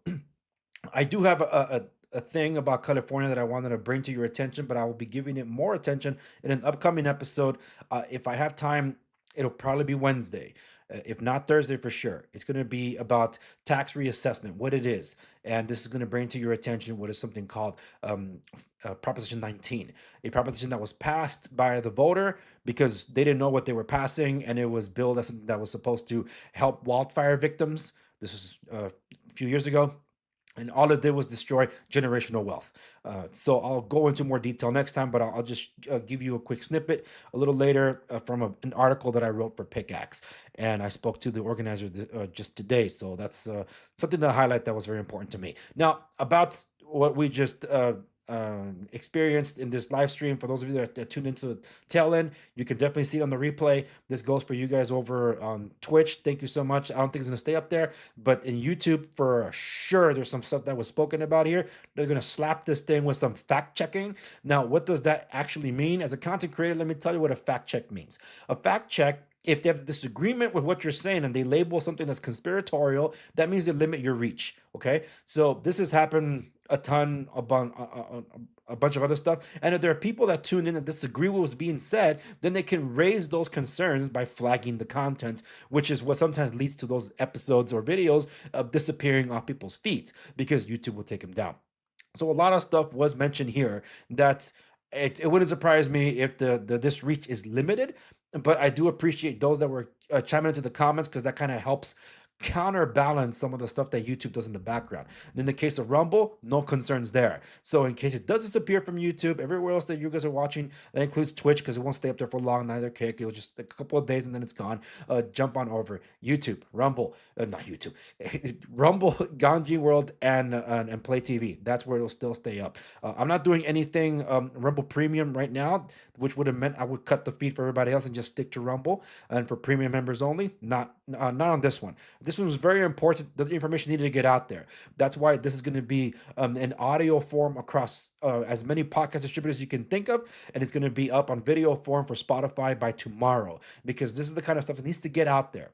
I do have a thing about California that I wanted to bring to your attention, but I will be giving it more attention in an upcoming episode. If I have time, it'll probably be Wednesday. If not Thursday, for sure. It's going to be about tax reassessment, what it is. And this is going to bring to your attention what is something called Proposition 19, a proposition that was passed by the voter because they didn't know what they were passing, and it was billed as something that was supposed to help wildfire victims. This was a few years ago. And all it did was destroy generational wealth. So I'll go into more detail next time, but I'll just give you a quick snippet a little later from an article that I wrote for Pickaxe. And I spoke to the organizer just today. So that's something to highlight that was very important to me. Now, about what we just experienced in this live stream, for those of you that tuned into the tail end, you can definitely see it on the replay. This goes for you guys over on Twitch. Thank you so much. I don't think it's going to stay up there, but in YouTube, for sure, there's some stuff that was spoken about here. They're going to slap this thing with some fact checking. Now, what does that actually mean? As a content creator, let me tell you what a fact check means. A fact check if they have a disagreement with what you're saying and they label something as conspiratorial, that means they limit your reach. Okay, so this has happened a ton about a bunch of other stuff. And if there are people that tune in and disagree with what's being said, then they can raise those concerns by flagging the content, which is what sometimes leads to those episodes or videos disappearing off people's feeds because YouTube will take them down. So a lot of stuff was mentioned here that it wouldn't surprise me if this reach is limited, but I do appreciate those that were chiming into the comments because that kind of helps counterbalance some of the stuff that YouTube does in the background. And in the case of Rumble, no concerns there. So in case it does disappear from YouTube, everywhere else that you guys are watching, that includes Twitch because it won't stay up there for long, neither Kick. It'll just a couple of days and then it's gone. Jump on over. YouTube, Rumble, not YouTube, Rumble, Ganji World, and Play TV. That's where it'll still stay up. I'm not doing anything Rumble Premium right now, which would have meant I would cut the feed for everybody else and just stick to Rumble. And for premium members only, not on this one. This one was very important. The information needed to get out there. That's why this is going to be an audio form across as many podcast distributors you can think of, and it's going to be up on video form for Spotify by tomorrow, because this is the kind of stuff that needs to get out there.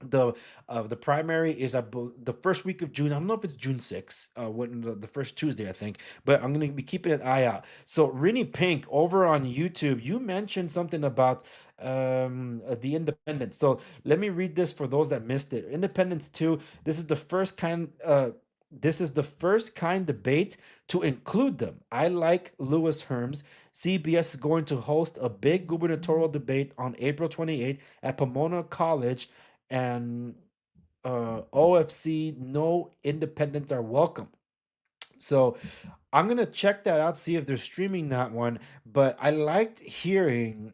The primary is the first week of June. I don't know if it's June 6th, when the first Tuesday, I think, but I'm going to be keeping an eye out. So Rini Pink over on YouTube, you mentioned something about the Independence. So let me read this for those that missed it. Independence 2, this is the first kind debate to include them. I like Lewis Herms. CBS is going to host a big gubernatorial debate on April 28th at Pomona College, and OFC, no independents are welcome. So I'm gonna check that out, see if they're streaming that one. But I liked hearing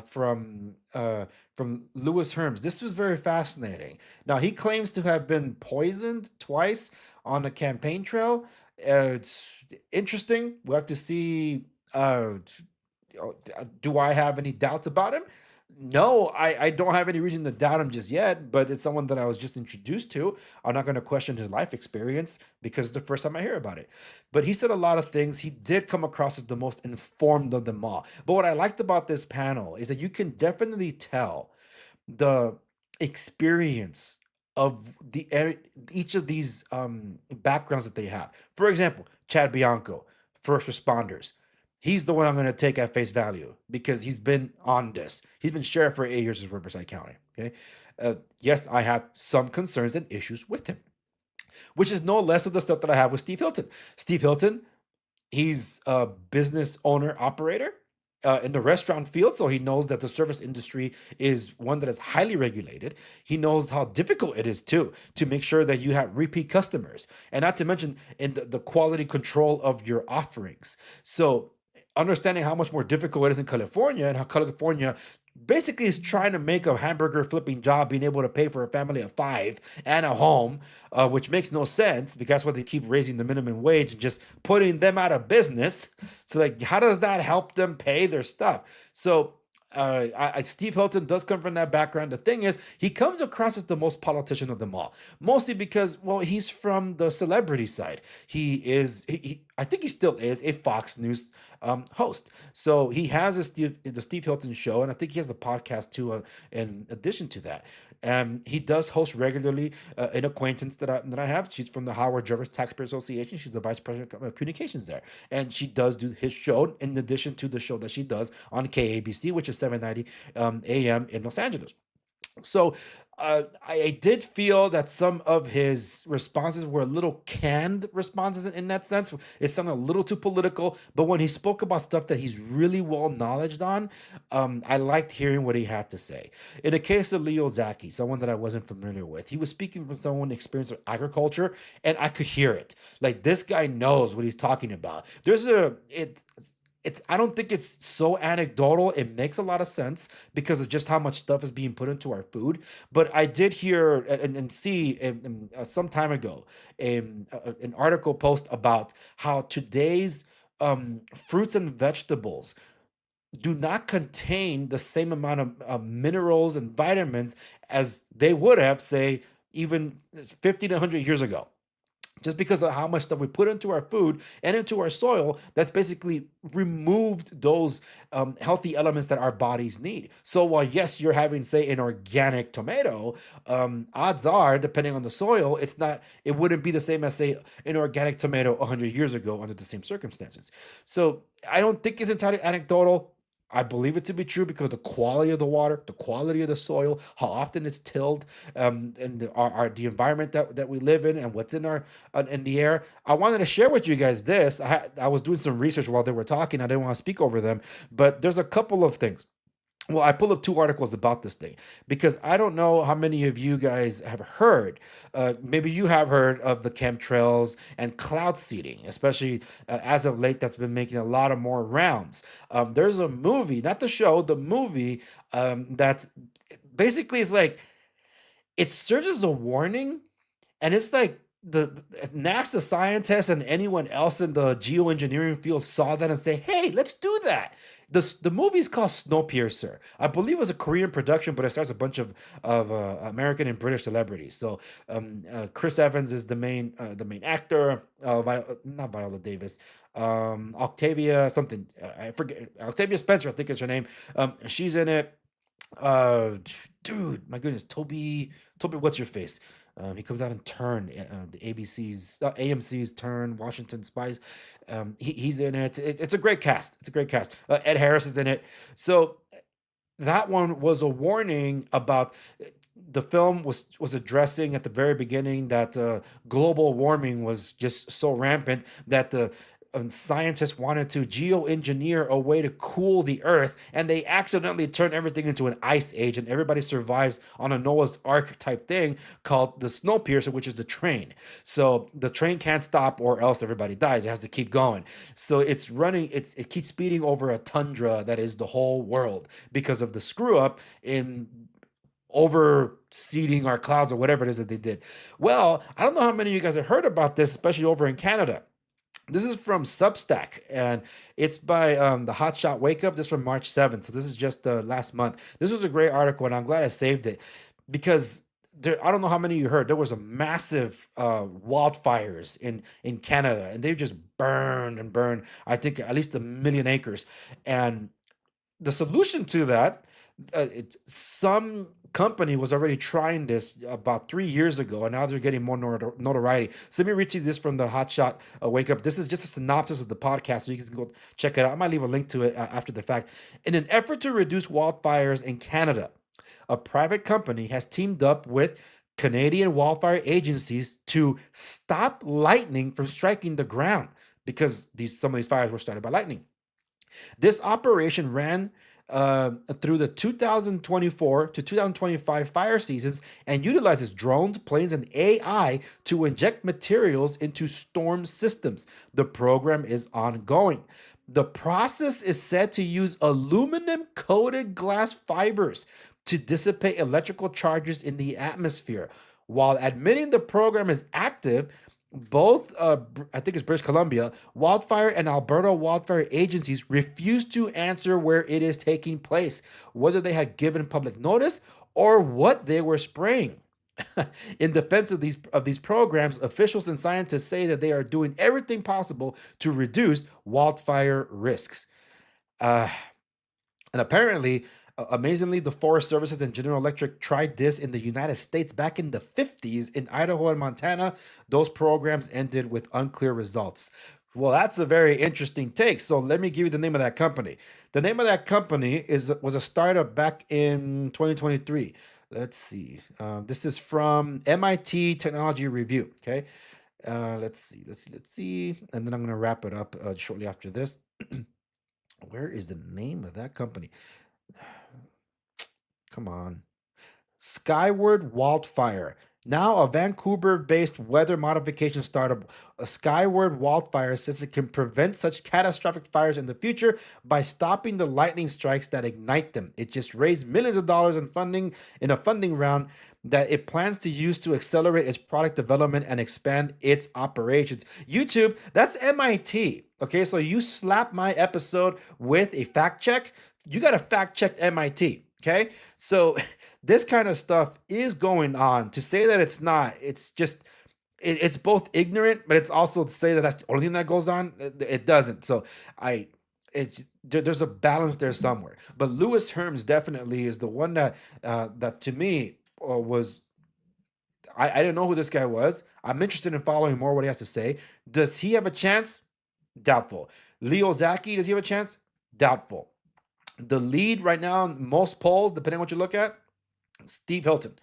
from Lewis Herms. This was very fascinating. Now he claims to have been poisoned twice on the campaign trail. It's interesting. We'll have to see. Do I have any doubts about him? No, I don't have any reason to doubt him just yet, but it's someone that I was just introduced to. I'm not going to question his life experience because it's the first time I hear about it. But he said a lot of things. He did come across as the most informed of them all. But what I liked about this panel is that you can definitely tell the experience of each of these backgrounds that they have. For example, Chad Bianco, first responders. He's the one I'm going to take at face value because he's been on this. He's been sheriff for 8 years in Riverside County. Okay. Yes, I have some concerns and issues with him, which is no less of the stuff that I have with Steve Hilton. Steve Hilton, he's a business owner, operator in the restaurant field. So he knows that the service industry is one that is highly regulated. He knows how difficult it is to make sure that you have repeat customers, and not to mention in the quality control of your offerings. So understanding how much more difficult it is in California, and how California basically is trying to make a hamburger flipping job, being able to pay for a family of 5 and a home, which makes no sense because that's why they keep raising the minimum wage and just putting them out of business. So like, how does that help them pay their stuff? So Steve Hilton does come from that background. The thing is, he comes across as the most politician of them all, mostly because, well, he's from the celebrity side. I think he still is a Fox News host. So he has the Steve Hilton show, and I think he has the podcast too. In addition to that, he does host regularly. An acquaintance that I have, she's from the Howard Jarvis Taxpayer Association. She's the vice president of communications there, and she does do his show in addition to the show that she does on KABC, which is 790 a.m. in Los Angeles. So I did feel that some of his responses were a little canned responses in that sense. It sounded a little too political, but when he spoke about stuff that he's really well knowledged on, I liked hearing what he had to say. In the case of Leo Zacky, someone that I wasn't familiar with, he was speaking from someone experienced with agriculture, and I could hear it. Like, this guy knows what he's talking about. I don't think it's so anecdotal. It makes a lot of sense because of just how much stuff is being put into our food. But I did hear and see some time ago an article post about how today's fruits and vegetables do not contain the same amount of minerals and vitamins as they would have, say, even 50 to 100 years ago. just because of how much stuff we put into our food and into our soil that's basically removed those healthy elements that our bodies need. So while yes, you're having, say, an organic tomato, odds are, depending on the soil, it wouldn't be the same as, say, an organic tomato 100 years ago under the same circumstances. So I don't think it's entirely anecdotal. I believe it to be true because of the quality of the water, the quality of the soil, how often it's tilled, and the environment that we live in, and what's in the air. I wanted to share with you guys this. I was doing some research while they were talking. I didn't want to speak over them, but there's a couple of things. Well, I pulled up 2 articles about this thing because I don't know how many of you guys have heard. Maybe you have heard of the chemtrails and cloud seeding, especially as of late. That's been making a lot of more rounds. There's a movie, not the show, the movie that's basically is like it serves as a warning, and it's like the NASA scientists and anyone else in the geoengineering field saw that and say, "Hey, let's do that." The movie's called Snowpiercer. I believe it was a Korean production, but it stars a bunch of American and British celebrities. So Chris Evans is the main actor. Not Viola Davis. Octavia something. I forget. Octavia Spencer, I think is her name. She's in it. Dude, my goodness, Toby, what's your face? He comes out in Turn, the AMC's Turn, Washington Spies. He's in it. It's a great cast. Ed Harris is in it. So that one was a warning about the film was addressing at the very beginning that global warming was just so rampant that the scientists wanted to geoengineer a way to cool the earth, and they accidentally turned everything into an ice age, and everybody survives on a Noah's Ark type thing called the Snowpiercer, which is the train. So the train can't stop or else everybody dies. It has to keep going. So it's running, it keeps speeding over a tundra that is the whole world because of the screw up in overseeding our clouds or whatever it is that they did. Well, I don't know how many of you guys have heard about this, especially over in Canada. This is from Substack, and it's by the Hotshot Wake Up. This is from March 7th, so this is just last month. This was a great article, and I'm glad I saved it because I don't know how many of you heard. There was a massive wildfires in Canada, and they just burned and burned, I think, at least 1 million acres. And the solution to that, some company was already trying this about 3 years ago, and now they're getting more notoriety. So let me read you this from the Hotshot Wake Up. This is just a synopsis of the podcast, so you can go check it out. I might leave a link to it after the fact. In an effort to reduce wildfires in Canada, a private company has teamed up with Canadian wildfire agencies to stop lightning from striking the ground because some of these fires were started by lightning. This operation ran through the 2024 to 2025 fire seasons and utilizes drones, planes, and AI to inject materials into storm systems. The program is ongoing. The process is said to use aluminum-coated glass fibers to dissipate electrical charges in the atmosphere. While admitting the program is active, both, I think it's British Columbia, wildfire and Alberta wildfire agencies refuse to answer where it is taking place, whether they had given public notice or what they were spraying. In defense of these programs, officials and scientists say that they are doing everything possible to reduce wildfire risks. And apparently, amazingly, the Forest Services and General Electric tried this in the United States back in the 50s in Idaho and Montana. Those programs ended with unclear results. Well, that's a very interesting take. So let me give you the name of that company. The name of that company was a startup back in 2023. Let's see. This is from MIT Technology Review. Okay. Let's see. And then I'm going to wrap it up shortly after this. Where is the name of that company? Come on. Skyward Wildfire. Now a Vancouver-based weather modification startup, Skyward Wildfire, says it can prevent such catastrophic fires in the future by stopping the lightning strikes that ignite them. It just raised millions of dollars in funding in a funding round that it plans to use to accelerate its product development and expand its operations. YouTube, that's MIT. Okay, so you slap my episode with a fact check, you got to fact check MIT. Okay, so this kind of stuff is going on. To say that it's not, it's it's both ignorant, but it's also to say that that's the only thing that goes on. It doesn't. So there's a balance there somewhere. But Lewis Herms definitely is the one that that to me was. I didn't know who this guy was. I'm interested in following more what he has to say. Does he have a chance? Doubtful. Leo Zacky, does he have a chance? Doubtful. The lead right now in most polls, depending on what you look at, Steve Hilton.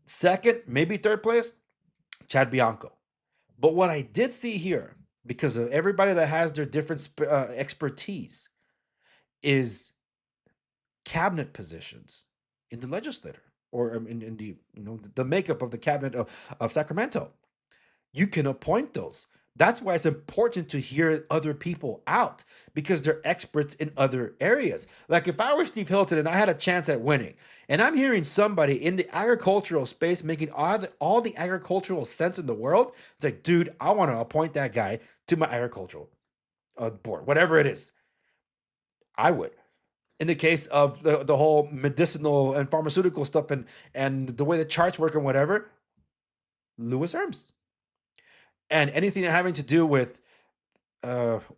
Second, maybe third place, Chad Bianco. But what I did see here, because of everybody that has their different expertise, is cabinet positions in the legislature or in the the makeup of the cabinet of Sacramento. You can appoint those. That's why it's important to hear other people out, because they're experts in other areas. Like if I were Steve Hilton and I had a chance at winning, and I'm hearing somebody in the agricultural space making all the agricultural sense in the world, it's like, dude, I want to appoint that guy to my agricultural board, whatever it is. I would. In the case of the whole medicinal and pharmaceutical stuff and the way the charts work and whatever, Lewis Herms. And anything having to do with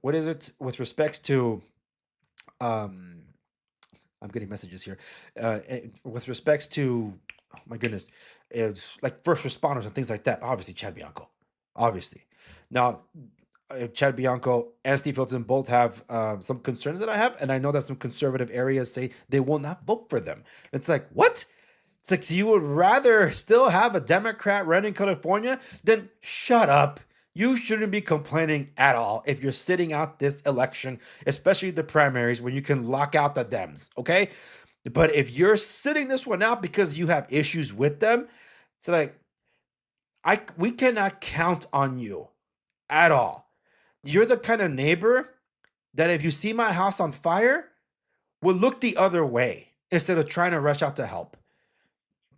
what is it with respects to I'm getting messages here with respects to, oh my goodness, it's like first responders and things like that. Obviously Chad Bianco, obviously. Now Chad Bianco and Steve Hilton both have some concerns that I have, and I know that some conservative areas say they will not vote for them. It's like, what? It's like, so you would rather still have a Democrat running California? Then shut up. You shouldn't be complaining at all if you're sitting out this election, especially the primaries, when you can lock out the Dems, okay? But if you're sitting this one out because you have issues with them, it's like, we cannot count on you at all. You're the kind of neighbor that if you see my house on fire, will look the other way instead of trying to rush out to help.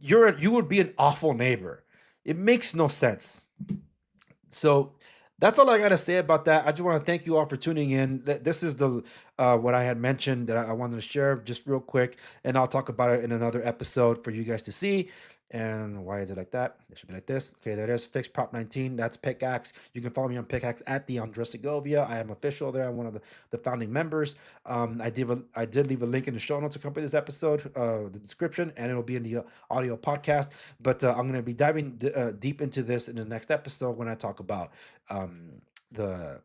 You would be an awful neighbor. It makes no sense. So that's all I got to say about that. I just want to thank you all for tuning in. This is the what I had mentioned that I wanted to share just real quick, and I'll talk about it in another episode for you guys to see. And why is it like that? It should be like this. Okay, there it is. Fixed Prop 19. That's Pickaxe. You can follow me on Pickaxe at the Andres Segovia. I am official there. I'm one of the founding members. I did leave a link in the show notes to accompany this episode, the description, and it'll be in the audio podcast. But I'm going to be diving deep into this in the next episode when I talk about the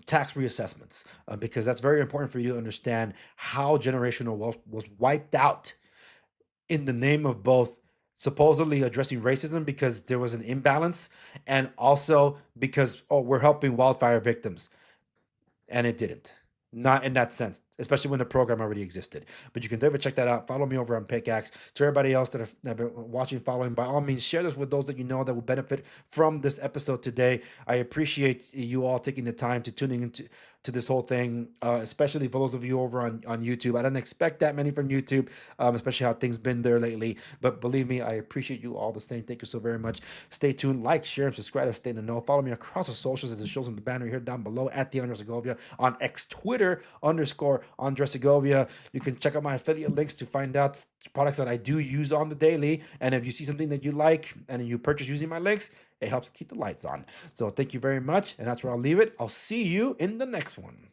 tax reassessments, because that's very important for you to understand how generational wealth was wiped out in the name of both supposedly addressing racism because there was an imbalance, and also because, we're helping wildfire victims. And it didn't. Not in that sense, especially when the program already existed. But you can definitely check that out. Follow me over on Pickaxe. To everybody else that have been watching, following, by all means, share this with those that you know that will benefit from this episode today. I appreciate you all taking the time to tuning into this whole thing, especially for those of you over on YouTube. I didn't expect that many from YouTube, especially how things been there lately. But believe me, I appreciate you all the same. Thank you so very much. Stay tuned, like, share, and subscribe to stay in the know. Follow me across the socials as it shows in the banner here down below at the Andres Segovia on X, Twitter _Andres Segovia. You can check out my affiliate links to find out products that I do use on the daily. And if you see something that you like and you purchase using my links, it helps keep the lights on. So thank you very much. And that's where I'll leave it. I'll see you in the next one.